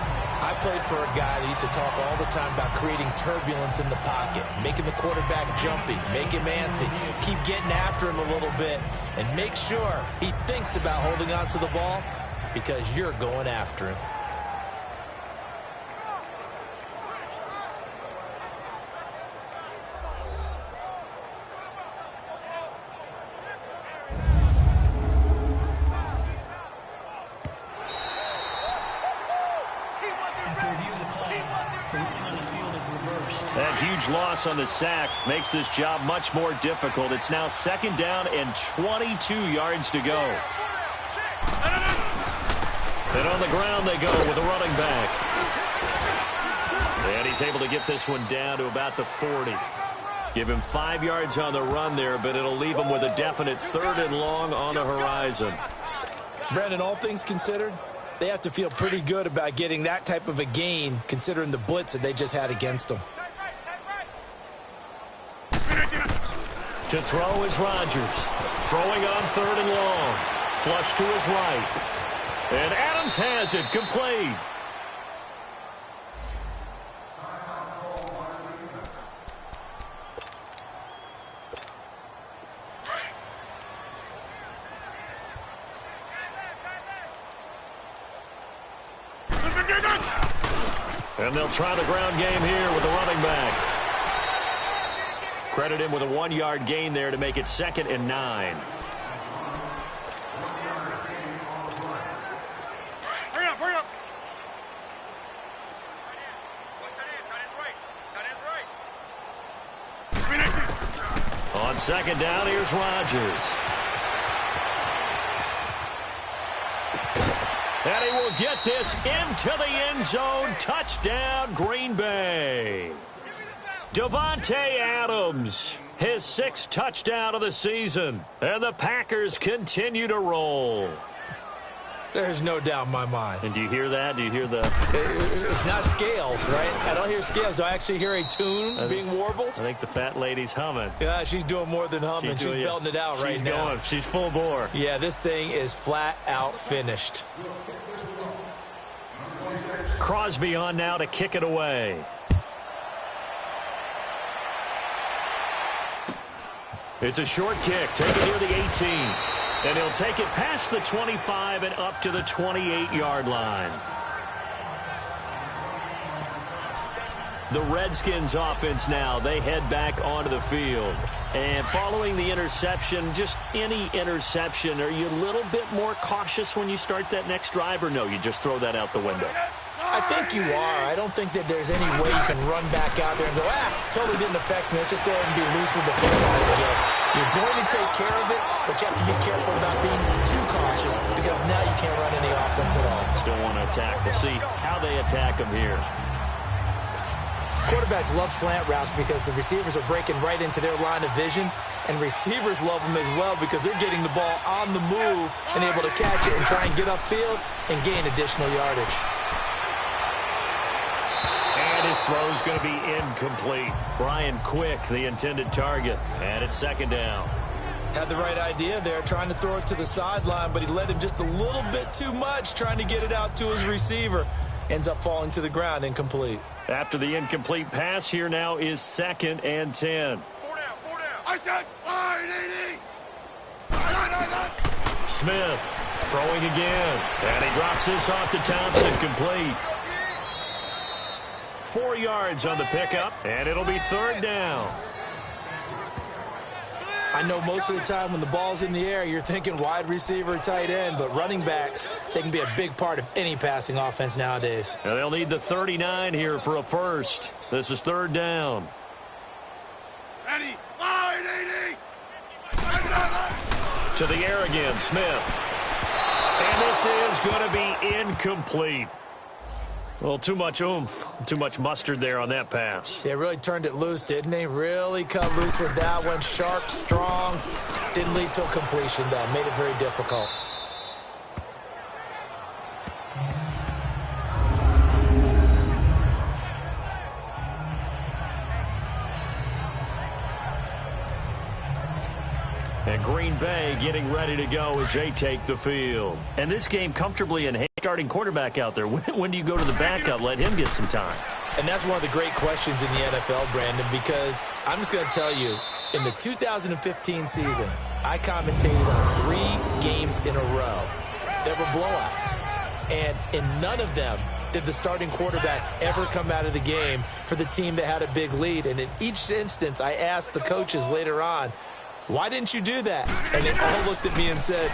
I played for a guy that used to talk all the time about creating turbulence in the pocket, making the quarterback jumpy, make him antsy, keep getting after him a little bit, and make sure he thinks about holding on to the ball because you're going after him. That huge loss on the sack makes this job much more difficult. It's now 2nd down and 22 yards to go. And on the ground they go with a running back. And he's able to get this one down to about the 40. Give him 5 yards on the run there, but it'll leave him with a definite 3rd and long on the horizon. Brandon, all things considered, they have to feel pretty good about getting that type of a gain considering the blitz that they just had against them. To throw is Rodgers. Throwing on 3rd and long. Flush to his right. And Adams has it, complete. And they'll try the ground game here with the running back. Credit him with a 1-yard gain there to make it 2nd and 9. Hurry up, hurry up. On 2nd down, here's Rodgers. And he will get this into the end zone. Touchdown, Green Bay. Davante Adams, his 6th touchdown of the season. And the Packers continue to roll. There's no doubt in my mind. And do you hear that? Do you hear the... It's not scales, right? I don't hear scales. Do I actually hear a tune being warbled? I think the fat lady's humming. Yeah, she's doing more than humming. She's belting it out right now. She's going. She's full bore. Yeah, this thing is flat out finished. Crosby on now to kick it away. It's a short kick, taken near the 18. And he'll take it past the 25 and up to the 28-yard line. The Redskins offense now, they head back onto the field. And following the interception, just any interception, are you a little bit more cautious when you start that next drive, or no, you just throw that out the window? I think you are. I don't think that there's any way you can run back out there and go, totally didn't affect me. Let's just go ahead and be loose with the football again. You're going to take care of it, but you have to be careful about being too cautious because now you can't run any offense at all. Still want to attack. We'll see how they attack them here. Quarterbacks love slant routes because the receivers are breaking right into their line of vision, and receivers love them as well because they're getting the ball on the move and able to catch it and try and get upfield and gain additional yardage. And his throw's going to be incomplete. Brian Quick, the intended target, and it's 2nd down. Had the right idea there, trying to throw it to the sideline, but he led him just a little bit too much, trying to get it out to his receiver. Ends up falling to the ground, incomplete. After the incomplete pass, here now is 2nd and 10. 4 down, 4 down. I said, line, 80. Smith throwing again. And he drops this off to Thompson, complete. 4 yards on the pickup, and it'll be 3rd down. I know most of the time when the ball's in the air, you're thinking wide receiver, tight end, but running backs, they can be a big part of any passing offense nowadays. And they'll need the 39 here for a first. This is 3rd down. Ready, line, 80. To the air again, Smith. And this is going to be incomplete. Well, too much oomph, too much mustard there on that pass. Yeah, really turned it loose, didn't he? Really cut loose with that one. Sharp, strong. Didn't lead to a completion, though. Made it very difficult. And Green Bay getting ready to go as they take the field. And this game comfortably in hand. Starting quarterback out there. When do you go to the backup? Let him get some time. And that's one of the great questions in the NFL, Brandon, because I'm just going to tell you, in the 2015 season, I commentated on 3 games in a row that were blowouts. And in none of them did the starting quarterback ever come out of the game for the team that had a big lead. And in each instance, I asked the coaches later on, why didn't you do that? And they all looked at me and said,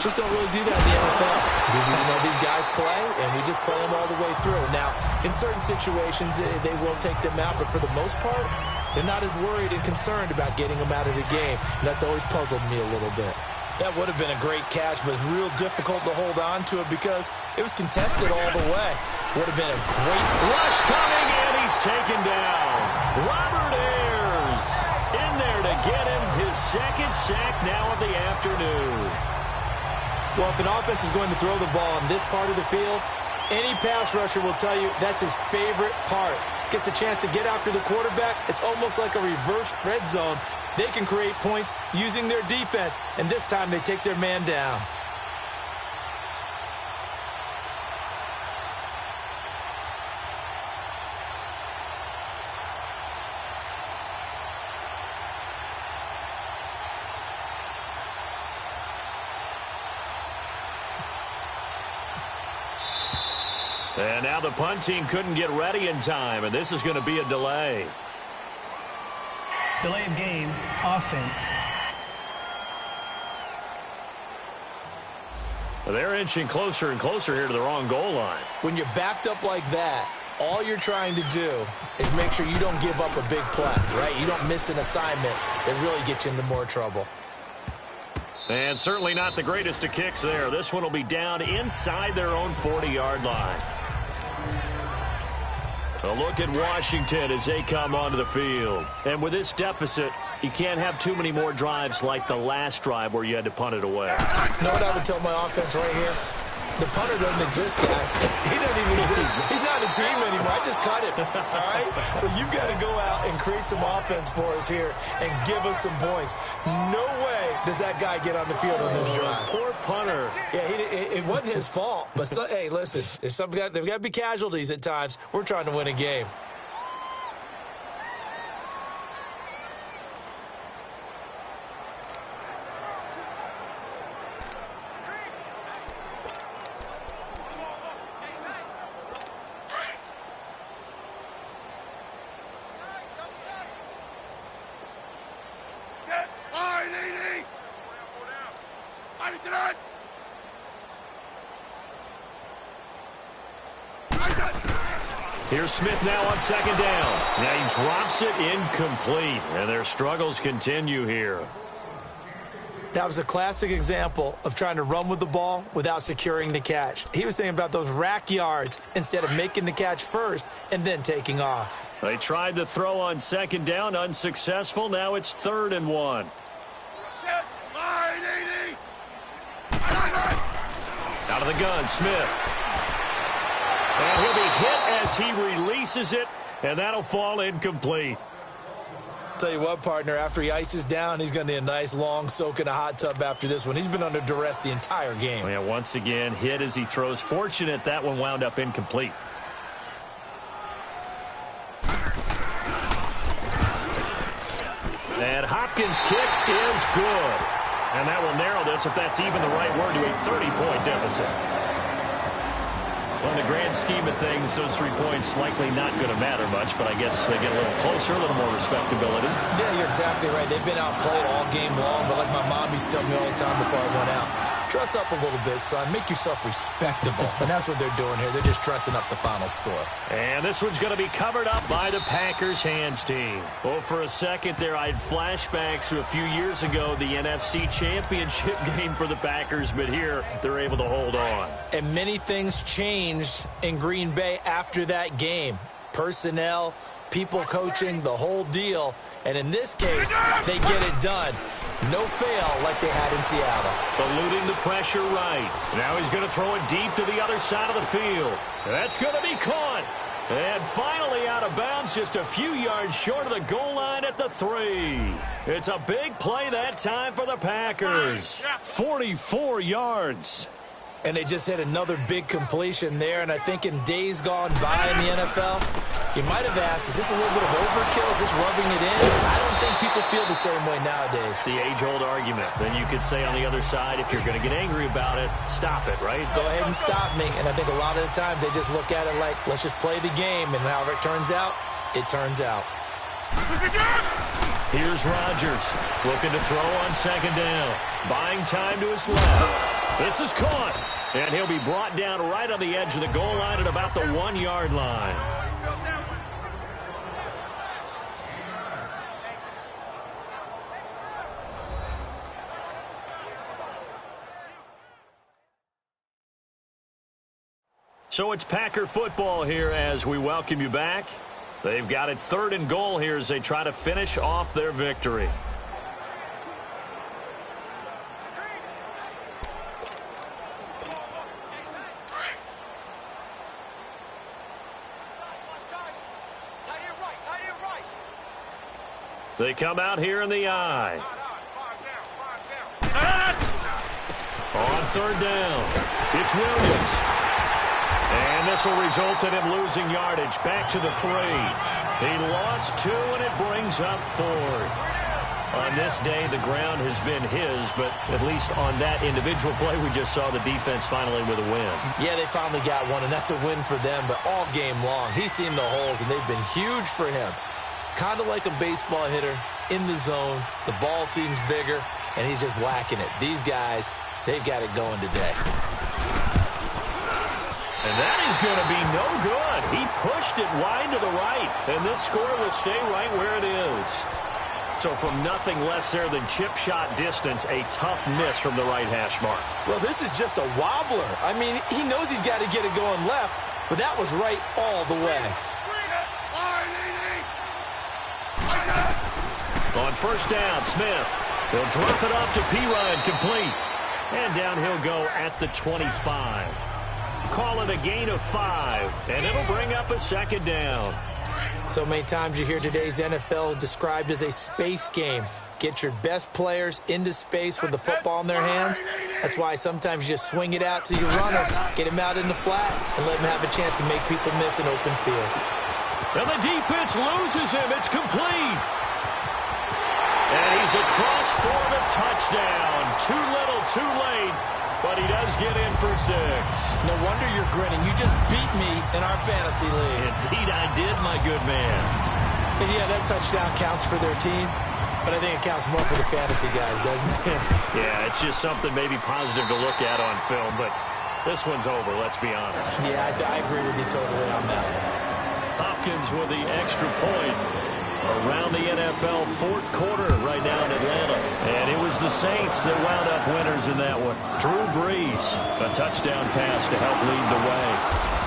just don't really do that in the NFL. You know, these guys play, and we just play them all the way through. Now, in certain situations, they will take them out, but for the most part, they're not as worried and concerned about getting them out of the game. And that's always puzzled me a little bit. That would have been a great catch, but it's real difficult to hold on to it because it was contested all the way. Would have been a great rush coming, and he's taken down. Robert Ayers in there to get him his 2nd sack now of the afternoon. Well, if an offense is going to throw the ball on this part of the field, any pass rusher will tell you that's his favorite part. Gets a chance to get after the quarterback. It's almost like a reverse red zone. They can create points using their defense, and this time they take their man down. And now the punt team couldn't get ready in time, and this is going to be a delay. Delay of game, offense. They're inching closer and closer here to the wrong goal line. When you're backed up like that, all you're trying to do is make sure you don't give up a big play, right? You don't miss an assignment that really gets you into more trouble. And certainly not the greatest of kicks there. This one will be down inside their own 40-yard line. A look at Washington as they come onto the field. And with this deficit, you can't have too many more drives like the last drive where you had to punt it away. You know what I would tell my offense right here? The punter doesn't exist, guys. He doesn't even exist. He's not a team anymore. I just cut him, all right? So you've got to go out and create some offense for us here and give us some points. No way does that guy get on the field on this drive. Poor punter. Yeah, it wasn't his fault. But, hey, listen, there's got to be casualties at times. We're trying to win a game. Here's Smith now on 2nd down. Now he drops it incomplete, and their struggles continue here. That was a classic example of trying to run with the ball without securing the catch. He was thinking about those rack yards instead of making the catch first and then taking off. They tried to throw on 2nd down, unsuccessful. Now it's 3rd and 1. Out of the gun, Smith. And he'll be hit as he releases it, and that'll fall incomplete. Tell you what, partner, after he ices down, he's going to need a nice long soak in a hot tub after this one. He's been under duress the entire game. Yeah, once again, hit as he throws. Fortunate that one wound up incomplete. And Hopkins' kick is good. And that will narrow this, if that's even the right word, to a 30-point deficit. Well, in the grand scheme of things, those 3 points likely not going to matter much, but I guess they get a little closer, a little more respectability. Yeah, you're exactly right. They've been outplayed all game long, but like my mom used to tell me all the time before I went out, dress up a little bit, son. Make yourself respectable. And that's what they're doing here. They're just dressing up the final score. And this one's going to be covered up by the Packers hands team. Well, for a second there, I had flashbacks to a few years ago, the NFC Championship game for the Packers, but here they're able to hold on. And many things changed in Green Bay after that game. Personnel, people coaching, the whole deal. And in this case, they get it done. No fail like they had in Seattle. Eluding the pressure right. Now he's going to throw it deep to the other side of the field. That's going to be caught. And finally out of bounds, just a few yards short of the goal line at the 3. It's a big play that time for the Packers. 44 yards. And they just hit another big completion there. And I think in days gone by in the NFL, you might have asked, is this a little bit of overkill? Is this rubbing it in? I don't think people feel the same way nowadays. The age-old argument. Then you could say on the other side, if you're going to get angry about it, stop it, right? Go ahead and stop me. And I think a lot of the times they just look at it like, let's just play the game. And however it turns out, it turns out. Here's Rodgers looking to throw on second down. Buying time to his left. This is caught. And he'll be brought down right on the edge of the goal line at about the 1-yard line. So it's Packer football here as we welcome you back. They've got it 3rd and goal here as they try to finish off their victory. They come out here in the eye. On 3rd down, it's Williams. And this will result in him losing yardage back to the 3. He lost 2, and it brings up 4th. On this day, the ground has been his, but at least on that individual play, we just saw the defense finally with a win. Yeah, they finally got one, and that's a win for them, but all game long, he's seen the holes, and they've been huge for him. Kind of like a baseball hitter in the zone. The ball seems bigger, and he's just whacking it. These guys, they've got it going today. And that is going to be no good. He pushed it wide to the right, and this score will stay right where it is. So from nothing less there than chip shot distance, a tough miss from the right hash mark. Well, this is just a wobbler. I mean, he knows he's got to get it going left, but that was right all the way. On 1st down, Smith. He'll drop it off to Pirine, complete. And down he'll go at the 25. Call it a gain of 5, and it'll bring up a 2nd down. So many times you hear today's NFL described as a space game. Get your best players into space with the football in their hands. That's why sometimes you just swing it out to your runner, get him out in the flat, and let him have a chance to make people miss an open field. And the defense loses him. It's complete. And he's across for the touchdown. Too little, too late. But he does get in for 6. No wonder you're grinning. You just beat me in our fantasy league. Indeed I did, my good man. And yeah, that touchdown counts for their team. But I think it counts more for the fantasy guys, doesn't it? Yeah, it's just something maybe positive to look at on film. But this one's over, let's be honest. Yeah, I agree with you totally on that one. Hopkins with the extra point. Around the NFL 4th quarter right now in Atlanta. And it was the Saints that wound up winners in that one. Drew Brees, a touchdown pass to help lead the way.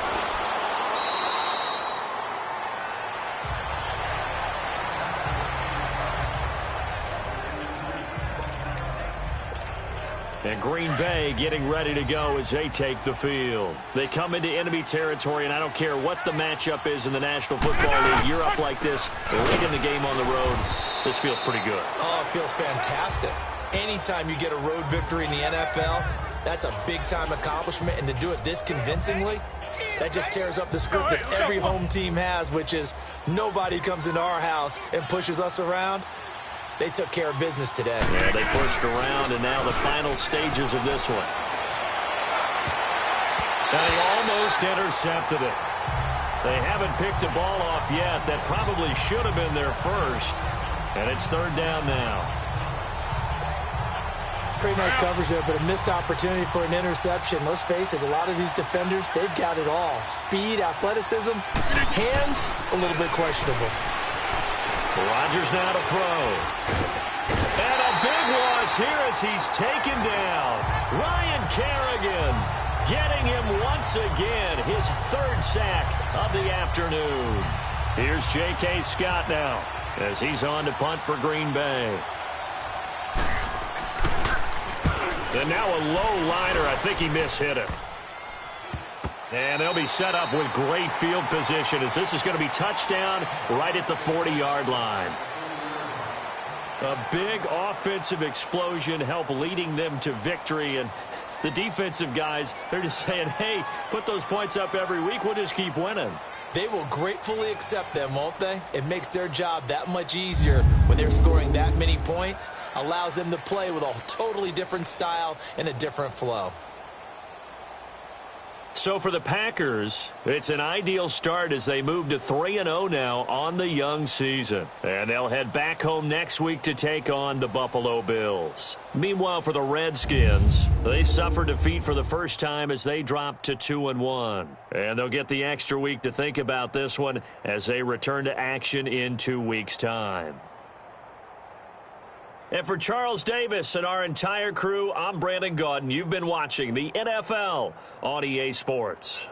And Green Bay getting ready to go as they take the field. They come into enemy territory, and I don't care what the matchup is in the National Football League. You're up like this late in the game on the road. This feels pretty good. Oh, it feels fantastic. Anytime you get a road victory in the NFL, that's a big-time accomplishment, and to do it this convincingly, that just tears up the script that every home team has, which is nobody comes into our house and pushes us around. They took care of business today. Yeah, they pushed around, and now the final stages of this one. And he almost intercepted it. They haven't picked a ball off yet. That probably should have been their first. And it's third down now. Pretty nice coverage there, but a missed opportunity for an interception. Let's face it, a lot of these defenders, they've got it all. Speed, athleticism, hands, a little bit questionable. Rodgers now to throw. And a big loss here as he's taken down. Ryan Kerrigan getting him once again, his third sack of the afternoon. Here's J.K. Scott now as he's on to punt for Green Bay. And now a low liner. I think he mishit it. And they'll be set up with great field position as this is going to be touchdown right at the 40-yard line. A big offensive explosion help leading them to victory. And the defensive guys, they're just saying, hey, put those points up every week. We'll just keep winning. They will gratefully accept them, won't they? It makes their job that much easier when they're scoring that many points. Allows them to play with a totally different style and a different flow. So for the Packers, it's an ideal start as they move to 3-0 now on the young season. And they'll head back home next week to take on the Buffalo Bills. Meanwhile, for the Redskins, they suffered defeat for the first time as they dropped to 2-1. And they'll get the extra week to think about this one as they return to action in 2 weeks' time. And for Charles Davis and our entire crew, I'm Brandon Gaudin. You've been watching the NFL on EA Sports.